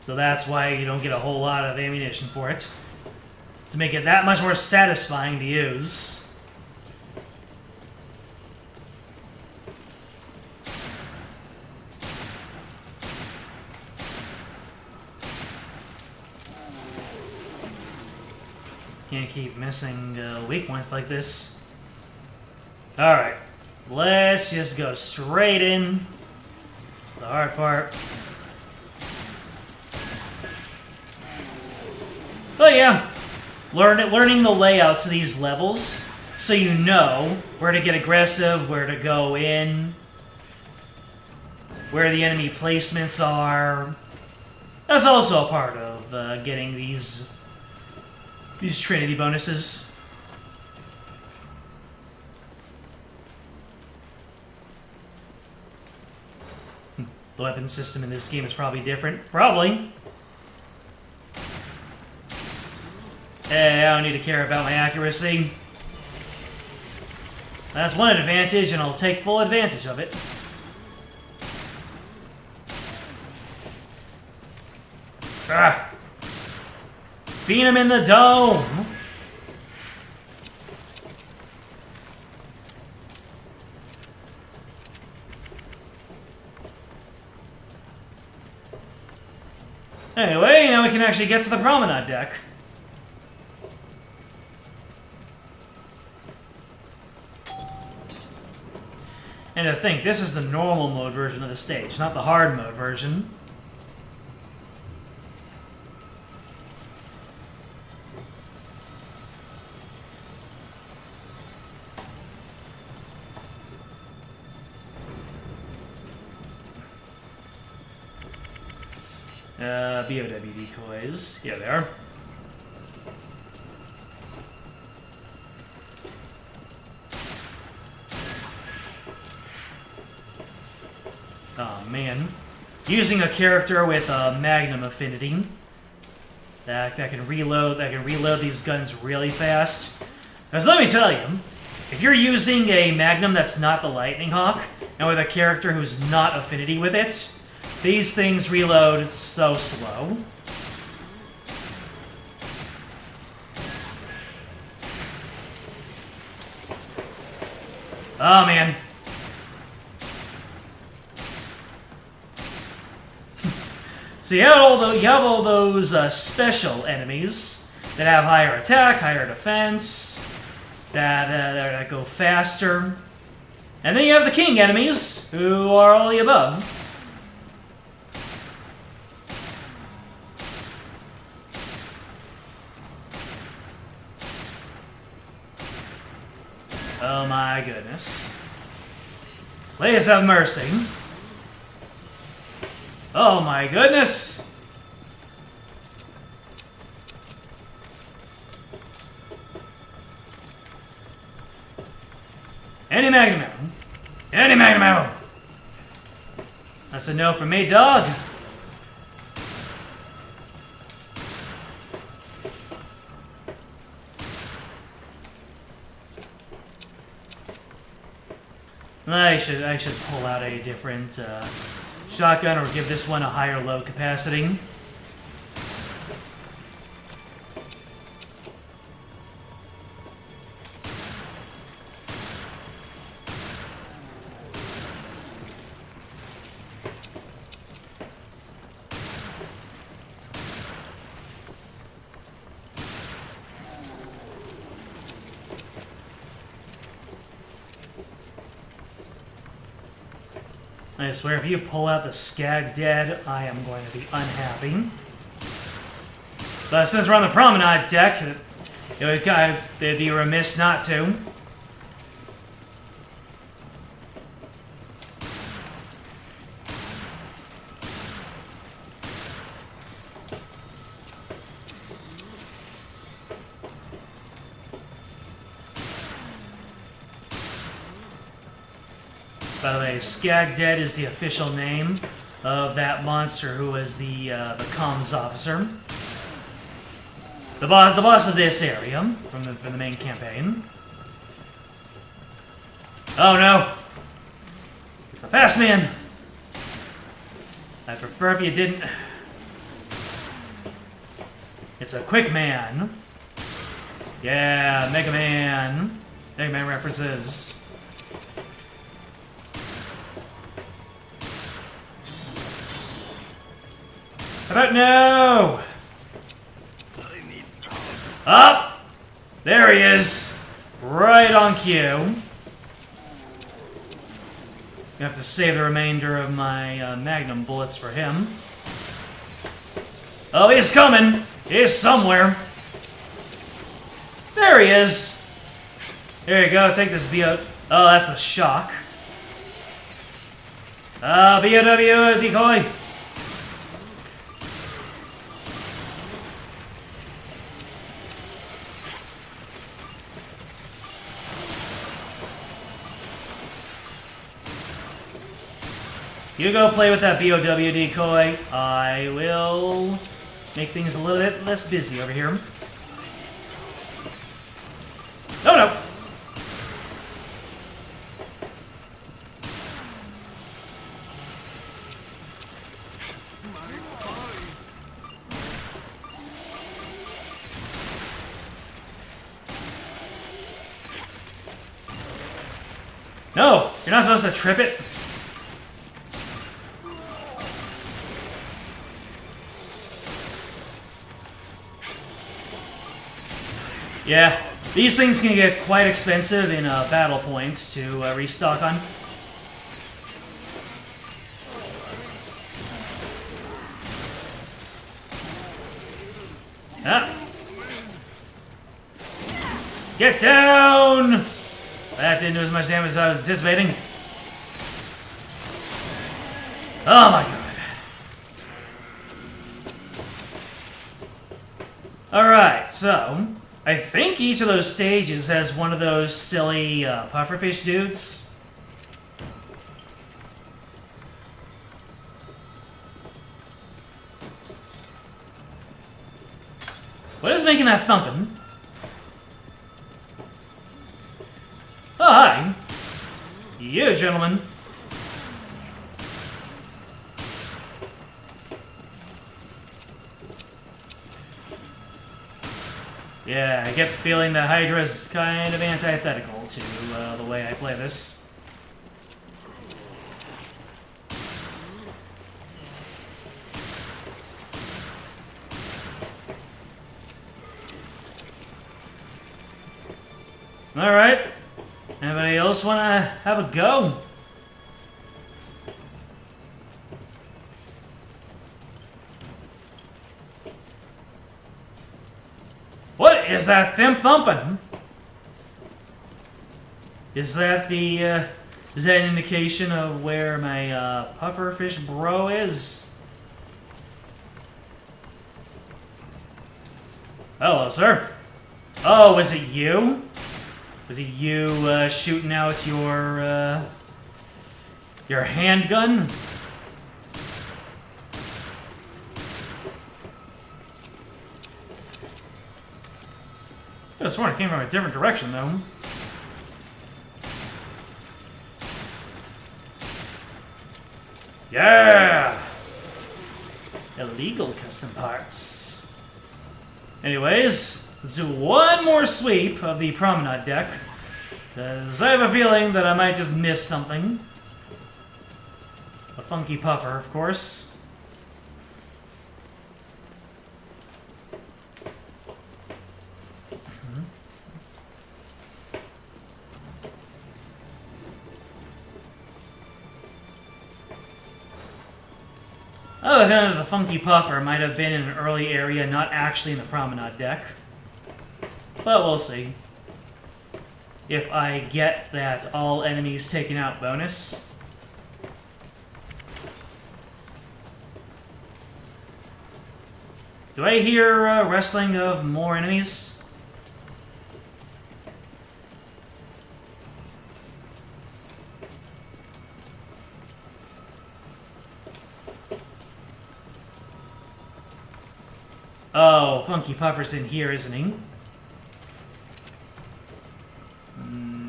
So that's why you don't get a whole lot of ammunition for it. To make it that much more satisfying to use. Can't keep missing weak points like this. Alright. Let's just go straight in. The hard part. Oh yeah, learning the layouts of these levels so you know where to get aggressive, where to go in, where the enemy placements are. That's also a part of getting these Trinity bonuses. The weapon system in this game is probably different. Probably. I don't need to care about my accuracy. That's one advantage, and I'll take full advantage of it. Ah! Beat him in the dome! Anyway, now we can actually get to the promenade deck. And to think, this is the normal mode version of the stage, not the hard mode version. BOW decoys. Yeah, they are. Oh man, using a character with a Magnum affinity that can reload these guns really fast. Because let me tell you, if you're using a Magnum that's not the Lightning Hawk, and with a character who's not affinity with it, these things reload so slow. Oh, man. So you have all those special enemies that have higher attack, higher defense, that go faster. And then you have the king enemies, who are all the above. Oh my goodness. Please have mercy. Oh my goodness! Any Magnum ammo. Any Magnum ammo! That's a no from me, dog. I should pull out a different shotgun or give this one a higher load capacity. I swear, if you pull out the Skag Dead, I am going to be unhappy. But since we're on the promenade deck, it'd be remiss not to. By the way, Skag Dead is the official name of that monster who was the comms officer. The boss of this area from the main campaign. Oh no! It's a fast man! I'd prefer if you didn't. It's a quick man. Yeah, Mega Man. Mega Man references. How about no? Up! There he is! Right on cue. I have to save the remainder of my Magnum bullets for him. Oh, he's coming! He's somewhere. There he is! There you go, take this BO... Oh, that's the shock. BOW decoy! You go play with that BOW decoy. I will make things a little bit less busy over here. Oh no! No! You're not supposed to trip it. Yeah, these things can get quite expensive in battle points to restock on. Ah. Get down! That didn't do as much damage as I was anticipating. Oh my god. Alright, so I think each of those stages has one of those silly pufferfish dudes. What is making that thumping? you, gentlemen. Yeah, I get the feeling that Hydra's kind of antithetical to the way I play this. Alright. Anybody else want to have a go? What is that thimp thumping? Is that the, is that an indication of where my, pufferfish bro is? Hello, sir. Oh, was it you? Was it you, shooting out your handgun? I could have sworn it came from a different direction, though. Yeah! Illegal custom parts. Anyways, let's do one more sweep of the promenade deck, because I have a feeling that I might just miss something. A funky puffer, of course. Oh, kind of the funky puffer might have been in an early area, not actually in the promenade deck. But we'll see. If I get that all enemies taken out bonus. Do I hear wrestling of more enemies? Oh, Funky Puffer's in here, isn't he?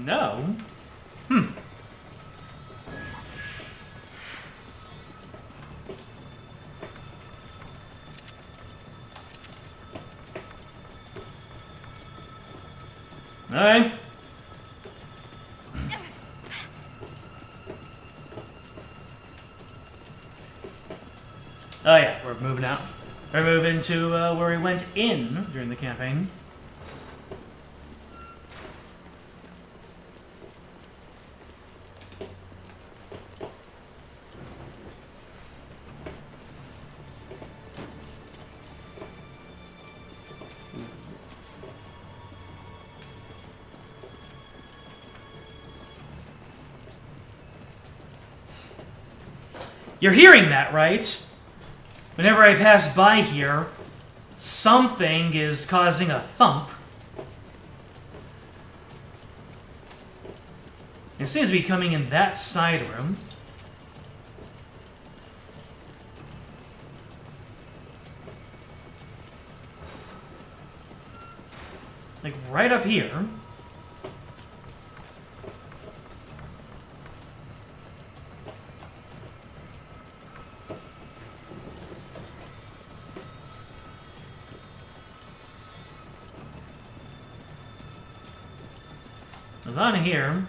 No. Alright. Oh yeah, we're moving out. We're moving to where we went in during the campaign. You're hearing that, right? Whenever I pass by here, something is causing a thump. It seems to be coming in that side room. Like right up here. On here.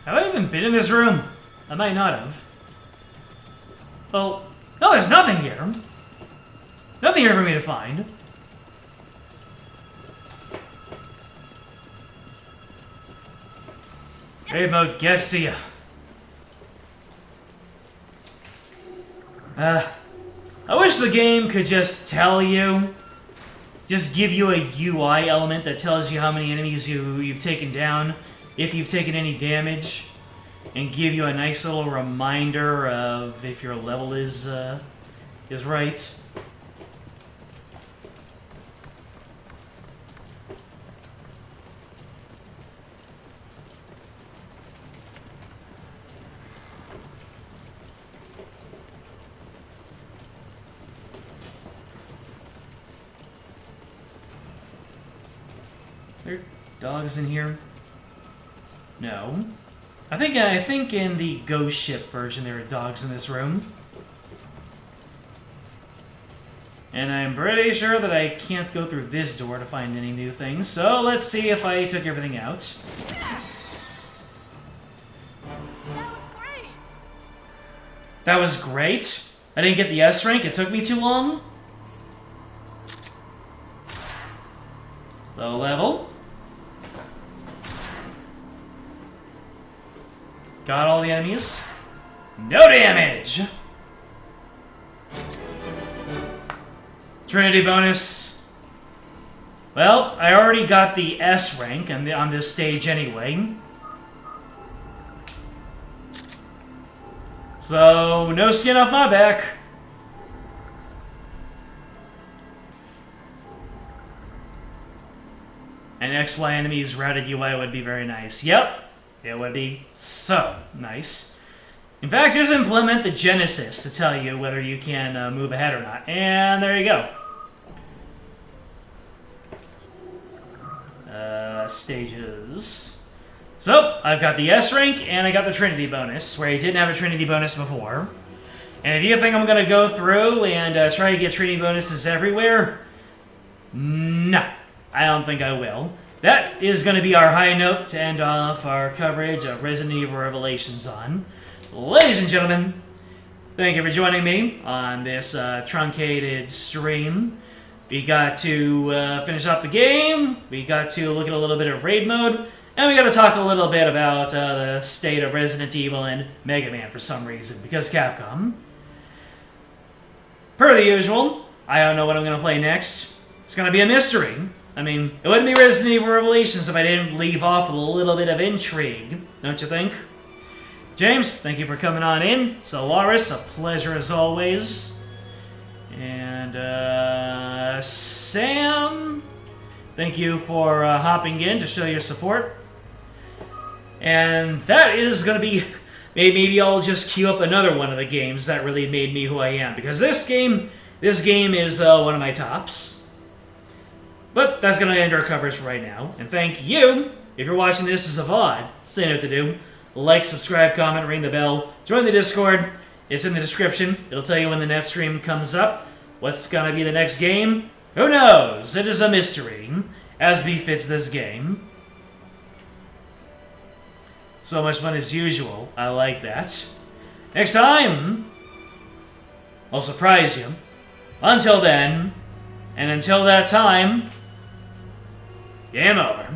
Have I even been in this room? I might not have. Well, no, there's nothing here. Nothing here for me to find. Raid mode gets to you. I wish the game could just tell you. Just give you a UI element that tells you how many enemies you've taken down, if you've taken any damage, and give you a nice little reminder of if your level is right. There are dogs in here. No. I think in the ghost ship version there are dogs in this room. And I'm pretty sure that I can't go through this door to find any new things. So let's see if I took everything out. That was great! That was great. I didn't get the S rank. It took me too long. Low level. Got all the enemies. No damage! Trinity bonus. Well, I already got the S rank on this stage anyway. So, no skin off my back. An XY enemies routed UI would be very nice. Yep, it would be so nice. In fact, just implement the Genesis to tell you whether you can move ahead or not. And there you go. Stages. So, I've got the S rank and I got the Trinity bonus, where I didn't have a Trinity bonus before. And if you think I'm going to go through and try to get Trinity bonuses everywhere, no, I don't think I will. That is going to be our high note to end off our coverage of Resident Evil Revelations on. Ladies and gentlemen, thank you for joining me on this truncated stream. We got to finish off the game, we got to look at a little bit of raid mode, and we got to talk a little bit about the state of Resident Evil and Mega Man for some reason, because Capcom. Per the usual, I don't know what I'm going to play next. It's going to be a mystery. I mean, it wouldn't be Resident Evil Revelations if I didn't leave off with a little bit of intrigue, don't you think? James, thank you for coming on in. Solaris, a pleasure as always. And, Sam, thank you for hopping in to show your support. And that is going to be... Maybe I'll just queue up another one of the games that really made me who I am. Because this game is one of my tops. But that's going to end our coverage for right now. And thank you. If you're watching this as a VOD, so you know what to do. Like, subscribe, comment, ring the bell. Join the Discord. It's in the description. It'll tell you when the next stream comes up. What's going to be the next game? Who knows? It is a mystery, as befits this game. So much fun as usual. I like that. Next time, I'll surprise you. Until then, and until that time, game over.